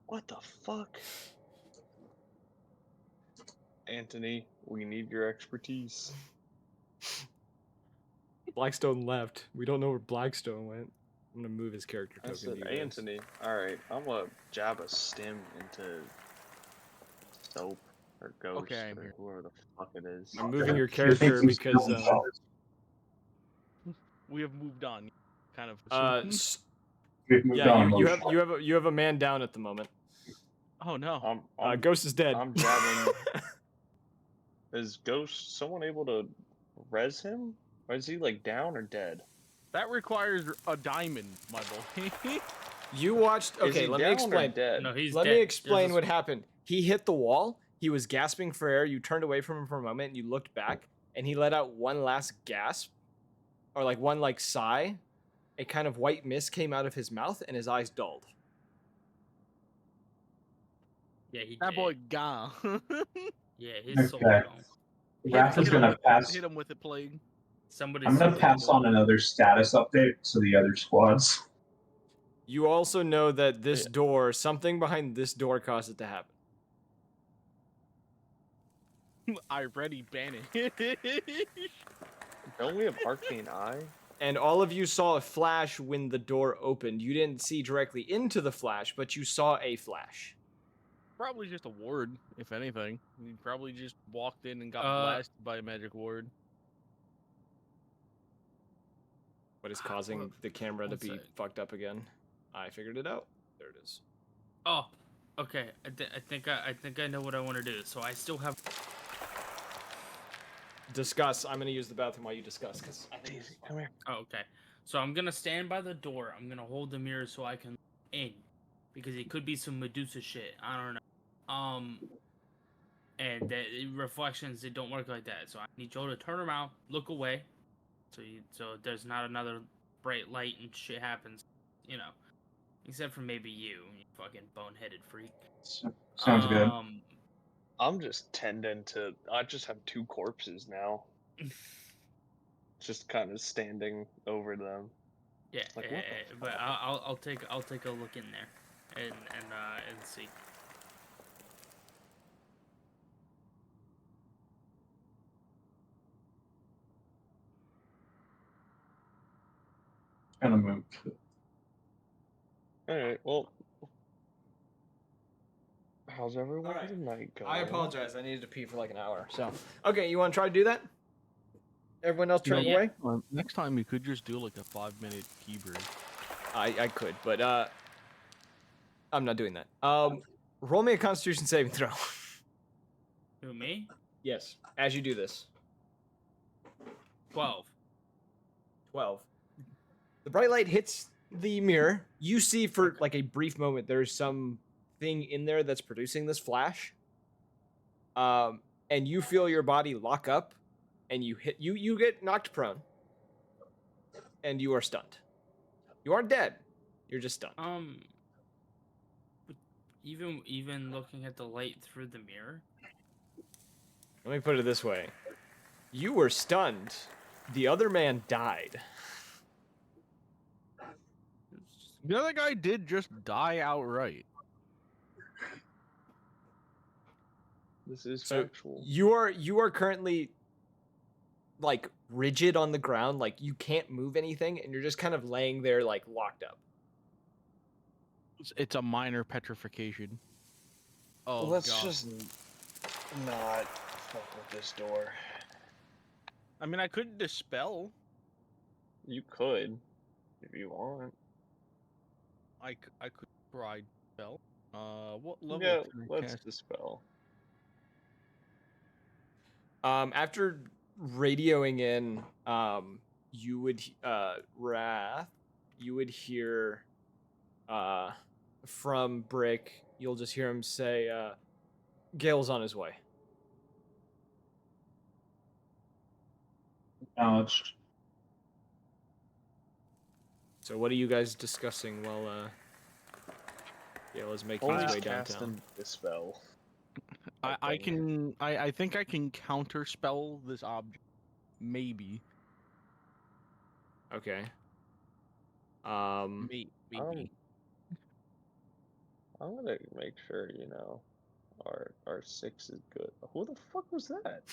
What the fuck? Anthony, we need your expertise. Blackstone left. We don't know where Blackstone went. I'm gonna move his character I token said, to you guys. Anthony. Alright, I'm gonna jab a stim into Soap or Ghost Okay. or whoever the fuck it is. I'm moving your You think character he's because still- We have moved on. Kind of. We've moved yeah, on, you have a man down at the moment. Oh no. Ghost is dead. I'm jabbing. Is Ghost someone able to res him? Or is he like down or dead? That requires a diamond, my boy. You watched. Is Okay, he let me down or explain. dead? No, he's Let dead. me explain There's what happened. He hit the wall. He was gasping for air. You turned away from him for a moment, and you looked back, and he let out one last gasp, or like one like sigh. A kind of white mist came out of his mouth, and his eyes dulled. Yeah, he That did. boy gone. Yeah, his soul Okay. gone. Raph is gonna pass. Hit him with the plague. Somebody. I'm gonna pass on another status update to the other squads. You also know that this Yeah. door, something behind this door, caused it to happen. I ready banish. Don't we have Arcane Eye? And all of you saw a flash when the door opened. You didn't see directly into the flash, but you saw a flash. Probably just a ward, if anything. He probably just walked in and got Uh, blasted by a magic ward. What is causing the camera to One be sec. fucked up again? I figured it out. There it is. Oh, okay. I think I know what I want to do. So I still have. Discuss. I'm gonna use the bathroom while you discuss, because I think. Daisy, come here. Oh, okay. So I'm gonna stand by the door. I'm gonna hold the mirror so I can in, because it could be some Medusa shit. I don't know. And reflections, they don't work like that. So I need Joe to turn around, look away, so there's not another bright light and shit happens, you know. Except for maybe you fucking boneheaded freak. Sounds good. I'm just tending to. I just have 2 corpses now. Just kind of standing over them. Yeah, Like, what the but fuck? I'll take a look in there, and see. Kind of moved. All right. Well, how's everyone's Alright. night going? I apologize. I needed to pee for like an hour. So, okay, you want to try to do that? Everyone else turn Yeah. away? Next time you could just do like a 5-minute key break. I could, but I'm not doing that. Roll me a Constitution saving throw. Who, me? Yes, as you do this. 12. 12. The bright light hits the mirror. You see for like a brief moment there's some thing in there that's producing this flash. And you feel your body lock up, and you get knocked prone, and you are stunned. You aren't dead. You're just stunned. But even looking at the light through the mirror. Let me put it this way. You were stunned. The other man died. The other guy did just die outright. This is So factual. you are currently like rigid on the ground, like you can't move anything, and you're just kind of laying there like locked up. It's a minor petrification. Oh, Let's God. just not fuck with this door. I mean, I could dispel. You could, if you want. I could try dispel. What level? Yeah, can I let's cast? dispel. After radioing in, you would Wrath, you would hear from Brick, you'll just hear him say, Gale's on his way. Acknowledged. So what are you guys discussing while Gale is making his Always way cast downtown? and dispel. I think I can counterspell this object. Maybe. Okay. Maybe. I'm gonna make sure our 6 is good. Who the fuck was that?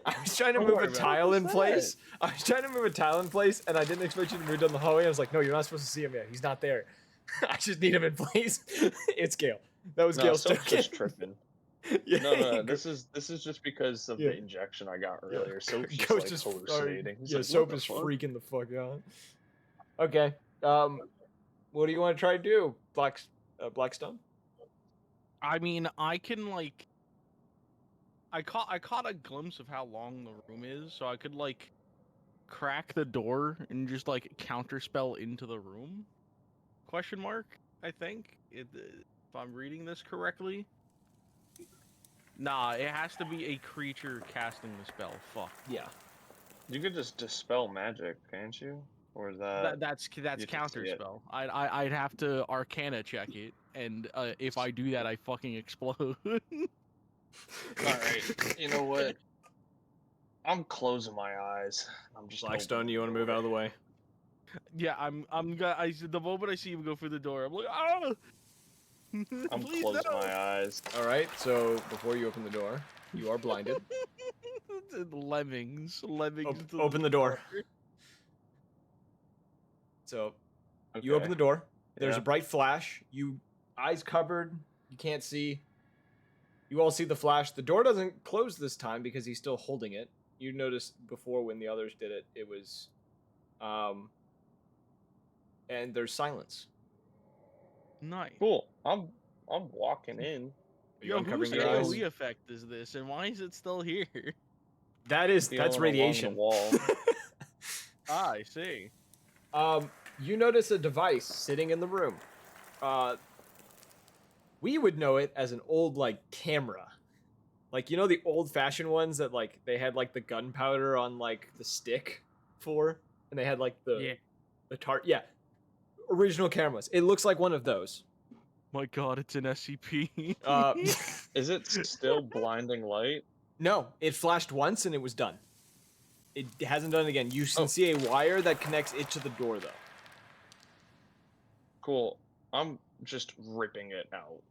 I was trying to Don't move worry a about it. tile What in was place. I was trying to move a tile in place, and I didn't expect you to move down the hallway. I was like, no, you're not supposed to see him yet. He's not there. I just need him in place. It's Gale. That was No, Gale's Soap's token. just tripping. Yeah, No, this is just because of Yeah. the injection I got earlier. Soap's just Ghost like is hallucinating. He's yeah, like, Soap what is the fuck? freaking the fuck out. Okay. What do you want to try to do, Blackstone? I mean, I can like. I caught a glimpse of how long the room is, so I could like crack the door and just like counterspell into the room. Question mark? I think if I'm reading this correctly. Nah, it has to be a creature casting the spell. Fuck. Yeah. You could just dispel magic, can't you? Or is That's you have to see it? counterspell. I'd have to Arcana check it, and if I do that, I fucking explode. Alright, you know what? I'm closing my eyes. I'm just Blackstone, opening you want to move out of the way? Yeah, the moment I see him go through the door, I'm like, ah! I'm Please closing no! my eyes. All right. So before you open the door, you are blinded. Lemmings. Open the door. So you open Okay. the door. There's Yeah. a bright flash. You eyes covered. You can't see. You all see the flash. The door doesn't close this time because he's still holding it. You noticed before when the others did it, it was, and there's silence. Nice. Cool. I'm walking in. Are you Yo, uncovering whose your eyes? AoE effect is this, and why is it still here? That's Feeling along the radiation. wall. Ah, I see. You notice a device sitting in the room. We would know it as an old like camera. Like, you know, the old-fashioned ones that like they had like the gunpowder on like the stick for, and they had like the yeah, original cameras. It looks like one of those. My God, it's an SCP. Is it still blinding light? No, it flashed once and it was done. It hasn't done it again. You can Oh. see a wire that connects it to the door, though. Cool. I'm just ripping it out.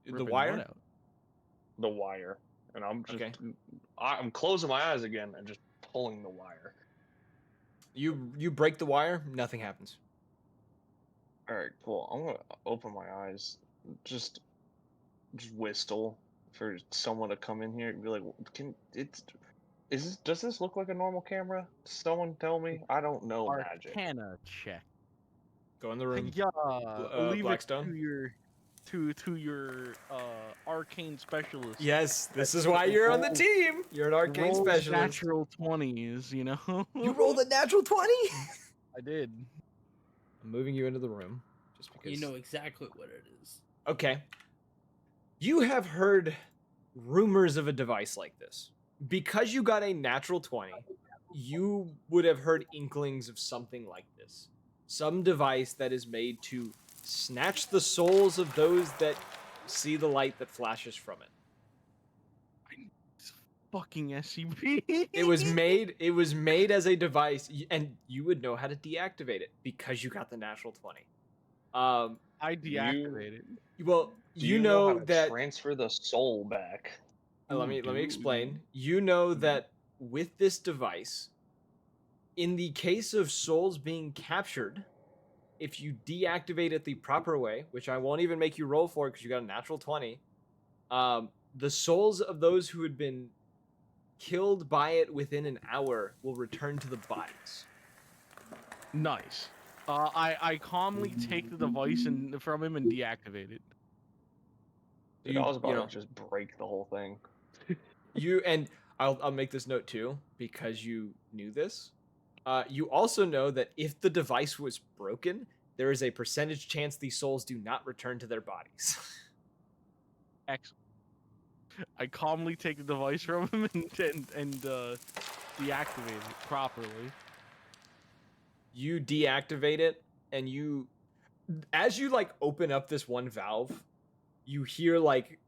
The Ripping wire? what out? The wire. And I'm just Okay. I'm closing my eyes again and just pulling the wire. You break the wire, nothing happens. Alright, cool. I'm gonna open my eyes. Just whistle for someone to come in here and be like, does this look like a normal camera? Someone tell me. I don't know magic. Arcana check. Go in the room. Yeah, leave Blackstone? it to your arcane specialist. Yes, this is why you're on the team. You're an arcane Roll specialist. natural 20s, you know. You rolled a natural 20? I did. I'm moving you into the room just because. You know exactly what it is. Okay. You have heard rumors of a device like this. Because you got a natural 20, you would have heard inklings of something like this. Some device that is made to snatch the souls of those that see the light that flashes from it. Fucking SCP. It was made as a device, and you would know how to deactivate it because you got the natural 20. I deactivated. Well, Do you know know how to that transfer the soul back. let me explain. You know that with this device, in the case of souls being captured, if you deactivate it the proper way, which I won't even make you roll for because you got a natural 20, the souls of those who had been killed by it within an hour will return to the bodies. Nice. I calmly take the device from him and deactivate it. Dude, I was about to just break the whole thing. I'll make this note too because you knew this. You also know that if the device was broken, there is a percentage chance these souls do not return to their bodies. Excellent. I calmly take the device from him and deactivate it properly. You deactivate it, and as you like open up this one valve, you hear like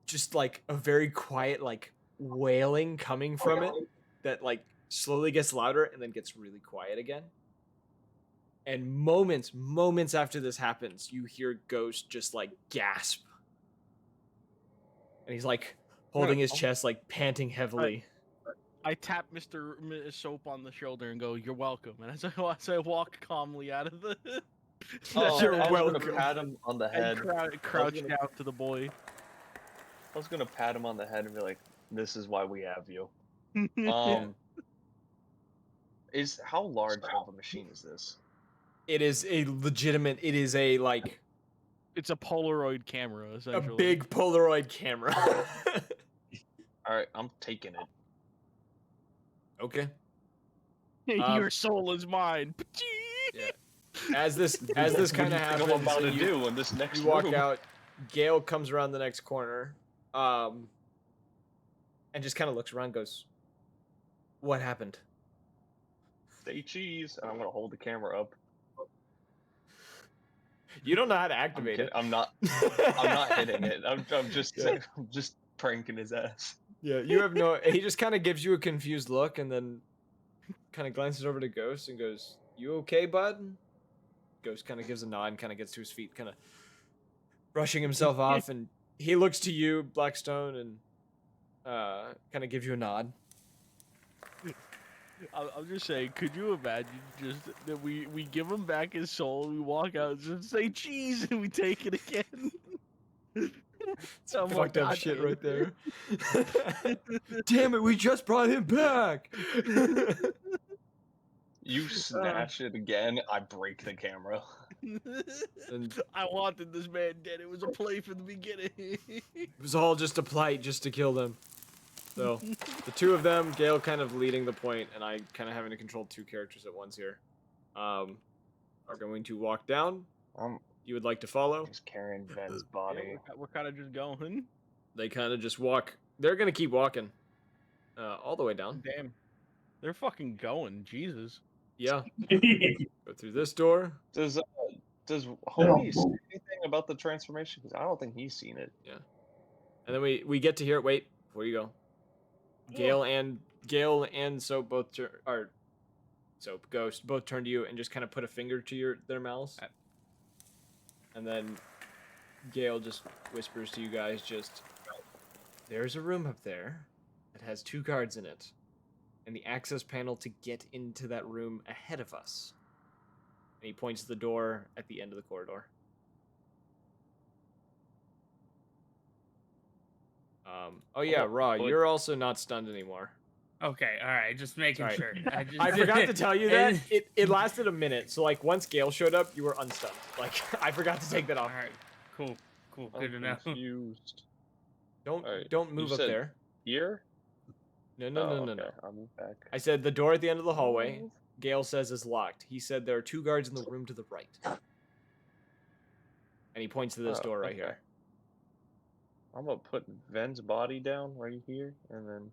just like a very quiet like wailing coming from it that like slowly gets louder and then gets really quiet again. And moments after this happens, you hear Ghost just like gasp. And he's like holding his chest, like panting heavily. I tap Mr. Soap on the shoulder and go, "You're welcome." And as I walk calmly out of the, Oh, You're I was welcome. gonna pat him on the head. and crouch down to the boy. I was gonna pat him on the head and be like, "This is why we have you." How large of a machine is this? It is a legitimate. It is a like It's a Polaroid camera, a essentially. big Polaroid camera. All right, I'm taking it. Okay. Your soul is mine. Yeah. As this kind of happens, I'm about to you- do in this next You walk room. out. Gale comes around the next corner, and just kind of looks around, and goes, "What happened?" Say cheese, and I'm gonna hold the camera up. You don't know how to activate it. I'm not hitting it. I'm just Yeah. I'm just pranking his ass. Yeah, you have no. He just kind of gives you a confused look, and then kind of glances over to Ghost and goes, "You okay, bud?" Ghost kind of gives a nod, and kind of gets to his feet, kind of brushing himself off, and he looks to you, Blackstone, and kind of gives you a nod. I'll just say, could you imagine just that we give him back his soul, we walk out and just say cheese, and we take it again? Some fucked up shit right there. Damn it, we just brought him back. You snatch it again, I break the camera. And I wanted this man dead. It was a play from the beginning. it was all just a plight just to kill them. So, the two of them, Gale kind of leading the point, and I kind of having to control two characters at once here, are going to walk down. you would like to follow? Just carrying Ven's Yeah, body. we're kind of just going. They kind of just walk. They're gonna keep walking, all the way down. Damn, they're fucking going. Jesus. Yeah. Go through this door. Does Homie say anything about the transformation? Because I don't think he's seen it. Yeah. And then we get to hear. Wait, before you go. Gale and Soap both Soap Ghost both turn to you and just kind of put a finger to their mouths. And then Gale just whispers to you guys, just, there's a room up there that has 2 guards in it, and the access panel to get into that room ahead of us. And he points to the door at the end of the corridor. Oh yeah, Raw, you're also not stunned anymore. Okay, all right, just making Alright. sure. I forgot to tell you that. It lasted a minute, so like once Gale showed up, you were unstunned. Like I forgot to take that off. All right, cool, I'm good to know. confused. Alright, Don't move you up said there. Here? No. Okay, I'll move back. I said the door at the end of the hallway, Gale says is locked. He said there are 2 guards in the room to the right. And he points to this door right here. I'm gonna put Ven's body down right here, and then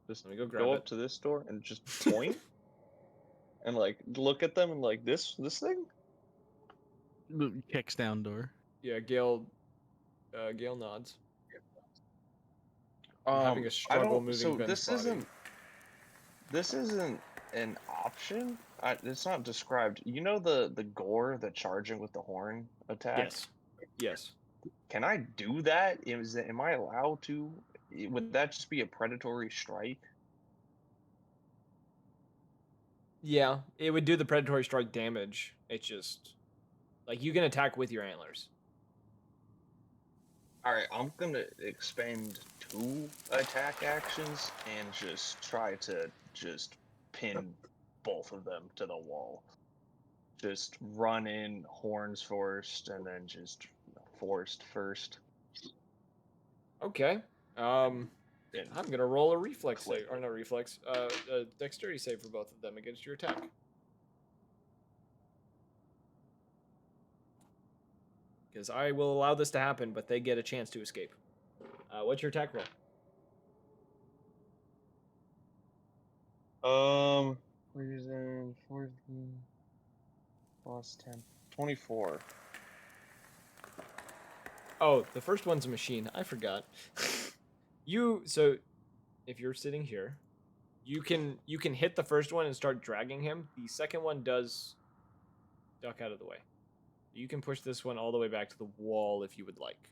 just Let me go grab go it. up to this door and just point, and like look at them and like this thing. Kicks down door. Yeah, Gale nods. I'm having a struggle moving So Ven's body. this isn't an option. It's not described. You know the gore, the charging with the horn attack. Yes. Can I do that? Am I allowed to? Would that just be a predatory strike? Yeah, it would do the predatory strike damage. It's just like you can attack with your antlers. All right, I'm gonna expend 2 attack actions and just try to just pin both of them to the wall. Just run in horns first, and then just forced first. Okay. And I'm gonna roll a reflex click save, or not reflex, a dexterity save for both of them against your attack. Because I will allow this to happen, but they get a chance to escape. What's your attack roll? Reason 14 plus 10, 24. Oh, the first one's a machine. I forgot. So if you're sitting here, you can hit the first one and start dragging him. The second one does duck out of the way. You can push this one all the way back to the wall if you would like.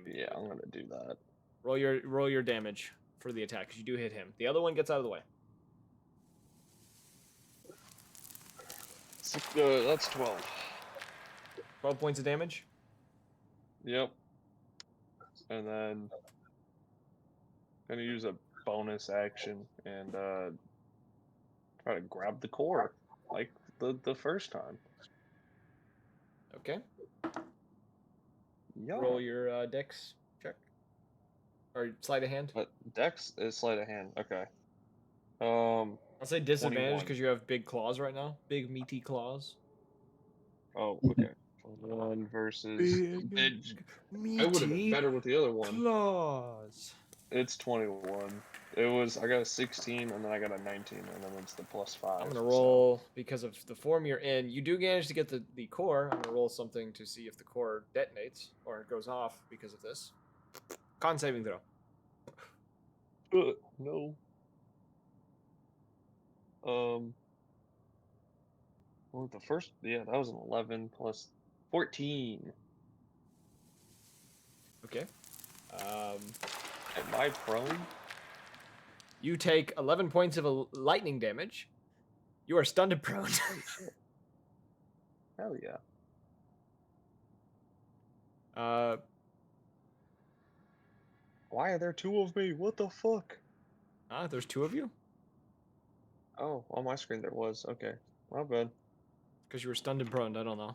Yeah, I'm gonna do that. Roll your damage for the attack because you do hit him. The other one gets out of the way. That's 12. 12 points of damage. Yep. And then gonna use a bonus action and try to grab the core like the first time. Okay. Yeah. Roll your dex check. Or sleight of hand. But Dex is sleight of hand. Okay. I'll say disadvantage 21. because you have big claws right now. Big meaty claws. Oh, okay. 1 versus. I would have been better with the other one. Claws. It's 21. I got a 16 and then I got a 19 and then it's the +5. I'm gonna roll because of the form you're in. You do manage to get the core. I'm gonna roll something to see if the core detonates or goes off because of this. Con saving throw. No. Well, the first, that was an 11 plus 14. Okay. Am I prone? You take 11 points of lightning damage. You are stunned and prone. Hell yeah. Why are there 2 of me? What the fuck? There's 2 of you? Oh, on my screen there was. Okay. My bad. Because you were stunned and prone, I don't know.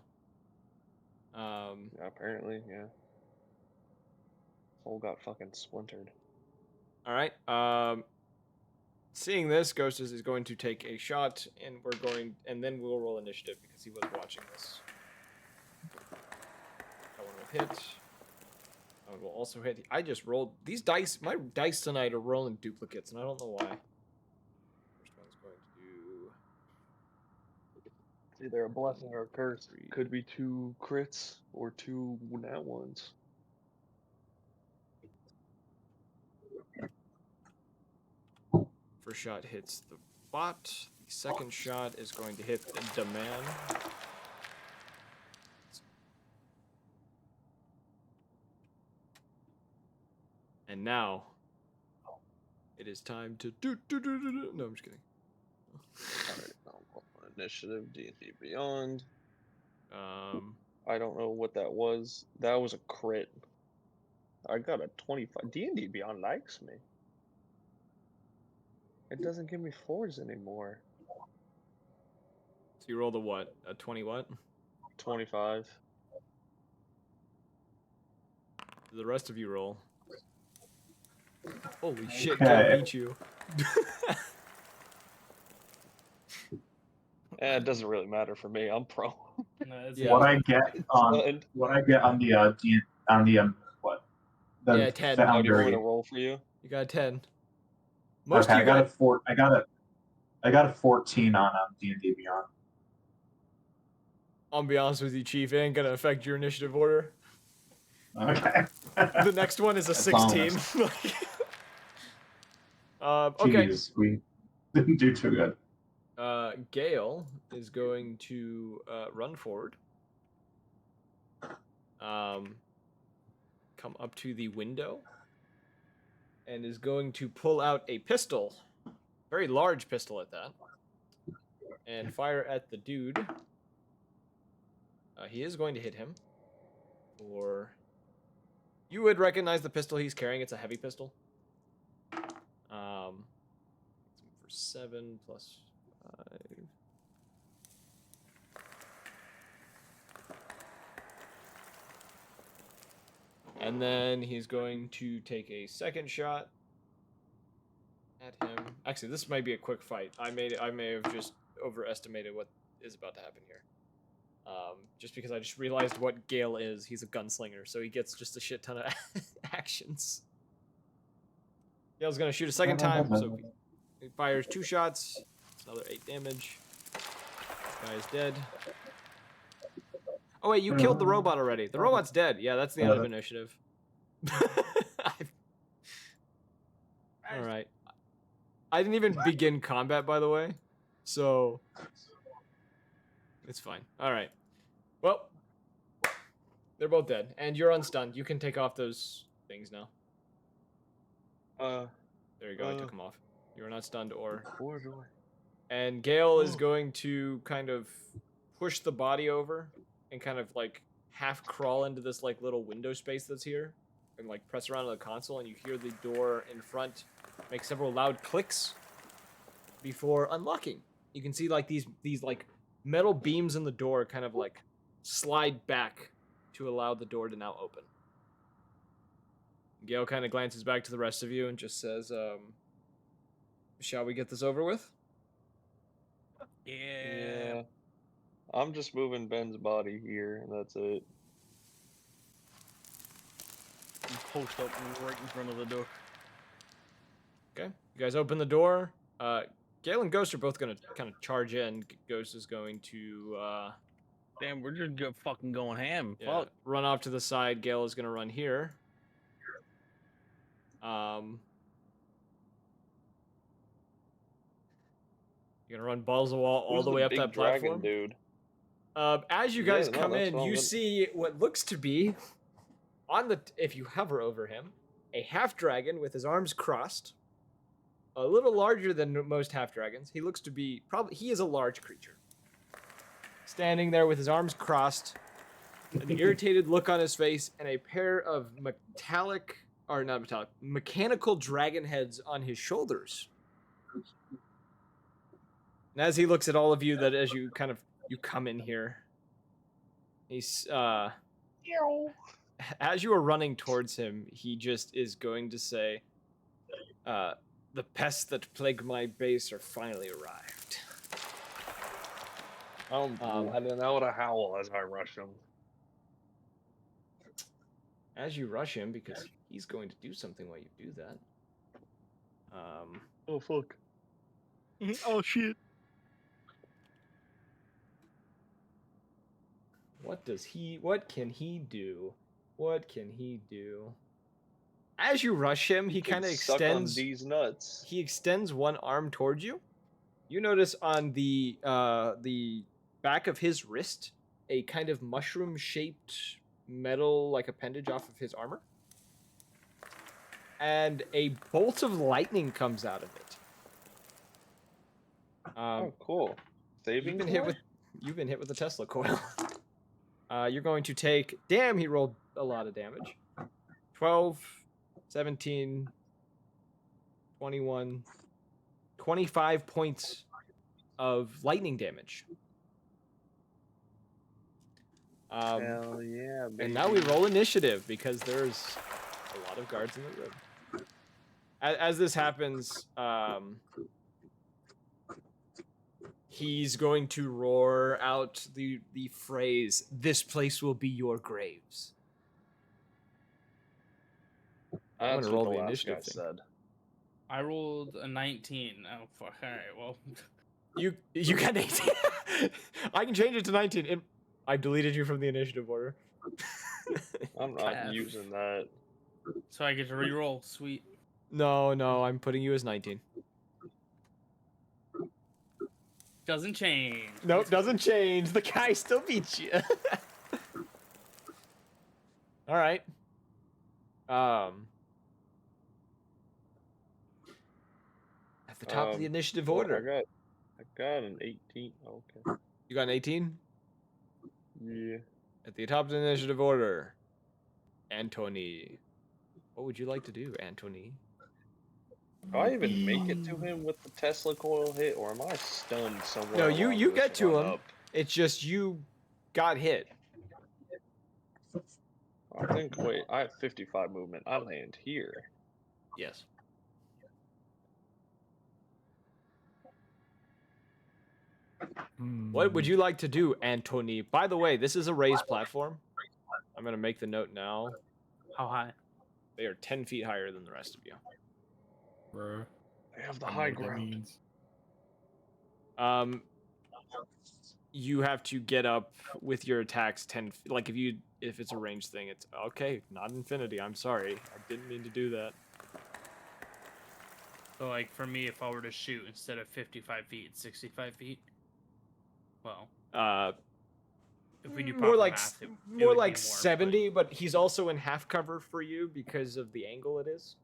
Yeah, apparently, yeah. Soul got fucking splintered. Alright. Seeing this, Ghost is going to take a shot, and then we'll roll initiative because he was watching this. hit. Oh, it will also hit. I just rolled these dice. My dice tonight are rolling duplicates, and I don't know why. First one's going to do. It's either a blessing or a curse. 3. Could be 2 crits or 2 nat ones. First shot hits the bot. The second shot is going to hit the man. And now, it is time to do. No, I'm just kidding. Alright, initiative, D&D Beyond. Um, I don't know what that was. That was a crit. I got a 25. D&D Beyond likes me. It doesn't give me 4s anymore. so you rolled a what? A 20 what? 25. The rest of you roll. Holy shit, Okay. Gale beat you. It doesn't really matter for me. I'm pro. No, it's Yeah. What I get on And the what? The Yeah, 10. how do you want me Foundry. to roll for you? You got a 10. Most Okay, of you I got a 14 on D&D Beyond. I'll be honest with you, Chief, it ain't gonna affect your initiative order. Okay. The next one is a That's 16. Okay. Jeez, we didn't do too good. Gale is going to run forward. Come up to the window. And is going to pull out a pistol. Very large pistol at that. And fire at the dude. He is going to hit him. Or you would recognize the pistol he's carrying. It's a heavy pistol. For 7 plus 5. And then he's going to take a second shot at him. Actually, this might be a quick fight. I may have just overestimated what is about to happen here. Just because I just realized what Gale is. He's a gunslinger, so he gets just a shit ton of actions. Gale's gonna shoot a second time, so he fires 2 shots. It's another 8 damage. Guy is dead. Oh wait, you killed the robot already. The robot's dead. Yeah, that's the end of initiative. Alright. I didn't even begin combat, by the way. So it's fine. Alright. Well, they're both dead. And you're unstunned. You can take off those things now. There you go, I took them off. You're not stunned or... Where do I... And Gale is going to kind of push the body over and kind of like half crawl into this like little window space that's here and like press around on the console, and you hear the door in front make several loud clicks before unlocking. You can see like these like metal beams in the door kind of like slide back to allow the door to now open. Gale kind of glances back to the rest of you and just says, shall we get this over with? Yeah. I'm just moving Ben's body here, and that's it. You post up right in front of the door. Okay. You guys open the door. Gale and Ghost are both going to kind of charge in. Ghost is going to Damn, we're just fucking going ham. yeah, Fuck. run off to the side. Gale is going to run here. You're going to run balls of wall all Who's the way up big that dragon platform. dude? As you Yeah, guys no, come that's in, what I'm you gonna- see what looks to be, on the if you hover over him, a half-dragon with his arms crossed, a little larger than most half-dragons. He looks to be, he is a large creature. Standing there with his arms crossed, an irritated look on his face, and a pair of mechanical dragon heads on his shoulders. And as he looks at all of you, that as you kind of, you come in here, he's, as you are running towards him, he just is going to say, the pests that plague my base are finally arrived. I'm letting out a howl as I rush him. as you rush him, because he's going to do something while you do that. Oh fuck. Oh shit. What can he do? What can he do? As you rush him, he kind of Suck on extends. these nuts. He extends one arm towards you. You notice on the back of his wrist a kind of mushroom-shaped metal like appendage off of his armor, and a bolt of lightning comes out of it. Oh, cool. Saving You've been hit with the Tesla coil. You're going to take. Damn, he rolled a lot of damage. 12, 17, 21, 25 points of lightning damage. Hell yeah, baby. And now we roll initiative because there's a lot of guards in the room. As this happens, he's going to roar out the phrase, "This place will be your graves." I'm That's gonna roll what the the last initiative guy thing. said. I rolled a 19. Oh fuck! All right, well. You got 18. I can change it to 19. I deleted you from the initiative order. I'm not F. using that. So I get to re-roll. Sweet. No, I'm putting you as 19. Doesn't change. Nope, doesn't change. The guy still beats you. All right. At the top of the initiative order. I got an 18. Okay. You got an 18? Yeah. At the top of the initiative order. Anthony. What would you like to do, Anthony? Do I even make it to him with the Tesla coil hit, or am I stunned somewhere? No, you along get this to run him. up? It's just you got hit. I think. Wait, I have 55 movement. I land here. Yes. What would you like to do, Anthony? By the way, this is a raised platform. I'm going to make the note now. How high? They are 10 feet higher than the rest of you. Bro, I have the I don't know high what that ground. means. You have to get up with your attacks 10. Like if it's a ranged thing, it's okay. Not infinity. I'm sorry. I didn't mean to do that. So like for me, if I were to shoot instead of 55 feet, it's 65 feet. Well, if we do proper more like math, it more would be like more, 70, but he's also in half cover for you because of the angle it is.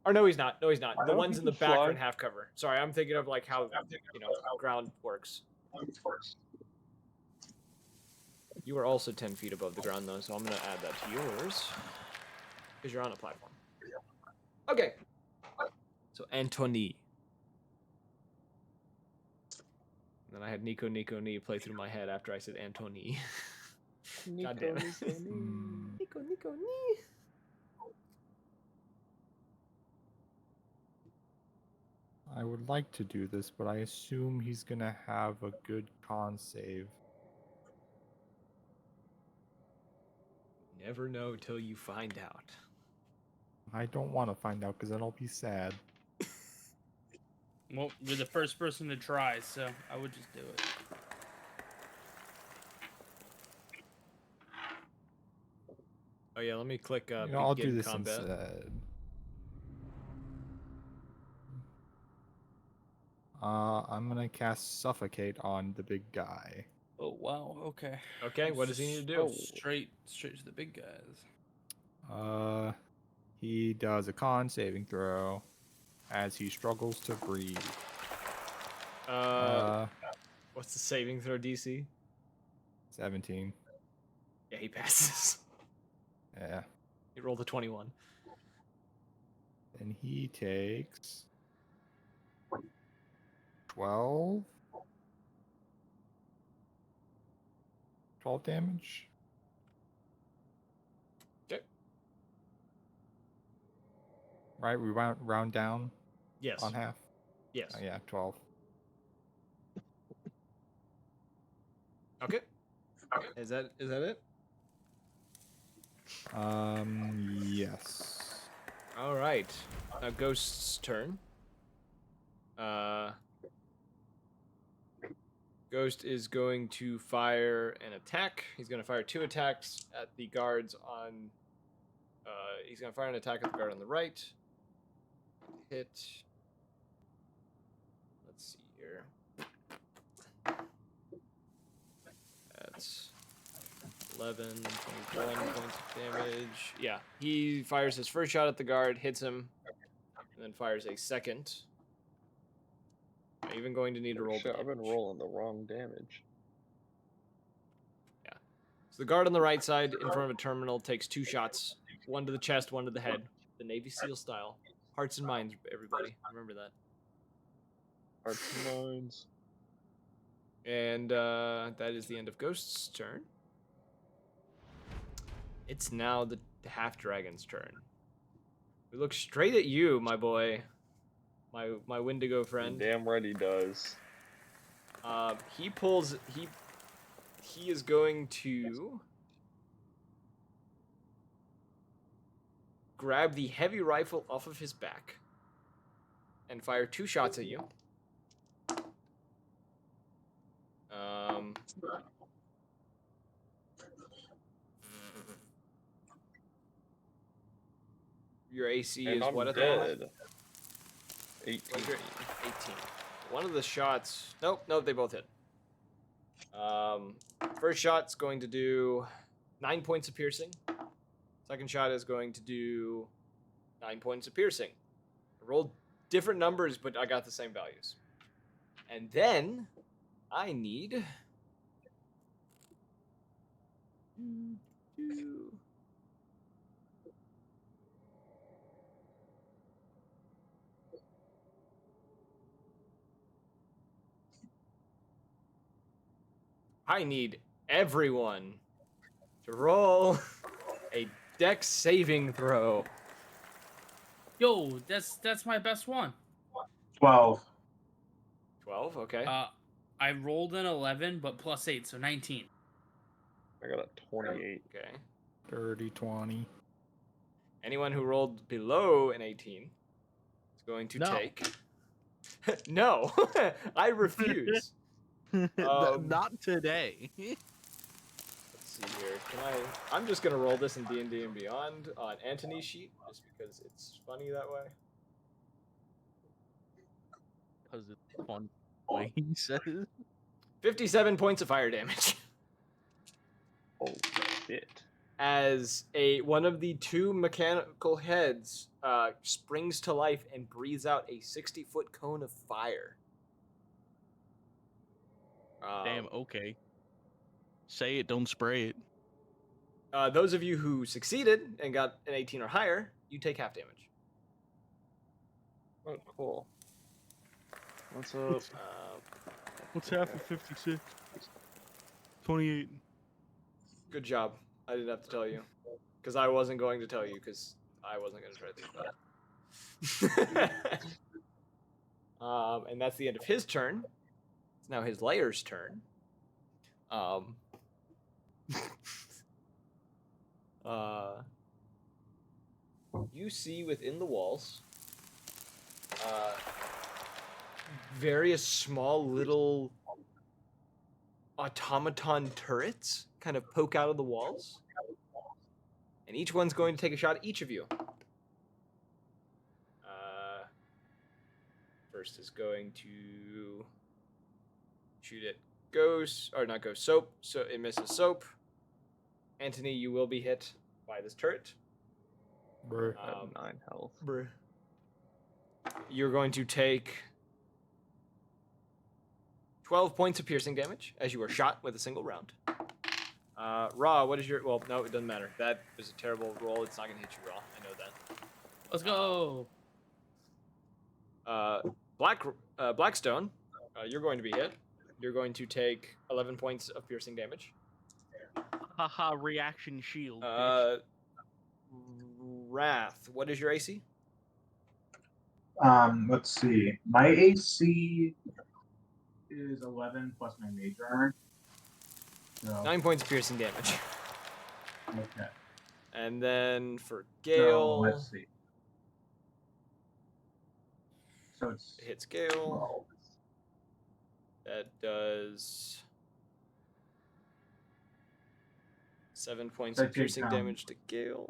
Or no, he's not. No, he's not. The Oh, ones he in the can back are fly. in half cover. Sorry, I'm thinking of like how ground works. You are also 10 feet above the ground though, so I'm gonna add that to yours because you're on a platform. Okay. So Anthony. Then I had Nico Nee play through my head after I said Anthony. God damn it. Nico Nee. I would like to do this, but I assume he's gonna have a good con save. Never know till you find out. I don't want to find out because then I'll be sad. Well, you're the first person to try, so I would just do it. Oh yeah, let me click I'll do begin this combat. instead. I'm gonna cast Suffocate on the big guy. Oh wow, okay. Okay, what does he need to do? Straight to the big guys. He does a con saving throw as he struggles to breathe. What's the saving throw DC? 17. Yeah, he passes. Yeah. He rolled a 21. And he takes 12 damage. Okay. Right, we round down Yes. on half. Yes. Yeah, 12. Okay. Is that it? Yes. All right. Ghost's turn. Ghost is going to fire an attack. He's going to fire 2 attacks at the guards on. He's going to fire an attack at the guard on the right. Hit. Let's see here. That's 11, 21 points of damage. Yeah, he fires his first shot at the guard, hits him, and then fires a second. I'm even going to need to roll the Shit, I've been damage. rolling the wrong damage. So the guard on the right side in front of a terminal takes 2 shots. 1 to the chest, 1 to the head. The Navy SEAL style. Hearts and minds, everybody. Remember that. Hearts and minds. And that is the end of Ghost's turn. It's now the half-dragon's turn. We look straight at you, my boy. My Wendigo friend. Damn right he does. He pulls... He is going to grab the heavy rifle off of his back and fire 2 shots at you. Your AC And is I'm what at the moment? dead. 18. What's your 18? One of the shots... Nope, they both hit. First shot's going to do 9 points of piercing. Second shot is going to do 9 points of piercing. I rolled different numbers, but I got the same values. And then I need... I need everyone to roll a dex saving throw. Yo, that's my best one. 12. 12, okay. I rolled an 11, but plus 8, so 19. I got a 28. Okay. Dirty 20. Anyone who rolled below an 18 is going to No. take... No, I refuse. Not today. Let's see here. I'm just gonna roll this in D&D and Beyond on Antony's sheet, just because it's funny that way. Because it's fun. Way he says. 57 points of fire damage. Oh shit. As one of the 2 mechanical heads springs to life and breathes out a 60-foot cone of fire. Damn, okay. Say it, don't spray it. Those of you who succeeded and got an 18 or higher, you take half damage. Oh, cool. What's up? What's half of 56? 28. Good job. I didn't have to tell you. Because I wasn't going to tell you, because I wasn't going to try to think about it. And that's the end of his turn. It's now his layer's turn. You see within the walls various small little automaton turrets kind of poke out of the walls. And each one's going to take a shot at each of you. First is going to shoot at Ghost, or not Ghost, Soap. So it misses Soap. Antony, you will be hit by this turret. Bruh. I have 9 health. You're going to take 12 points of piercing damage as you are shot with a single round. Raw, what is your... Well, no, it doesn't matter. That is a terrible roll. It's not going to hit you, Raw. I know that. Let's go. Blackstone, you're going to be hit. You're going to take 11 points of piercing damage. Haha, reaction shield. bitch. Wrath, what is your AC? Let's see. My AC is 11 plus my major armor. So, 9 points of piercing damage. okay. And then for So Gale, let's see. So it's hits Gale. 12. That does 7 points So I of take, piercing damage to Gale.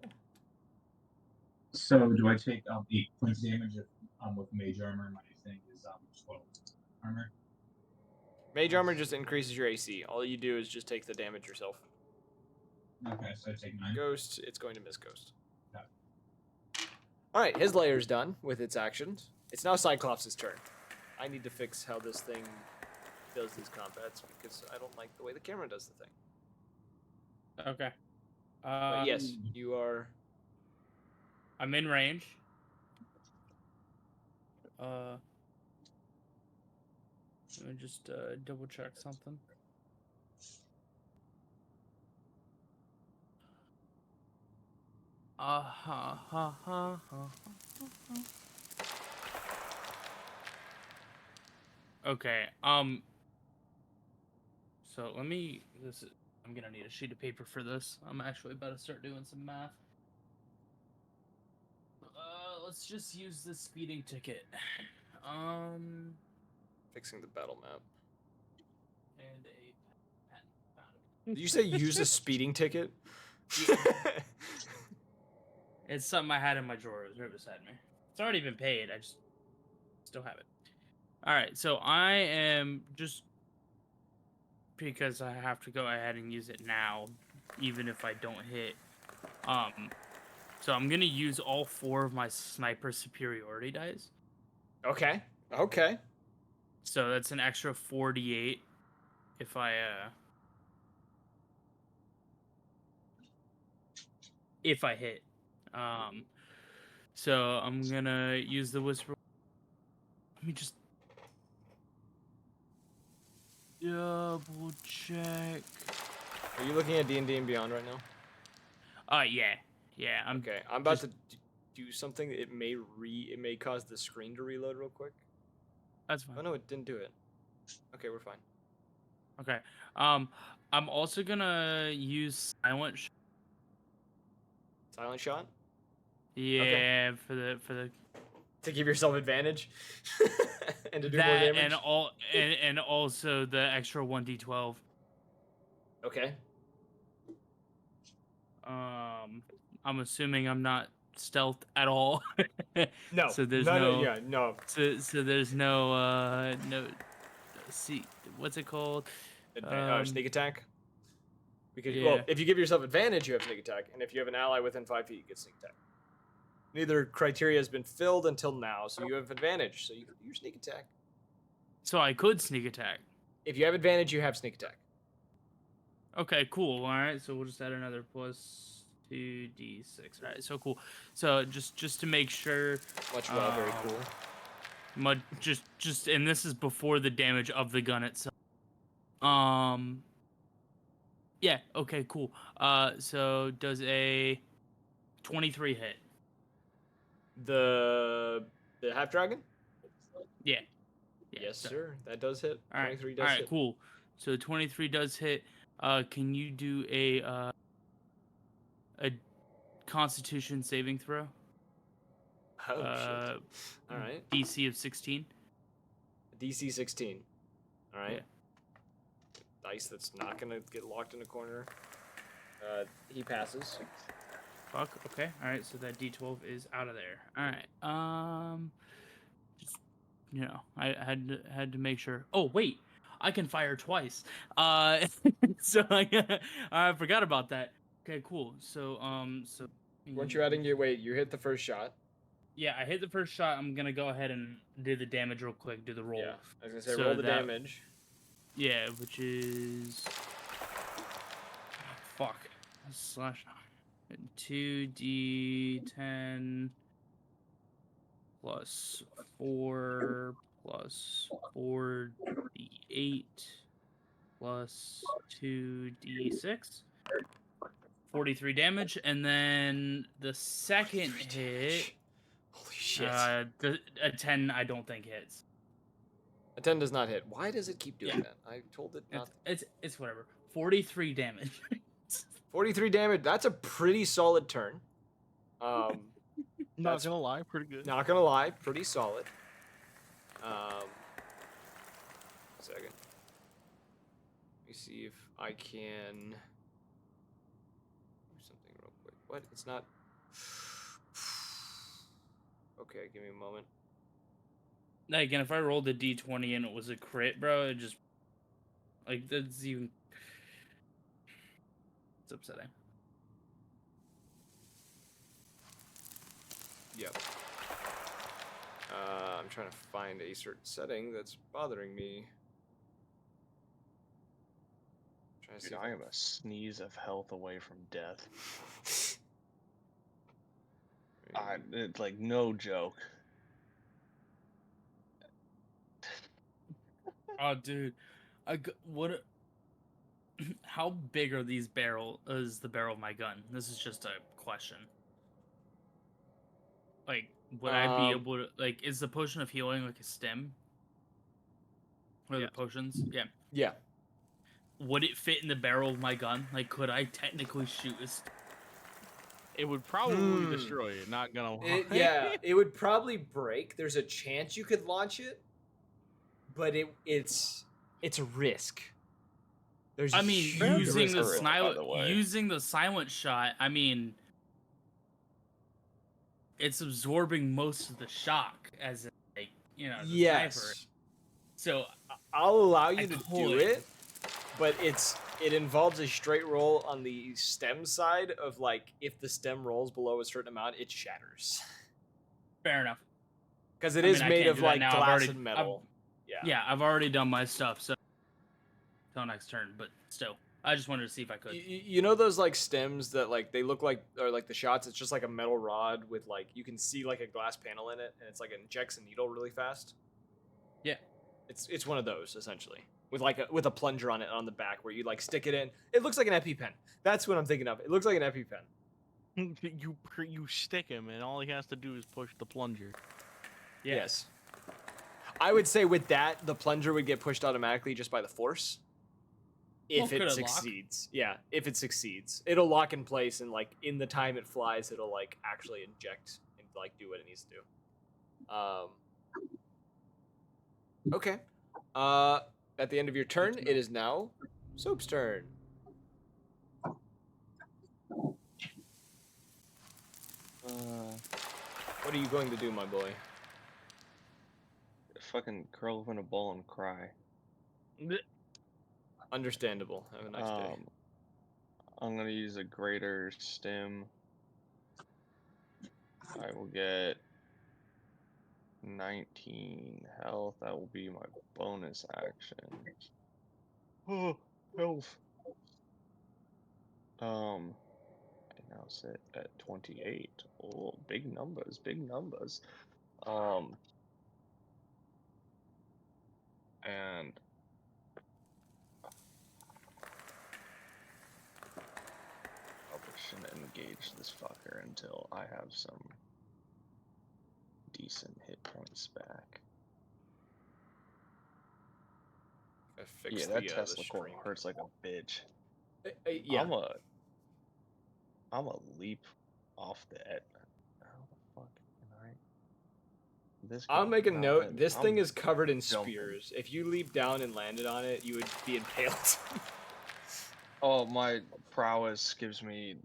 So do I take 8 points damage if with mage armor? My thing is 12 armor. Mage armor just increases your AC. All you do is just take the damage yourself. Okay, so I take 9. Ghost, it's going to miss Ghost. Got Alright, his layer's done with its actions. It's now Cyclops' turn. I need to fix how this thing does these combats because I don't like the way the camera does the thing. Okay. But yes, you are. I'm in range. Let me just double check something. Okay. So let me. I'm gonna need a sheet of paper for this. I'm actually about to start doing some math. Let's just use the speeding ticket. Fixing the battle map. And a pen. Did you say use a speeding ticket? It's something I had in my drawer. It was right beside me. It's already been paid. I just still have it. All right, so I am just because I have to go ahead and use it now, even if I don't hit. So I'm gonna use all 4 of my sniper superiority dice. Okay. Okay. So that's an extra 48 if I hit. So I'm gonna use the whisper. Let me just double check. Are you looking at D&D and Beyond right now? Yeah. I'm Okay. I'm about to do something. It may cause the screen to reload real quick. That's fine. Oh no, it didn't do it. Okay, we're fine. Okay. I'm also gonna use silent. Silent shot Yeah, for the to give yourself advantage and to do more that damage. and also the extra 1d12. Okay. I'm assuming I'm not stealth at all. No. So there's no. no. Yeah. No. So there's no no. See, what's it called? Sneak attack. Because Yeah. well, if you give yourself advantage, you have sneak attack, and if you have an ally within 5 feet, you get sneak attack. Neither criteria has been filled until now, so you have advantage. So you can do your sneak attack. So I could sneak attack. If you have advantage, you have sneak attack. Okay, cool. All right, so we'll just add another plus 2d6. All right, so cool. So just to make sure. Very cool. Just and this is before the damage of the gun itself. Yeah. Okay. Cool. So does a 23 hit? The half dragon? Yeah. Yes, so- sir. That does hit. All right. 23 does All right. hit. Cool. So 23 does hit. Can you do a Constitution saving throw? Oh shit. All right. DC of 16. DC 16. All right. Yeah. Dice that's not gonna get locked in a corner. He passes. Fuck. Okay. All right. So that D12 is out of there. All right. Just I had to make sure. Oh wait, I can fire twice. So I forgot about that. Okay. Cool. So Weren't you adding your wait? You hit the first shot. Yeah, I hit the first shot. I'm gonna go ahead and do the damage real quick. Do the roll. Yeah. I was gonna say So roll the that- damage. Yeah, which is fuck slash 2d10 plus 4 plus 4d8 plus 2d6. 43 damage, and then the second hit. Holy shit. A 10 I don't think hits. A 10 does not hit. Why does it keep doing that? I told it not. It's whatever. 43 damage. 43 damage. That's a pretty solid turn. Not That's- gonna lie, pretty good. Not gonna lie, pretty solid. Second. Let me see if I can do something real quick. What? It's not. Okay, give me a moment. Like, and if I rolled a d20 and it was a crit, bro, it just like that's even. It's upsetting. Yep. I'm trying to find a certain setting that's bothering me. Trying to see Dude, if I am a sneeze of health away from death. It's like no joke. Oh, dude, what? How big are these barrel? Is the barrel of my gun? This is just a question. Like, would I be able to? Like, is the potion of healing like a stem? Or Yeah. the potions? Yeah. Yeah. Would it fit in the barrel of my gun? Like, could I technically shoot a? It would probably destroy it. Not gonna lie. Yeah, it would probably break. There's a chance you could launch it, but it's a risk. There's I mean, huge using risk the of it. silent shot. I mean, it's absorbing most of the shock as a as a sniper. Yes. So I'll allow you I to do could. it, but it involves a straight roll on the stem side of like if the stem rolls below a certain amount, it shatters. Fair enough. Because it I is mean, I made can't of do that like now. I've glass already- and metal. Yeah, I've already done my stuff, so till next turn. But still, I just wanted to see if I could. You know those like stems that like they look like, or like the shots, it's just like a metal rod with like you can see like a glass panel in it, and it's like it injects a needle really fast. Yeah. It's one of those essentially with like with a plunger on it on the back where you like stick it in. It looks like an EpiPen. That's what I'm thinking of. It looks like an EpiPen. you stick him, and all he has to do is push the plunger. Yeah. Yes. I would say with that, the plunger would get pushed automatically just by the force. Well, If could it it lock? succeeds. Yeah, if it succeeds. It'll lock in place and like in the time it flies, it'll like actually inject and like do what it needs to do. Okay. At the end of your turn, it is now Soap's turn. What are you going to do, my boy? Fucking curl up in a ball and cry. Understandable. Have a nice day. I'm gonna use a greater stem. I will get 19 health. That will be my bonus action. Oh, health. I now sit at 28. Oh, big numbers, big numbers. And probably shouldn't engage this fucker until I have some decent hit points back. I fixed Yeah, that the Tesla coil stream. hurts like a bitch. Yeah. I'm a leap off the edge. How the fuck can I? This I'll game make a not note. letting me- This I'm thing is covered in jumping. spears. If you leap down and landed on it, you would be impaled. Oh, my prowess gives me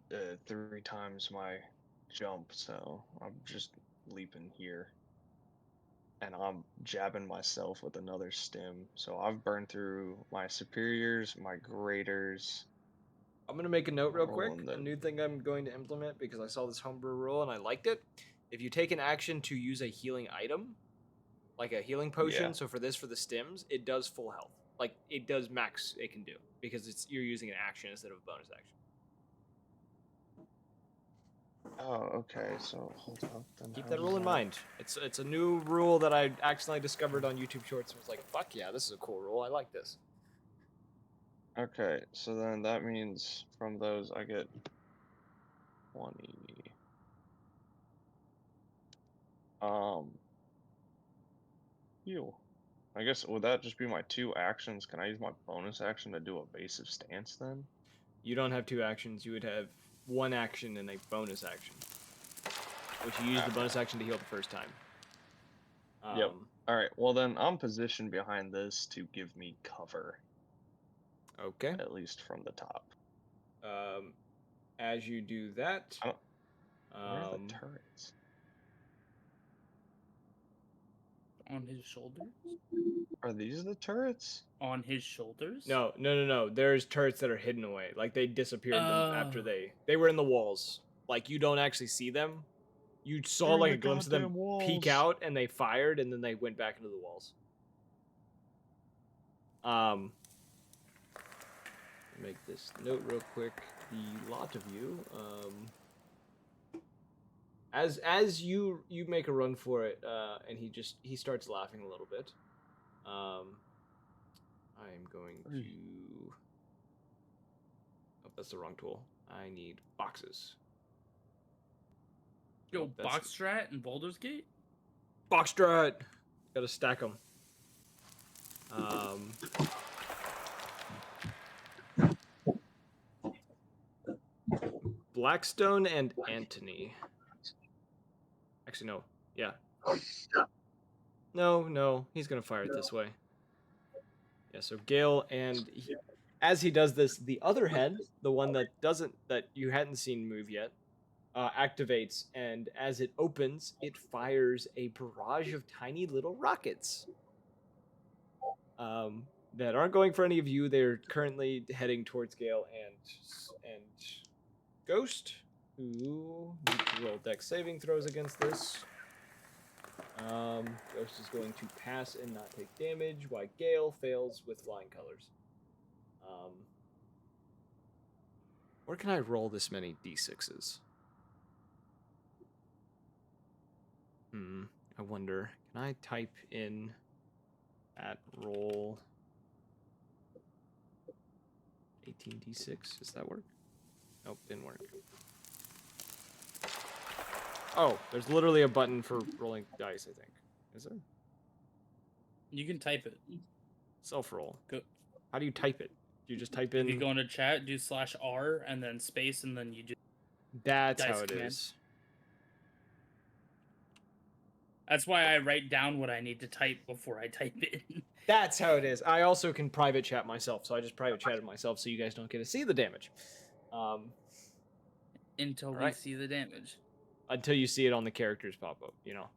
3 times my jump, so I'm just leaping here. And I'm jabbing myself with another stem. So I've burned through my superiors, my graders. I'm gonna make a note real quick. rolling A the- new thing I'm going to implement because I saw this homebrew rule and I liked it. If you take an action to use a healing item, like a healing potion, Yeah. so for the stems, it does full health. Like it does max it can do because you're using an action instead of a bonus action. Oh, okay, so hold up. Then Keep how that does rule in mind. It's a new rule that I accidentally discovered on YouTube Shorts and was like, fuck yeah, this is a cool rule. I like this. Okay, so then that means from those I get 20. Heal. I guess would that just be my 2 actions? Can I use my bonus action to do evasive stance then? You don't have 2 actions. You would have 1 action and a bonus action, which you use the bonus action to heal the first time. Yep. All right. Well, then I'm positioned behind this to give me cover, Okay. at least from the top. As you do that, Where are the turrets? On his shoulders? Are these the turrets? On his shoulders? No. There's turrets that are hidden away. Like they disappeared them after they were in the walls. Like you don't actually see them. You saw They're in like the a glimpse of them goddamn peek walls. out, and they fired, and then they went back into the walls. Make this note real quick. The lot of you, as you make a run for it, and he starts laughing a little bit. I am going to. Oh, that's the wrong tool. I need boxes. Yo, Oh, that's Box Strat and Baldur's Gate? Box strat. Gotta stack them. Blackstone and Antony. Actually, no. Yeah. No. He's gonna fire it this way. Yeah. So Gale and as he does this, the other head, the one that you hadn't seen move yet, activates, and as it opens, it fires a barrage of tiny little rockets. That aren't going for any of you. They're currently heading towards Gale and Ghost, who need to roll dex saving throws against this. Ghost is going to pass and not take damage, while Gale fails with flying colors. Where can I roll this many d6s? I wonder. Can I type in at roll 18d6? Does that work? Nope, didn't work. Oh, there's literally a button for rolling dice, I think. Is there? You can type it. Self-roll. Go. How do you type it? Do you just type in... If you go into chat, do /R and then space, and then you just... That's dice how it command. is. That's why I write down what I need to type before I type it. That's how it is. I also can private chat myself, so I just private chatted myself so you guys don't get to see the damage. Until we right. see the damage. Until you see it on the characters pop up, you know.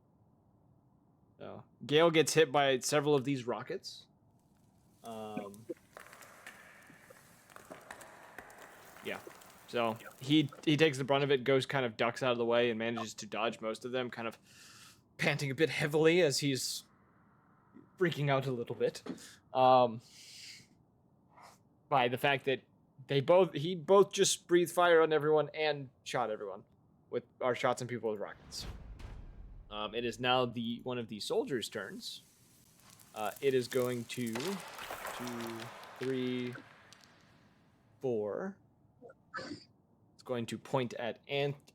So Gale gets hit by several of these rockets. Yeah. So he takes the brunt of it, goes kind of ducks out of the way, and manages to dodge most of them, kind of panting a bit heavily as he's freaking out a little bit. By the fact that he both just breathed fire on everyone and shot everyone with our shots and people with rockets. It is now one of the soldiers' turns. It is going to 2, 3, 4. It's going to point at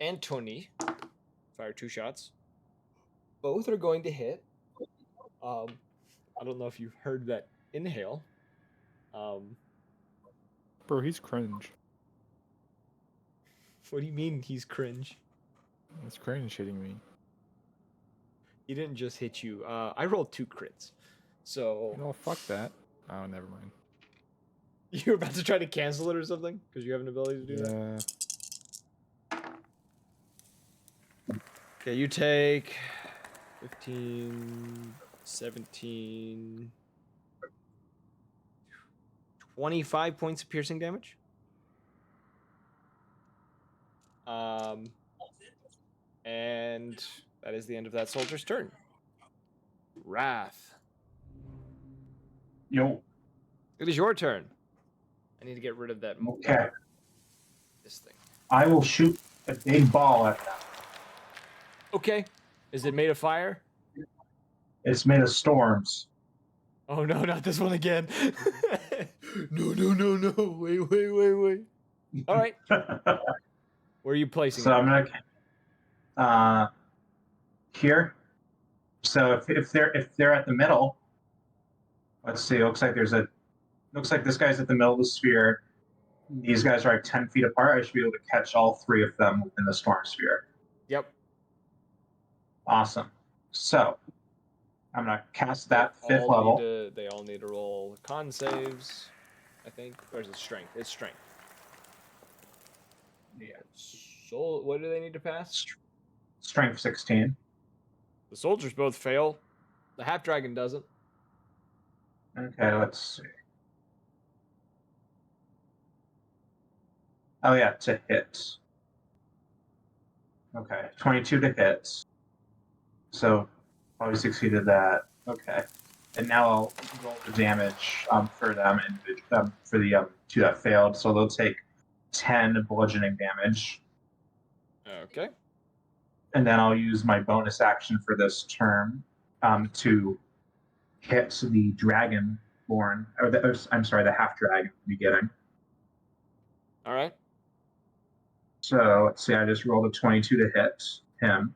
Antony. Fire 2 shots. Both are going to hit. I don't know if you've heard that inhale. Bro, he's cringe. What do you mean he's cringe? He's cringe hitting me. He didn't just hit you. I rolled 2 crits. So... No, fuck that. Oh, never mind. You were about to try to cancel it or something? Because you have an ability to do that? Okay, you take 15, 17, 25 points of piercing damage. And that is the end of that soldier's turn. Wrath. Yo. It is your turn. I need to get rid of that. Okay. This thing. I will shoot a big ball at them. Okay. Is it made of fire? It's made of storms. Oh no, not this one again. No. Wait. All right. Where are you placing So it? I'm gonna here. So if they're at the middle, let's see. Looks like this guy's at the middle of the sphere. these guys are 10 feet apart. I should be able to catch all 3 of them within the storm sphere. Yep. Awesome. So I'm gonna cast They that 5th all level. they all need to roll con saves, I think. Or is it strength? It's strength. Yeah. So what do they need to pass? Strength 16. The soldiers both fail. The half dragon doesn't. Okay, let's see. Oh yeah, to hit. Okay, 22 to hit. So probably succeeded that. Okay, and now I'll roll the damage for them for the 2 that failed. So they'll take 10 bludgeoning damage, Okay. and then I'll use my bonus action for this turn to hit the dragonborn, I'm sorry, the half dragon at the beginning. All right. So let's see, I just rolled a 22 to hit him.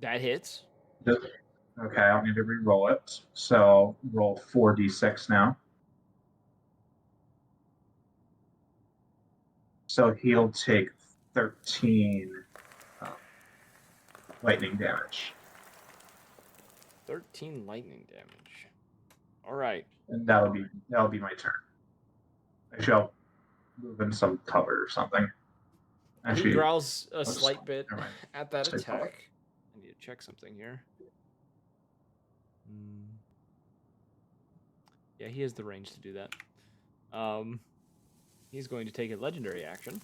That hits. Okay, I'll need to re-roll it. So roll 4d6 now. So he'll take 13 lightning damage. 13 lightning damage. All right. And that'll be my turn. I shall move in some cover or something. He growls a oops, slight bit never mind. at that Stay attack. put. I need to check something here. Yeah, he has the range to do that. He's going to take a legendary action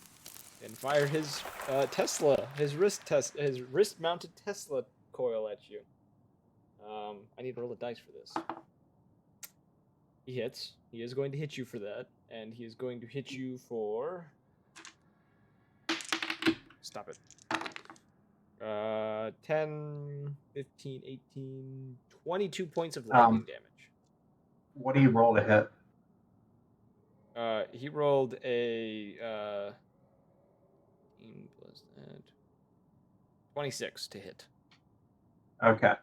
and fire his Tesla, his wrist-mounted Tesla coil at you. I need to roll a dice for this. He hits. He is going to hit you for that, and he is going to hit you for. Stop it. 10, 15, 18, 22 points of lightning damage. What do you roll to hit? He rolled a 18 plus that 26 to hit. Okay.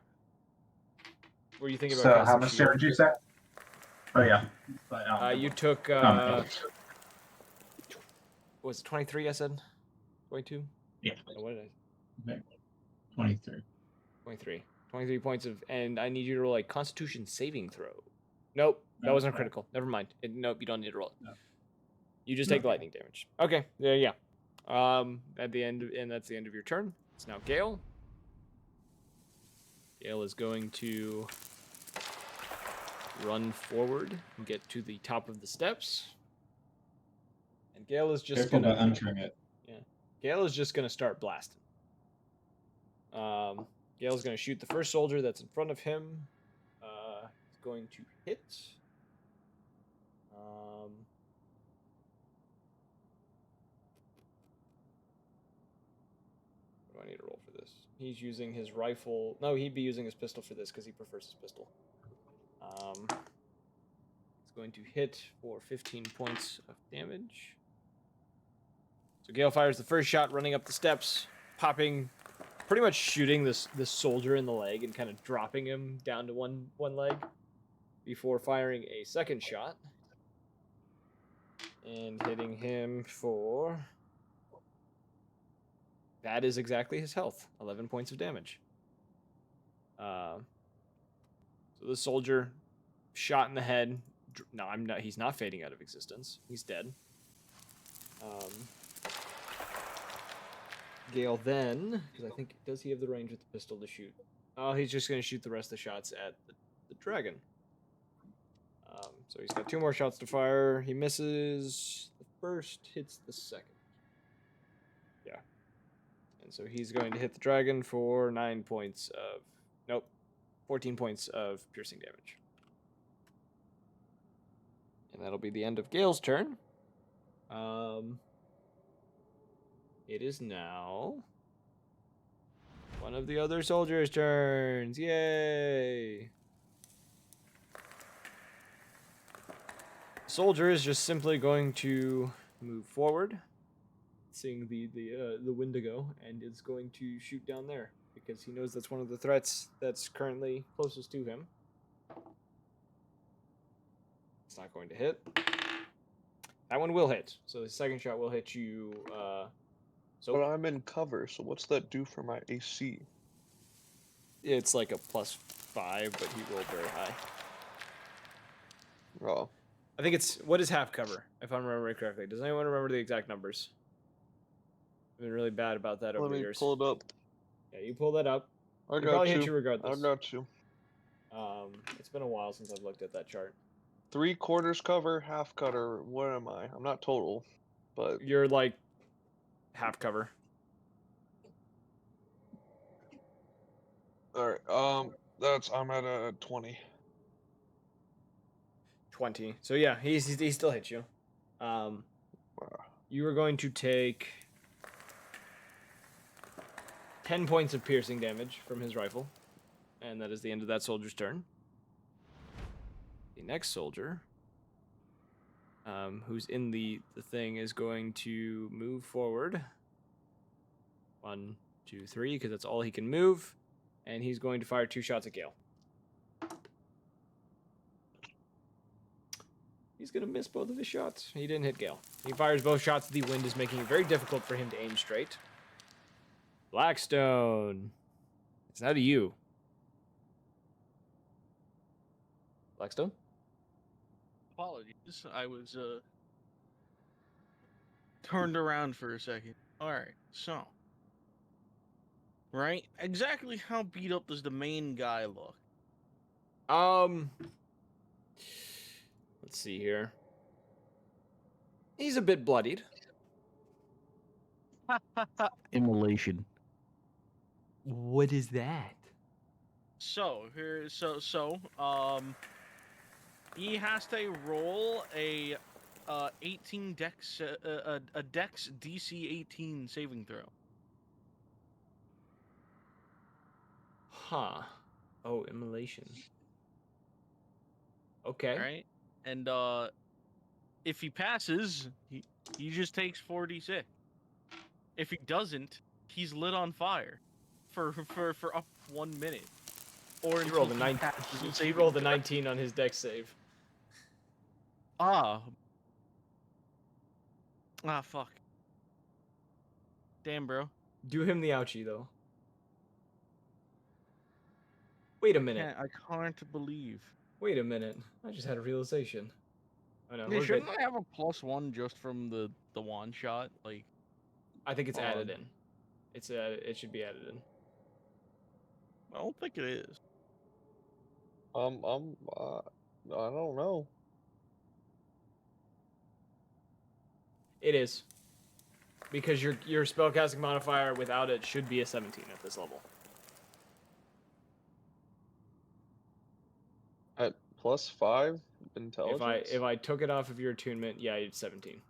What are you thinking So about? how much damage you say? Oh yeah. But, you took was it 23? I said 22. Yeah. Oh, what did I? 23. 23 points of, and I need you to roll a Constitution saving throw. Nope, that wasn't critical. Never mind. Nope, you don't need to roll it. No. You just take lightning damage. Okay, yeah. At the end, and that's the end of your turn. It's now Gale. Gale is going to run forward and get to the top of the steps. And Gale is just Careful gonna about entering it. Yeah. Gale is just gonna start blasting. Gale's gonna shoot the first soldier that's in front of him. He's going to hit. What do I need to roll for this? He's using his rifle. No, he'd be using his pistol for this because he prefers his pistol. He's going to hit for 15 points of damage. So Gale fires the first shot, running up the steps, popping, pretty much shooting this soldier in the leg and kind of dropping him down to one leg before firing a second shot and hitting him for. That is exactly his health, 11 points of damage. So the soldier shot in the head. No, he's not fading out of existence. He's dead. Gale then, because I think, does he have the range with the pistol to shoot? Oh, he's just going to shoot the rest of the shots at the dragon. So he's got 2 more shots to fire. He misses the first, hits the second. Yeah. And so he's going to hit the dragon for 9 points of... Nope. 14 points of piercing damage. And that'll be the end of Gale's turn. It is now one of the other soldiers' turns. Yay! Soldier is just simply going to move forward, seeing the Wendigo, and is going to shoot down there because he knows that's one of the threats that's currently closest to him. It's not going to hit. That one will hit. So the second shot will hit you. But So I'm in cover, so what's that do for my AC? it's like a +5, but he rolled very high. Oh, I think it's what is half cover, if I'm remembering correctly. Does anyone remember the exact numbers? I've been really bad about that over let the me years. pull it up. Yeah, you pull that up. I It got probably hit you. you I regardless. got you. It's been a while since I've looked at that chart. 3/4 cover, half cutter. What am I? I'm not total, but You're like half cover. all right. I'm at a 20. 20. So yeah, he still hits you. Wow. You are going to take 10 points of piercing damage from his rifle, and that is the end of that soldier's turn. The next soldier, who's in the thing, is going to move forward. 1, 2, 3, because that's all he can move, and he's going to fire 2 shots at Gale. He's going to miss both of his shots. He didn't hit Gale. He fires both shots. The wind is making it very difficult for him to aim straight. Blackstone. It's now to you. Blackstone? Apologies. I was turned around for a second. Alright, so. Right? Exactly how beat up does the main guy look? Let's see here. He's a bit bloodied. Immolation. What is that? So he has to roll a 18 dex a dex DC 18 saving throw. Huh. Oh, immolation. Okay. Right? And if he passes, he just takes 4d6. If he doesn't, he's lit on fire for up 1 minute. Or He rolled a until 9. passes the He saving rolled a throw. 19 on his dex save. Ah, fuck. Damn, bro. Do him the ouchie though. Wait a minute. I can't believe. Wait a minute. I just had a realization. Oh no, Yeah, we're good. shouldn't I have a +1 just from the wand shot? Like, I think it's added on- in. It should be added in. I don't think it is. I don't know. It is. Because your spellcasting modifier without it should be a 17 at this level. At +5 intelligence. If I took it off of your attunement, yeah, it's 17.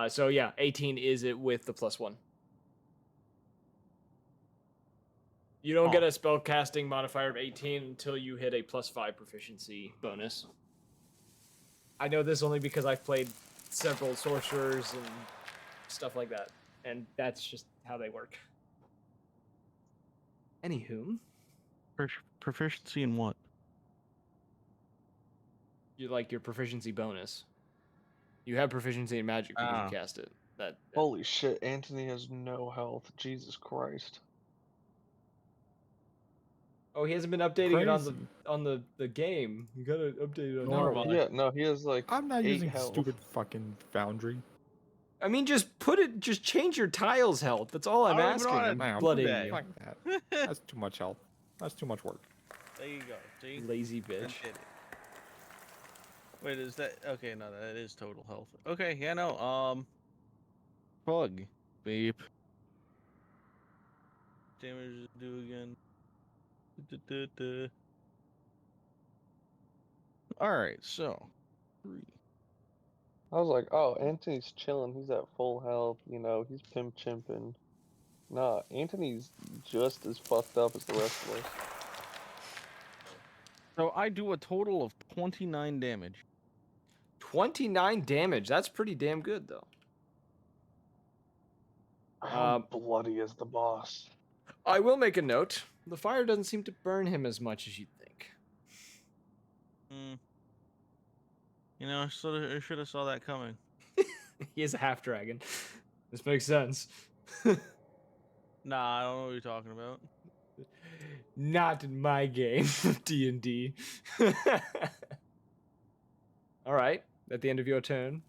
So yeah, 18 is it with the +1. You don't get a spellcasting modifier of 18 until you hit a +5 proficiency bonus. I know this only because I've played several sorcerers and stuff like that, and that's just how they work. Anywho, Proficiency in what? you like your proficiency bonus. You have proficiency in magic because you cast it. Holy shit, Anthony has no health. Jesus Christ. Oh, he hasn't been updating it Crazy. on the game. You gotta update it on Nor normal. have I. Yeah, no, he has like I'm not 8 using health. stupid fucking Foundry. I mean, just change your tiles health. That's all I'm I don't even know how asking. to I'm Nah, blooding that. you. Fuck that. That's too much help. That's too much work. There you go. See? Lazy I bitch. did it. Wait, is that okay? No, that is total health. Okay, yeah, no. Bug, beep. Damage to do again. All right, so 3. I was like, oh, Anthony's chilling. He's at full health. You know, he's pimp chimping. Nah, Anthony's just as fucked up as the rest of us. So I do a total of 29 damage. 29 damage. That's pretty damn good, though. How bloody is the boss? I will make a note. The fire doesn't seem to burn him as much as you'd think. You know, I should have saw that coming. He is a half dragon. This makes sense. Nah, I don't know what you're talking about. Not in my game of D&D. All right, at the end of your turn.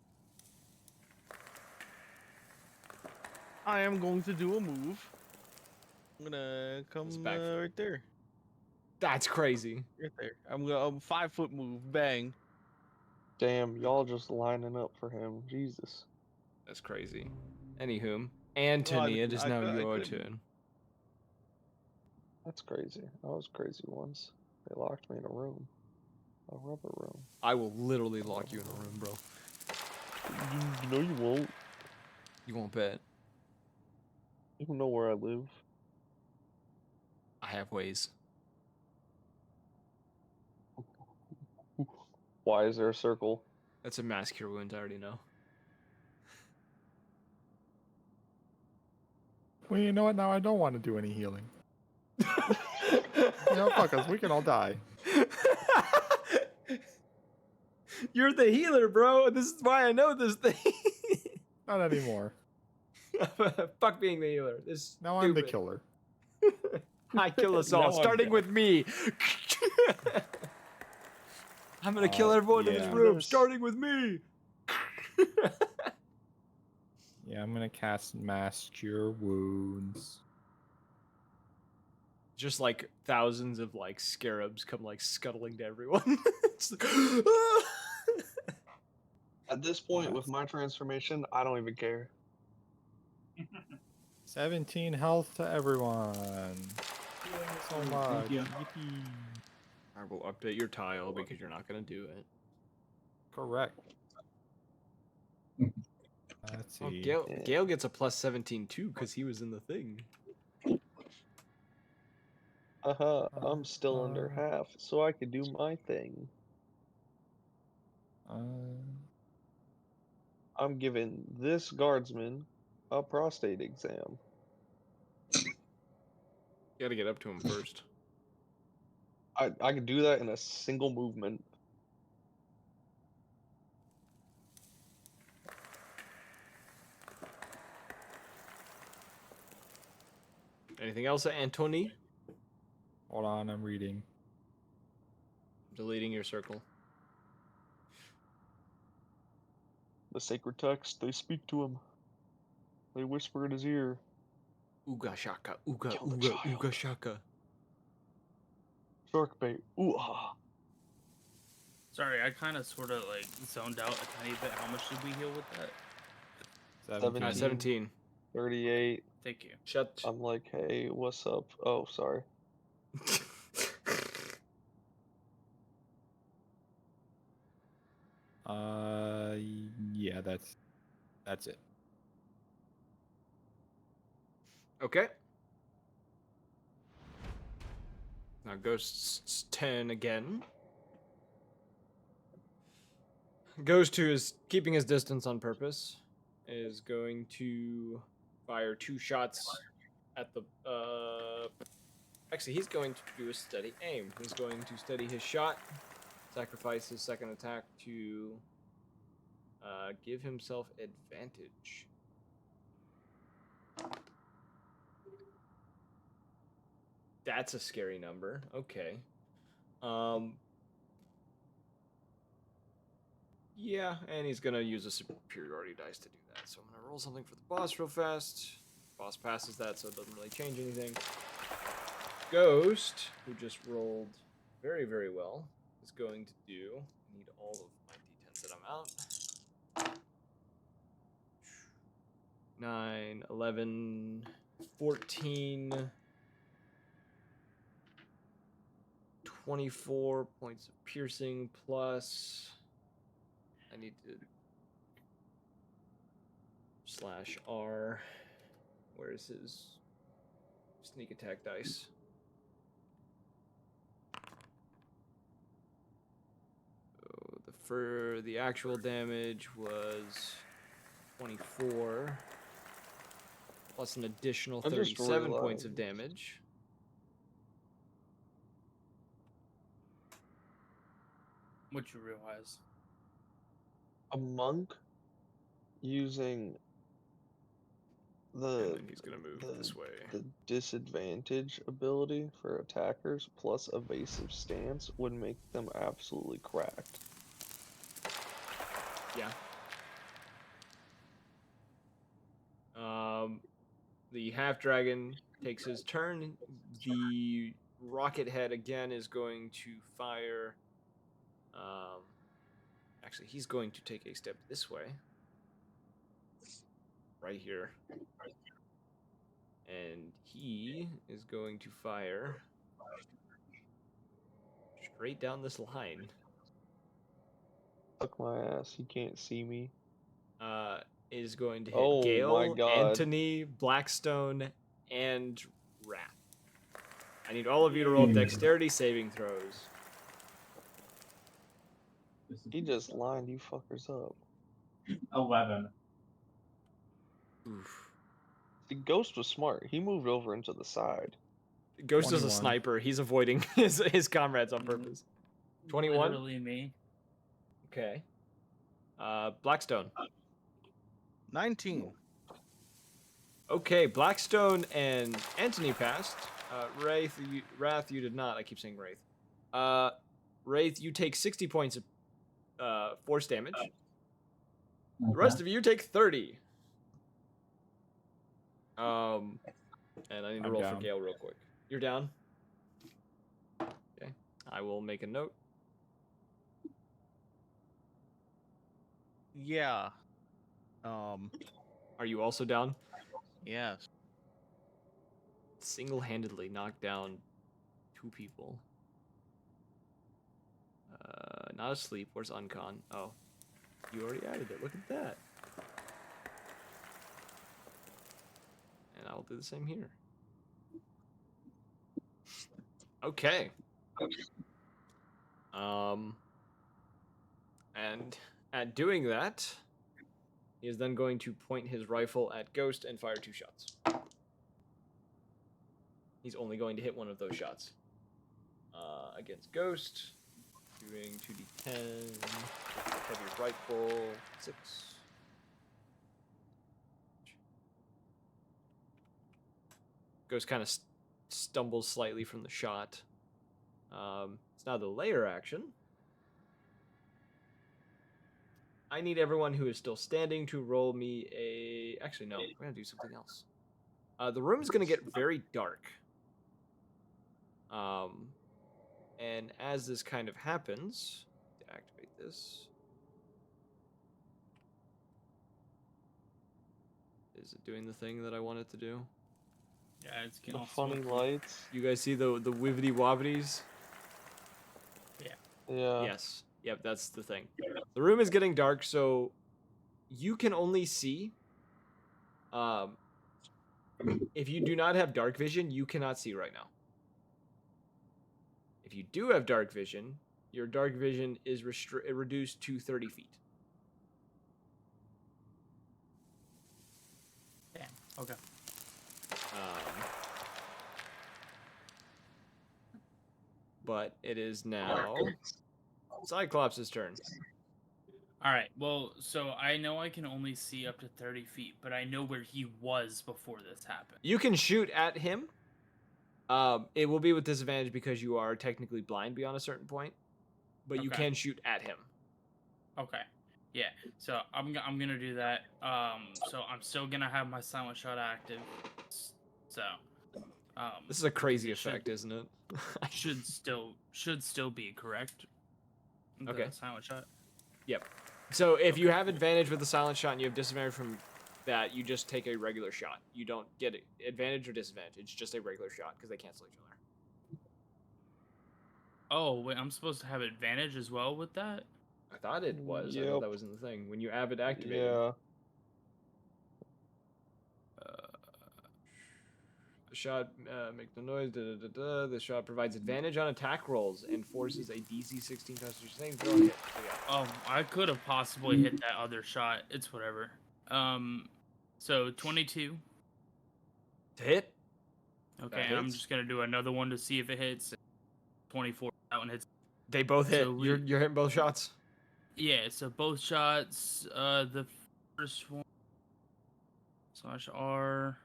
I am going to do a move. I'm gonna come back foot. right there. That's crazy. Right there. I'm gonna 5-foot move. Bang. Damn, y'all just lining up for him. Jesus. That's crazy. Anywhom, Anthony, it is now your couldn't. turn. That's crazy. I was crazy once. They locked me in a room. A rubber room. I will literally lock you in a room, bro. You know you won't. You won't bet. You don't know where I live. I have ways. Why is there a circle? That's a mass cure wound, I already know. Well, you know what? Now I don't want to do any healing. You know, fuck us. We can all die. You're the healer, bro. This is why I know this thing. Not anymore. Fuck being the healer. This Now I'm the killer. I kill us all, Now I'm starting dead. with me. I'm gonna kill everyone in this yeah. room, starting with me. Yeah, I'm gonna cast Mass Cure Wounds. Just like thousands of like scarabs come like scuttling to everyone. It's like, At this point, with my transformation, I don't even care. 17 health to everyone. So much. Thank you. Yippee. I will update your tile because you're not gonna do it. Correct. Let's Oh, see. Gale gets a plus 17 too because he was in the thing. I'm still under half, so I could do my thing. I'm giving this guardsman a prostate exam. You gotta get up to him first. I could do that in a single movement. Anything else, Antony? Hold on, I'm reading. Deleting your circle. The sacred text, they speak to him. They whisper in his ear. Ooga shaka, ooga, Kill the ooga, child. ooga shaka. Shark bait. Ooh ah. Sorry, I kind of sort of like zoned out a tiny bit. How much did we heal with that? 17. 17. 38. Thank you. Shut. I'm like, hey, what's up? Oh, sorry. Yeah, that's it. Okay. Now Ghost's 10 again. Ghost, who is keeping his distance on purpose, is going to fire 2 shots at the. Actually, he's going to do a steady aim. He's going to steady his shot, sacrifice his second attack to give himself advantage. That's a scary number. Okay. Yeah, and he's gonna use a superiority dice to do that. So I'm gonna roll something for the boss real fast. Boss passes that, so it doesn't really change anything. Ghost, who just rolled very, very well, is going to do. I need all of my d10s that I'm out. 9, 11, 14, 24 points of piercing plus. I need to /R. Where's his sneak attack dice? So the actual damage was 24 plus an additional I just 37 points of realized- damage. What you realize? a monk using And the then he's gonna move this way. the disadvantage ability for attackers plus evasive stance would make them absolutely cracked. Yeah. The half dragon takes his turn. The rocket head again is going to fire. Actually, he's going to take a step this way, right here, and he is going to fire straight down this line. Fuck my ass, he can't see me. Is going to hit Oh my Gale, God. Anthony, Blackstone, and Wrath. I need all of you to roll dexterity saving throws. He just lined you fuckers up. 11. Oof. The Ghost was smart. He moved over into the side. Ghost is a 21. sniper. He's avoiding his comrades on purpose. 21? Literally me. Okay. Blackstone. 19. Okay, Blackstone and Anthony passed. Wrath, you did not. I keep saying Wraith. Wraith, you take 60 points of force damage. The rest of you take 30. And I need to I'm roll for down. Gale real quick. You're down? Okay. I will make a note. Yeah. Are you also down? Yes. Single-handedly knocked down 2 people. Not asleep. Where's Uncon? Oh. You already added it. Look at that. And I'll do the same here. Okay. And at doing that, he is then going to point his rifle at Ghost and fire 2 shots. He's only going to hit one of those shots. Against Ghost, doing 2d10, heavy rifle, 6. Ghost kind of stumbles slightly from the shot. It's now the layer action. I need everyone who is still standing to roll me a... Actually, no. We're going to do something else. The room's going to get very dark. And as this kind of happens... To activate this... Is it doing the thing that I want it to do? Yeah, it's getting The all funny smoky. lights. You guys see the wibbity wobbities? Yeah. Yes. Yep, that's the thing. The room is getting dark, so you can only see. If you do not have dark vision, you cannot see right now. If you do have dark vision, your dark vision is reduced to 30 feet. Damn. Okay. But it is now Cyclops' turn. All right. Well, so I know I can only see up to 30 feet, but I know where he was before this happened. You can shoot at him. It will be with disadvantage because you are technically blind beyond a certain point, but you Okay. can shoot at him. Okay. Yeah. So I'm gonna do that. So I'm still gonna have my silent shot active. So. This is a crazy it should- effect, isn't it? should still be correct. The Okay. silent shot. Yep. So if you have advantage with the silent shot and you have disadvantage from that, you just take a regular shot. You don't get advantage or disadvantage. It's just a regular shot because they cancel each other. Oh wait, I'm supposed to have advantage as well with that. I thought it was. I thought Yep. that was in the thing. When you have it activated. Yeah. The shot make the noise. The shot provides advantage on attack rolls and forces a DC 16 Constitution saving throw hit. Oh, I could have possibly hit that other shot. It's whatever. So 22. To hit. Okay, That I'm hits. just gonna do another one to see if it hits. 24. That one hits. They both hit. So You're hitting both shots. Yeah, so both shots, the first one /R,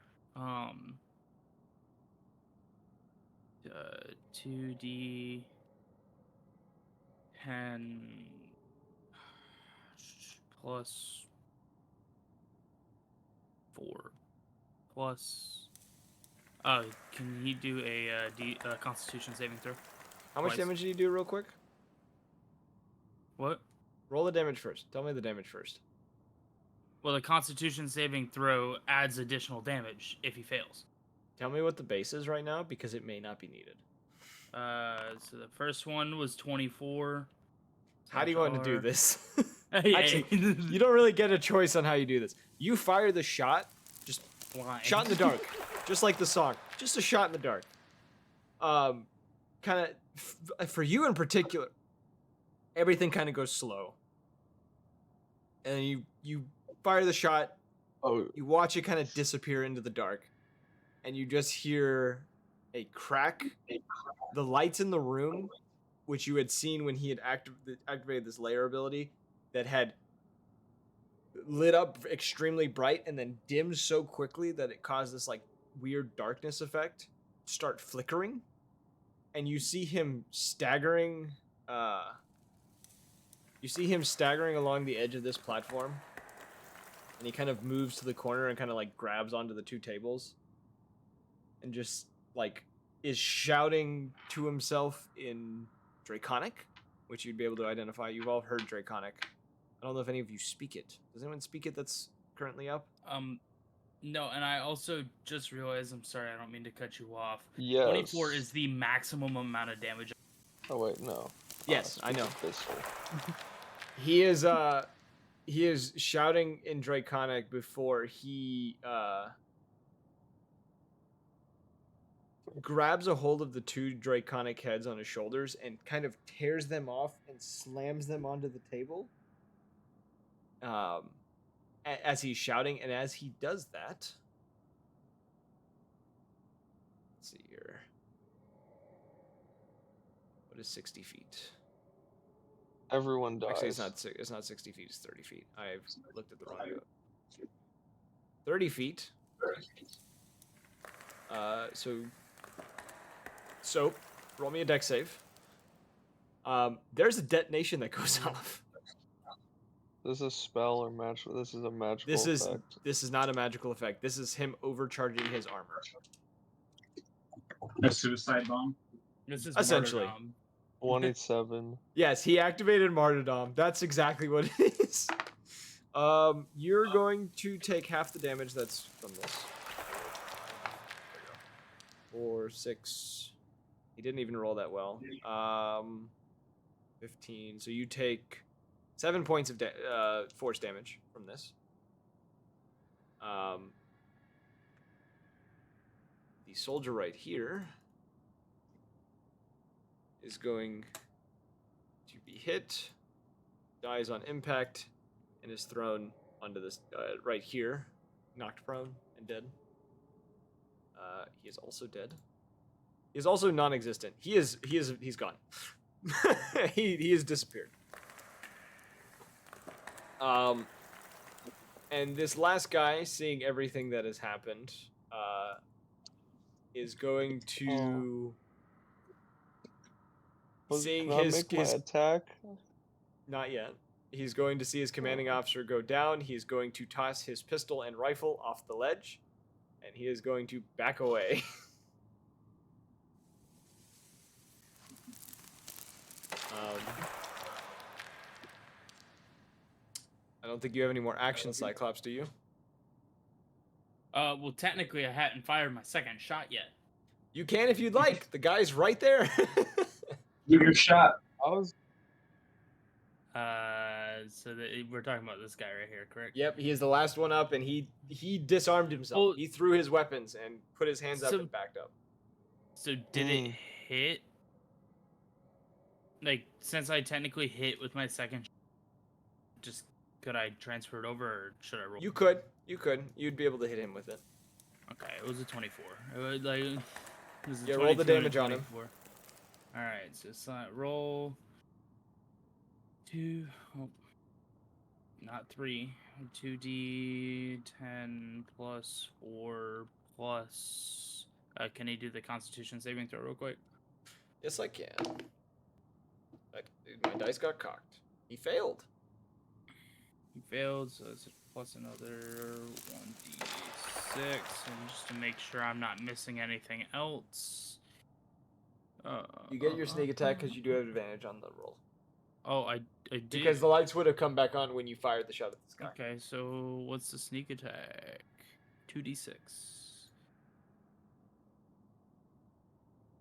2d 10 plus 4 plus. Can he do a Constitution saving throw? How much Twice. damage do you do, real quick? What? Roll the damage first. Tell me the damage first. Well, the Constitution saving throw adds additional damage if he fails. Tell me what the base is right now, because it may not be needed. So the first one was 24. How do you want to do /R. this? Yeah. Actually, you don't really get a choice on how you do this. You fire the shot, just Blind. shot in the dark, just like the song, just a shot in the dark. Kind of for you in particular, everything kind of goes slow, and you fire the shot. Oh, You watch it kind of disappear into the dark, and you just hear a crack. The lights in the room, which you had seen when he had activated this layer ability, that had lit up extremely bright and then dimmed so quickly that it caused this like weird darkness effect, start flickering, and you see him staggering. You see him staggering along the edge of this platform, and he kind of moves to the corner and kind of like grabs onto the two tables, and just like is shouting to himself in Draconic, which you'd be able to identify. You've all heard Draconic. I don't know if any of you speak it. Does anyone speak it that's currently up? No, and I also just realized, I'm sorry, I don't mean to cut you off. yes. 24 is the maximum amount of damage. Oh wait, no. Yes, I know. This one. He is shouting in Draconic before he grabs a hold of the two Draconic heads on his shoulders and kind of tears them off and slams them onto the table. As he's shouting, and as he does that, let's see here. What is 60 feet? Everyone dies. Actually, it's not 60 feet. It's 30 feet. I've looked at the wrong note. 30 feet. So roll me a dex save. There's a detonation that goes off. This is a spell or magic. This is a magical effect. This is not a magical effect. This is him overcharging his armor. A suicide bomb. This is Essentially. martyrdom. 27. Yes, he activated martyrdom. That's exactly what it is. You're going to take half the damage that's from this. 4, 6. He didn't even roll that well. 15. So you take 7 points of force damage from this. The soldier right here is going to be hit, dies on impact, and is thrown onto this right here, knocked prone and dead. He is also dead. He is also non-existent. He's gone. he has disappeared. And this last guy, seeing everything that has happened, is going to seeing Can I his make my attack? not yet. He's going to see his commanding officer go down. He's going to toss his pistol and rifle off the ledge, and he is going to back away. I don't think you have any more action, Cyclops, do you? Well, technically, I hadn't fired my second shot yet. You can if you'd like. The guy's right there. Give your shot. I was. So we're talking about this guy right here, correct? Yep, he is the last one up, and he disarmed himself. Well, he threw his weapons and put his hands up so- and backed up. So did it hit? Like, since I technically hit with my second, just could I transfer it over, or should I roll? You could. You'd be able to hit him with it. Okay, it was a 24. It was like, it was a Yeah, roll the 22 and a damage on him. 24. All right, so it's roll 2. Oh, not 3. 2d10 plus 4 plus. Can he do the Constitution saving throw real quick? Yes, I can. My dice got cocked. He failed. He failed, so it's plus another 1d6. And just to make sure I'm not missing anything else. You get your sneak attack because you do have advantage on the roll. Oh, I did. Because the lights would have come back on when you fired the shot at the sky. Okay, so what's the sneak attack? 2d6.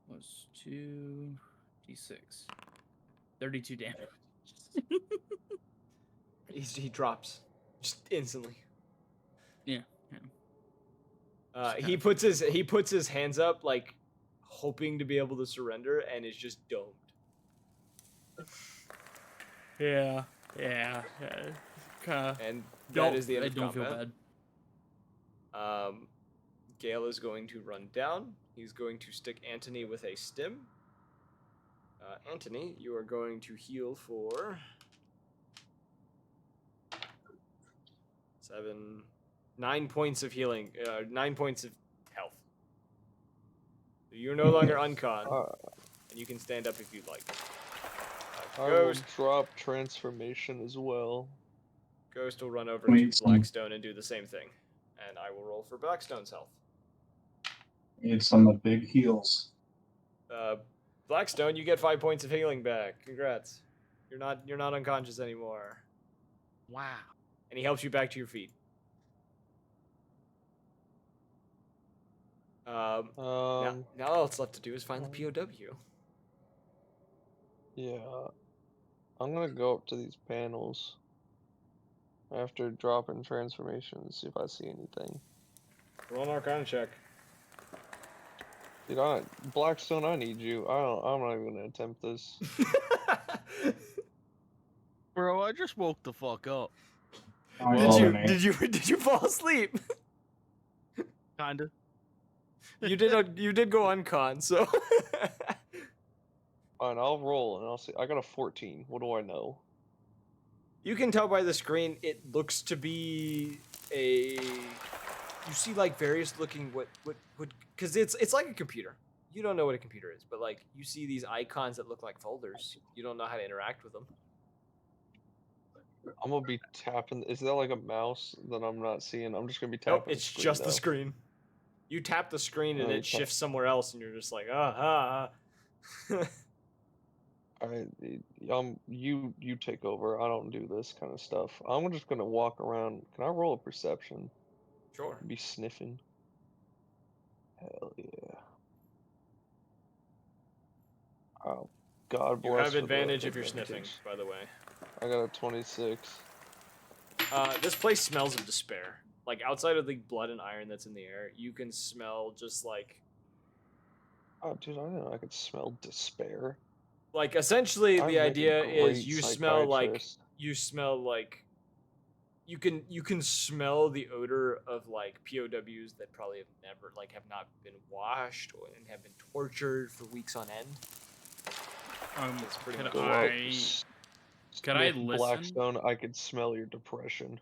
Was 2d6. 32 damage. He drops just instantly. Yeah. He puts his hands up like hoping to be able to surrender and is just domed. Yeah. And that is the end of I don't feel combat. bad. Gale is going to run down. He's going to stick Anthony with a stim. Anthony, you are going to heal for 9 points of healing, 9 points of health. So you're no longer uncon, and you can stand up if you'd like. I will drop transformation as well. Ghost will run over to Blackstone and do the same thing, and I will roll for Blackstone's health. It's on the big heels. Blackstone, you get 5 points of healing back. Congrats. You're not unconscious anymore. Wow. And he helps you back to your feet. Now all that's left to do is find the POW. Yeah. I'm gonna go up to these panels after dropping transformation and see if I see anything. Roll an Arcana check. Dude, Blackstone, I need you. I'm not even gonna attempt this. Bro, I just woke the fuck up. Did you fall asleep? Kinda. You did go uncon, so Fine, I'll roll and I'll see. I got a 14. What do I know? you can tell by the screen it looks to be a. You see like various looking because it's like a computer. You don't know what a computer is, but like you see these icons that look like folders. You don't know how to interact with them. I'm gonna be tapping. Is that like a mouse that I'm not seeing? I'm just gonna be tapping. Nope, it's just the screen. You tap the screen and it shifts somewhere else, and you're just like, Alright, you take over. I don't do this kind of stuff. I'm just gonna walk around. Can I roll a perception? Sure. Be sniffing. Hell yeah. Oh, God bless. You have advantage if you're sniffing, by the way. I got a 26. This place smells of despair. Like, outside of the blood and iron that's in the air, you can smell just like... Oh, dude, I didn't know I could smell despair. Like, essentially, the idea is you smell like... You can smell the odor of, like, POWs that probably have not been washed and have been tortured for weeks on end. It's pretty much... Could I listen? Blackstone, I could smell your depression.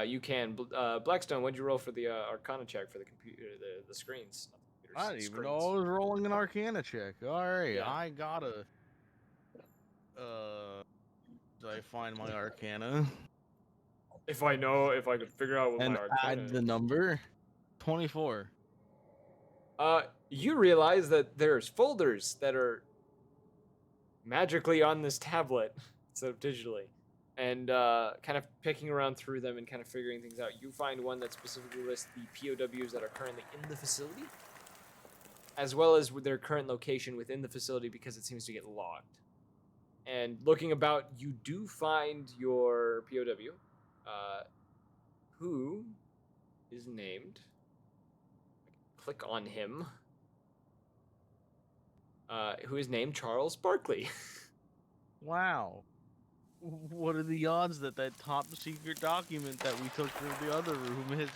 You can. Blackstone, what'd you roll for the Arcana check for the computer, the screens? I didn't even know I was rolling an Arcana check. Alright, Yeah. I gotta... Did I find my Arcana? If I could figure out what And my Arcana add the number? 24. You realize that there's folders that are magically on this tablet instead of digitally. And kind of picking around through them and kind of figuring things out, you find one that specifically lists the POWs that are currently in the facility, as well as with their current location within the facility because it seems to get logged. And looking about, you do find your POW, who is named. Click on him. Who is named Charles Barkley. Wow. What are the odds that top secret document that we took from the other room is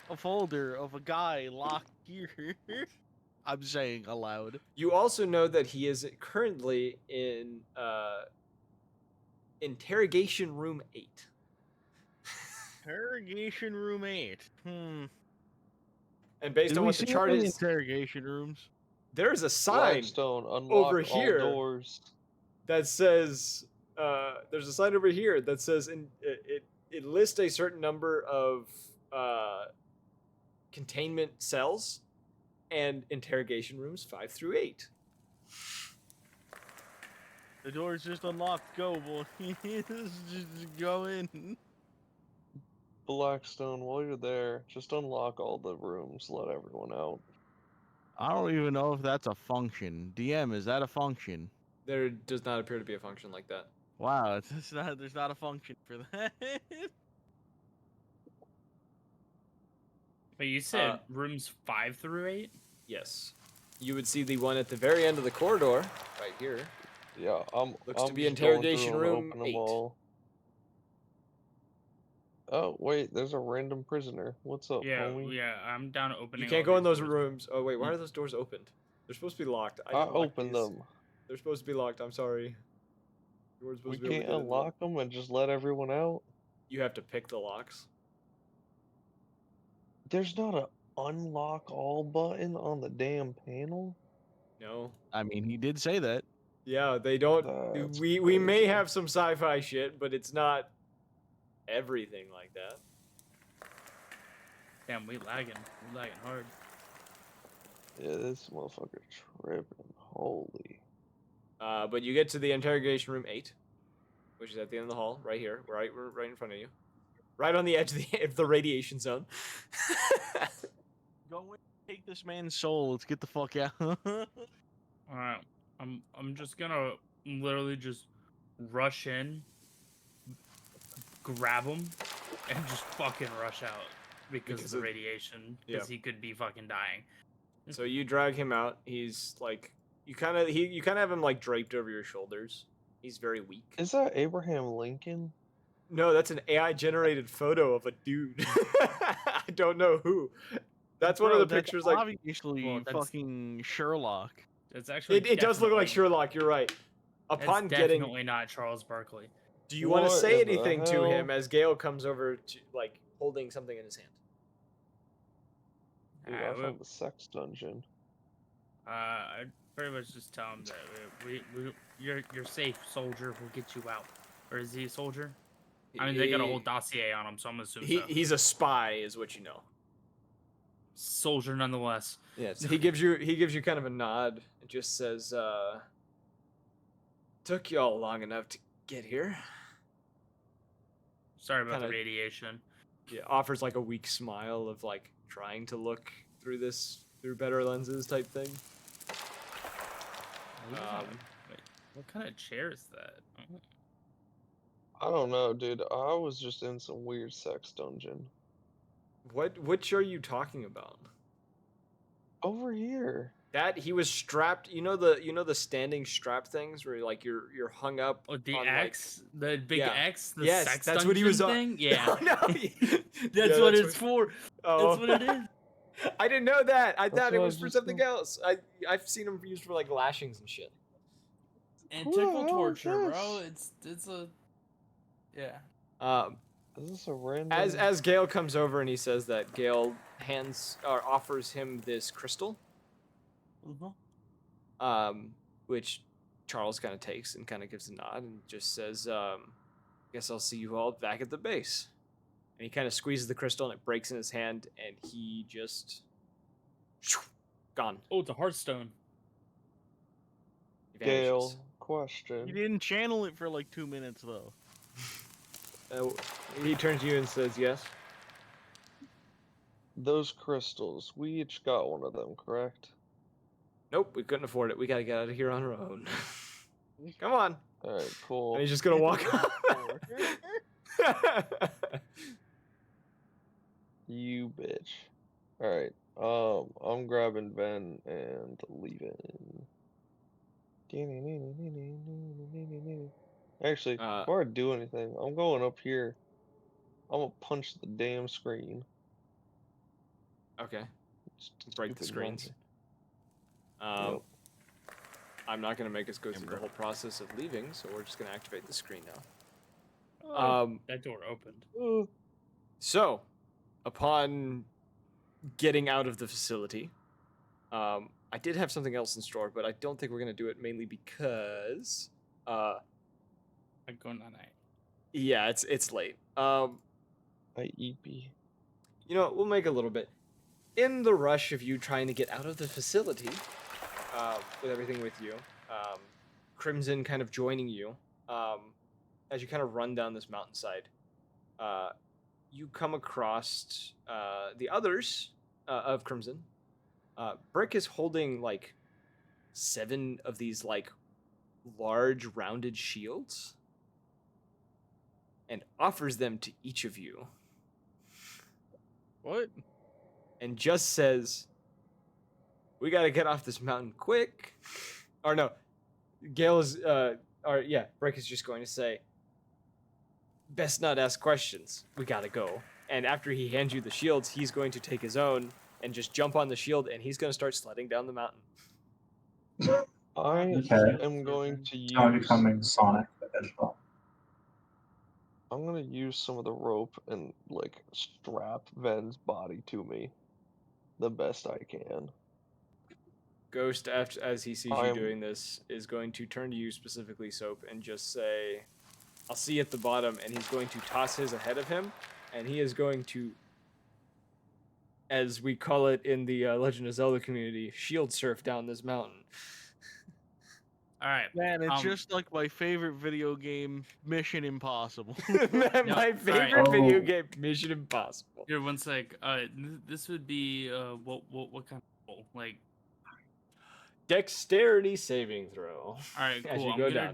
a folder of a guy locked here? I'm saying aloud. You also know that he is currently in Interrogation Room 8. Interrogation room 8. And based Did on we what the see chart any is, interrogation rooms? there's a sign Blackstone, unlock over all here doors. that says there's a sign over here that says it lists a certain number of containment cells and interrogation rooms 5 through 8. The door's just unlocked. Go, boy. just go in. Blackstone, while you're there, just unlock all the rooms. Let everyone out. I don't even know if that's a function. DM, is that a function? There does not appear to be a function like that. Wow, it's not. There's not a function for that. But you said rooms 5 through 8? Yes. You would see the one at the very end of the corridor, right here. Yeah, I'm. Looks I'm to be just going through interrogation and room open them 8. all. Oh wait, there's a random prisoner. What's up, Yeah, homie? yeah, I'm down opening. You can't all go in these those doors. rooms. Oh wait, why are those doors opened? They're supposed to be locked. I didn't lock opened these. them. They're supposed to be locked. I'm sorry. You weren't We supposed to be able can't to get in there. unlock them and just let everyone out. You have to pick the locks. There's not a unlock all button on the damn panel. No. I mean, he did say that. Yeah, they don't. That's We may crazy. have some sci-fi shit, but it's not everything like that. Damn, we lagging. We lagging hard. Yeah, this motherfucker tripping. Holy. But you get to the interrogation room 8, which is at the end of the hall, right here, right in front of you, right on the edge of the radiation zone. Go in, take this man's soul. Let's get the fuck out. Alright. I'm just gonna literally just rush in, grab him, and just fucking rush out because of the radiation. Because he could be fucking dying. So you drag him out. He's like, you kind of have him like draped over your shoulders. He's very weak. Is that Abraham Lincoln? No, that's an AI generated photo of a dude. I don't know who. That's one of the pictures. Like, obviously Well, that's- fucking Sherlock. It's actually. it does look like definitely- Sherlock. You're right. Upon It's getting, definitely not Charles Barkley. do you want to What say in the anything to him hell? as Gale comes over to like holding something in his hand? Dude, I found the sex dungeon. I pretty much just tell him that you're safe, soldier. We'll get you out. Or is he a soldier? I mean, they got a whole dossier on him, so I'm assuming so. He's a spy, is what you know. Soldier nonetheless. Yes, he gives you kind of a nod and just says, "Took y'all long enough to get here." Sorry about Kinda- the radiation. Yeah, offers like a weak smile of like trying to look through better lenses type thing. Wait, what kind of chair is that? I don't know, dude. I was just in some weird sex dungeon. Which are you talking about? Over here. That he was strapped. You know the standing strap things where like you're hung up. Oh, the on, X, the big yeah. X, the Yes, sex that's what he was dungeon on. thing. Yeah, No, that's what it's for. Oh. That's what it is. I didn't know that. I That's thought it what I was for just something said. else. I've seen them used for like lashings and shit. And Who the tickle hell is torture, bro. this? It's a yeah. Is this a random? As Gale comes over and he says that Gale offers him this crystal, which Charles kind of takes and kind of gives a nod and just says, "Guess I'll see you all back at the base." And he kind of squeezes the crystal and it breaks in his hand and he just gone. Oh, it's a Hearthstone. He vanishes. Gale, You question. didn't channel it for like 2 minutes though. He turns to you and says, "Yes." Those crystals, we each got one of them, correct? Nope, we couldn't afford it. We gotta get out of here on our own. Come on. Alright, cool. And he's just gonna walk off. You bitch. Alright, I'm grabbing Ben and leaving. Actually, before I do anything, I'm going up here. I'm gonna punch the damn screen. Okay. Break the Stupid screens. monkey. Yep. I'm not gonna make us go through the whole process of leaving, so we're just gonna activate the screen now. That door opened. So, upon getting out of the facility, I did have something else in store, but I don't think we're gonna do it mainly because, Like going on night. yeah, it's late. IEP. You know what? We'll make a little bit. In the rush of you trying to get out of the facility, with everything with you, Crimson kind of joining you, as you kind of run down this mountainside, you come across the others of Crimson. Brick is holding like 7 of these like large rounded shields and offers them to each of you What? and just says, "We got to get off this mountain quick." Or no, Gale is Brick is just going to say, "Best not ask questions. We got to go." And after he hands you the shields, he's going to take his own and just jump on the shield, and he's going to start sledding down the mountain. I Okay. am going to Now use. becoming Sonic the Hedgehog. I'm gonna use some of the rope and like strap Ven's body to me, the best I can. Ghost, as he sees I you am- doing this, is going to turn to you specifically, Soap, and just say, "I'll see you at the bottom," and he's going to toss his ahead of him, and he is going to, as we call it in the Legend of Zelda community, shield surf down this mountain. All right. Man, it's just like my favorite video game, Mission Impossible. My favorite Oh. video game, Mission Impossible. Here, one sec. This would be what kind of roll? Like, Dexterity saving throw. all right, As cool. you I'm go gonna down.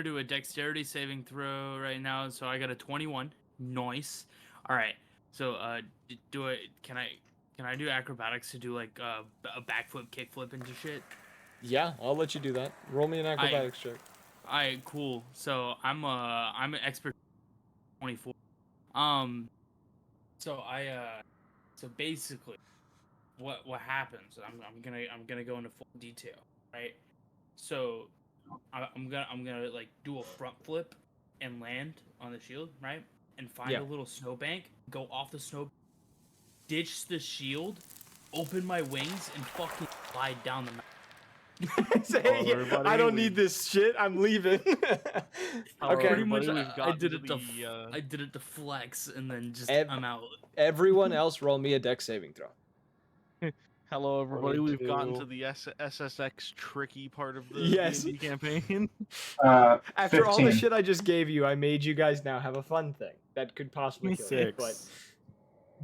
do a dexterity saving throw right now. So I got a 21. Nice. All right. So can I do acrobatics to do like a backflip, kickflip into shit? Yeah, I'll let you do that. Roll me an acrobatics check. All right, cool. So I'm an expert 24. So basically what happens, I'm gonna go into full detail, right? So I'm gonna like do a front flip and land on the shield, right? And find Yeah. a little snowbank, go off the snow, ditch the shield, open my wings, and fucking slide down the mountain. Say, Hello, yeah, everybody. I don't need this shit. I'm leaving. Hello, Okay. Pretty much, everybody, we've I gotten did to it to the, I did it to flex, and then just I'm out. Everyone else, roll me a dex saving throw. Hello, everybody. We've gotten to 22. the SSX tricky part of the Yes. D&D campaign. After all the 15. shit I just gave you, I made you guys now have a fun thing that could possibly kill you. But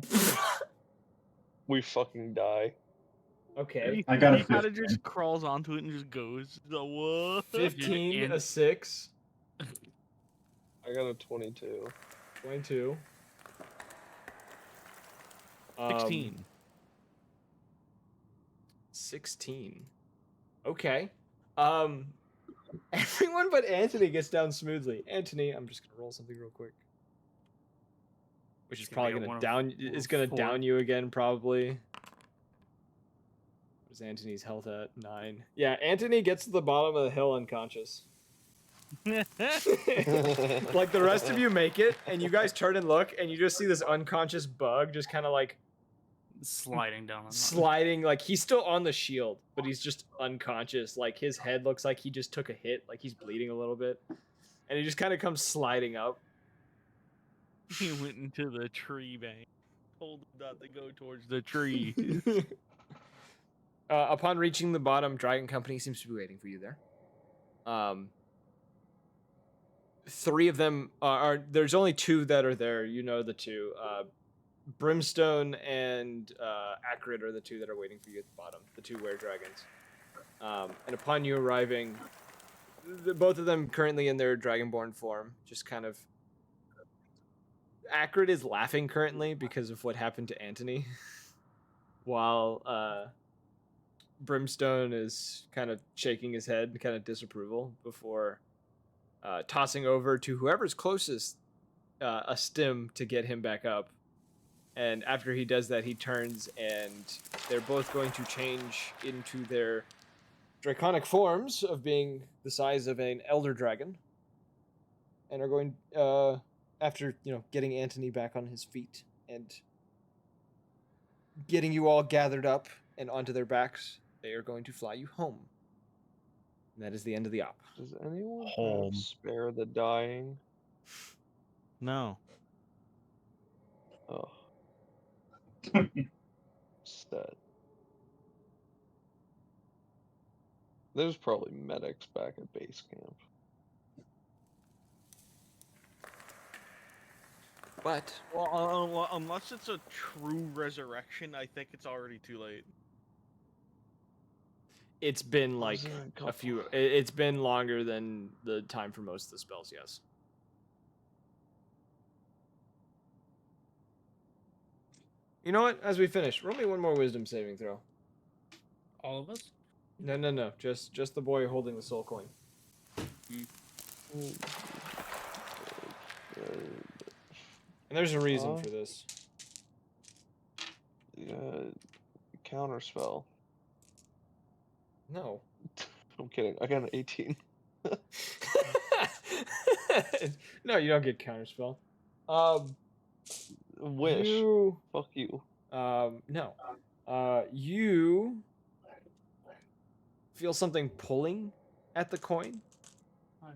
6. We fucking die. okay, I got a He kind of 15. just crawls onto it and just goes. So what? 15, and- a 6, I got a 22. 22. 16. 16. Okay. Everyone but Anthony gets down smoothly. Anthony, I'm just gonna roll something real quick. Which is It's gonna probably be a gonna one of- down. one It's of gonna 4. down you again, probably. Where's Anthony's health at? 9. Yeah, Anthony gets to the bottom of the hill unconscious. Like the rest of you make it, and you guys turn and look, and you just see this unconscious bug just kind of like sliding down. sliding. Like he's still on the shield, but he's just unconscious. Like his head looks like he just took a hit, like he's bleeding a little bit, and he just kind of comes sliding up. He went into the tree bank. Told him not to go towards the tree. Upon reaching the bottom, Dragon Company seems to be waiting for you there. 3 of them are. There's only 2 that are there. You know the 2. Brimstone and Acrid are the 2 that are waiting for you at the bottom. The 2 were-dragons. And upon you arriving, both of them currently in their dragonborn form, just kind of. Acrid is laughing currently because of what happened to Anthony, while Brimstone is kind of shaking his head, kind of disapproval, before tossing over to whoever's closest a stim to get him back up. And after he does that, he turns, and they're both going to change into their draconic forms of being the size of an elder dragon. and are going after getting Antony back on his feet and getting you all gathered up and onto their backs. They are going to fly you home. And that is the end of the op. Does anyone Home. have spare the dying? No. Oh. Set. There's probably medics back at base camp. But Well, unless it's a true resurrection, I think it's already too late. it's been like Was there a a couple- few. It's been longer than the time for most of the spells. Yes. You know what? As we finish, roll me one more wisdom saving throw. All of us? No. Just the boy holding the soul coin. And there's a reason for this. Counterspell. No. I'm kidding. I got an 18. No, you don't get counterspell. Wish. You. Fuck you. No. You feel something pulling at the coin.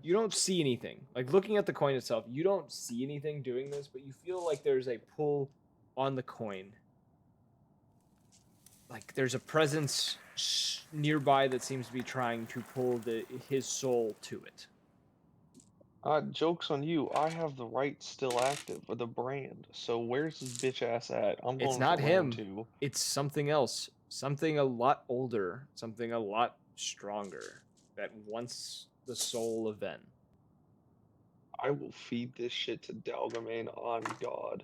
You don't see anything. Like looking at the coin itself, you don't see anything doing this, but you feel like there's a pull on the coin. Like there's a presence nearby that seems to be trying to pull his soul to it. Joke's on you. I have the right still active for the brand. So where's this bitch ass at? I'm going It's not for him. round 2. It's something else. Something a lot older. Something a lot stronger. That wants the soul of Ven. I will feed this shit to Dalgamane on God.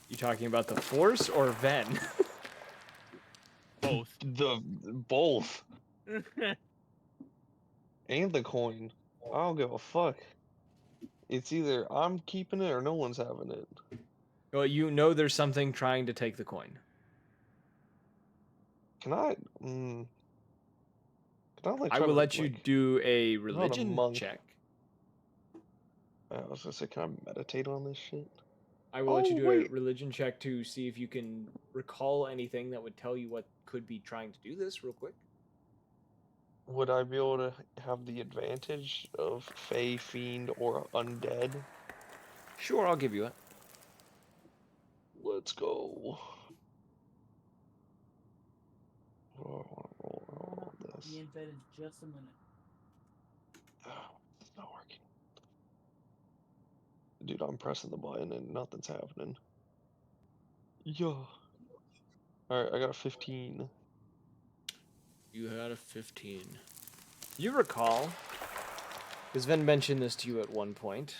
You talking about the Force or Ven? Both. Both. And the coin. I don't give a fuck. It's either I'm keeping it or no one's having it. Well, you know there's something trying to take the coin. Can I? Can I like? I try will to, let you like, do a not a religion monk. check. I was gonna say, can I meditate on this shit? I will let you Oh, do a wait. religion check to see if you can recall anything that would tell you what could be trying to do this real quick. Would I be able to have the advantage of Fey, Fiend, or Undead? Sure, I'll give you it. Let's go. Oh, I want to roll this. Be in bed in just a minute. Oh, it's not working. Dude, I'm pressing the button and nothing's happening. Yeah. Alright, I got a 15. You had a 15. You recall, because Ven mentioned this to you at one point,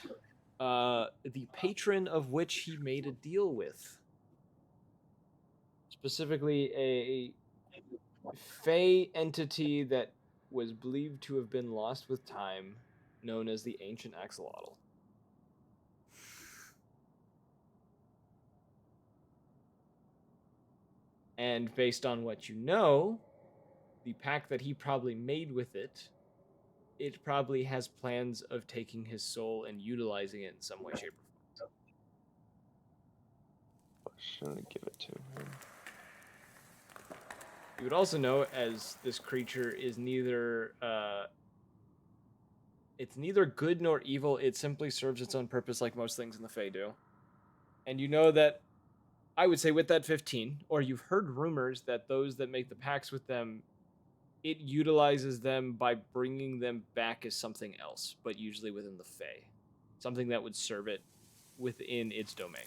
the patron of which he made a deal with. Specifically, a Fey entity that was believed to have been lost with time, known as the Ancient Axolotl. And based on what you know, the pact that he probably made with it, it probably has plans of taking his soul and utilizing it in some way, shape, or form. I shouldn't give it to him. You would also know, as this creature is neither it's neither good nor evil. It simply serves its own purpose, like most things in the Fae do. And you know that, I would say, with that 15, or you've heard rumors that those that make the pacts with them, it utilizes them by bringing them back as something else, but usually within the Fae. Something that would serve it within its domain.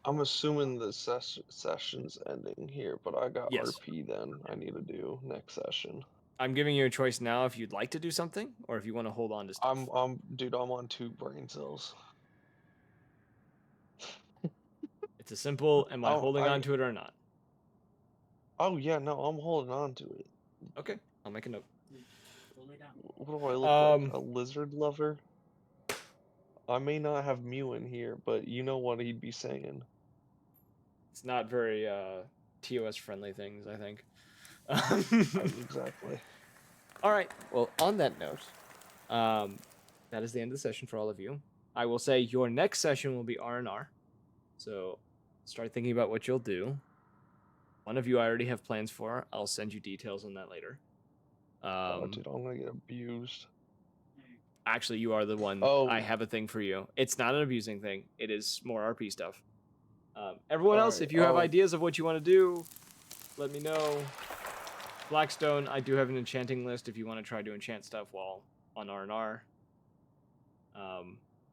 I'm assuming the session's ending here, but I got Yes. RP then I need to do next session. I'm giving you a choice now if you'd like to do something, or if you want to hold on to stuff. Dude, I'm on 2 brain cells. It's a simple, am I holding I on to it or not? Oh yeah, no, I'm holding on to it. Okay, I'll make a note. What do I look like? A lizard lover? I may not have Mew in here, but you know what he'd be saying. It's not very TOS friendly things, I think. Exactly. All right. Well, on that note, that is the end of the session for all of you. I will say your next session will be R&R. So start thinking about what you'll do. One of you I already have plans for. I'll send you details on that later. Oh, dude, I'm gonna get abused. Actually, you are the one. Oh. I have a thing for you. It's not an abusing thing. It is more RP stuff. Everyone else, Alright, if you have ideas of what you want to do, let me know. Blackstone, I do have an enchanting list if you want to try to enchant stuff while on R&R.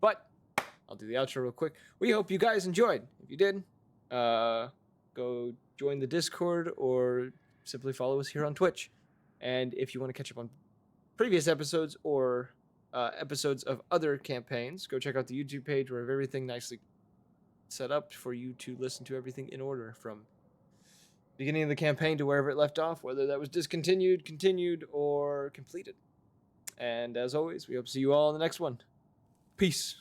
But I'll do the outro real quick. We hope you guys enjoyed. If you did, go join the Discord or simply follow us here on Twitch. And if you want to catch up on previous episodes or episodes of other campaigns, go check out the YouTube page where we have everything nicely set up for you to listen to everything in order from beginning of the campaign to wherever it left off, whether that was discontinued, continued, or completed. And as always, we hope to see you all in the next one. Peace.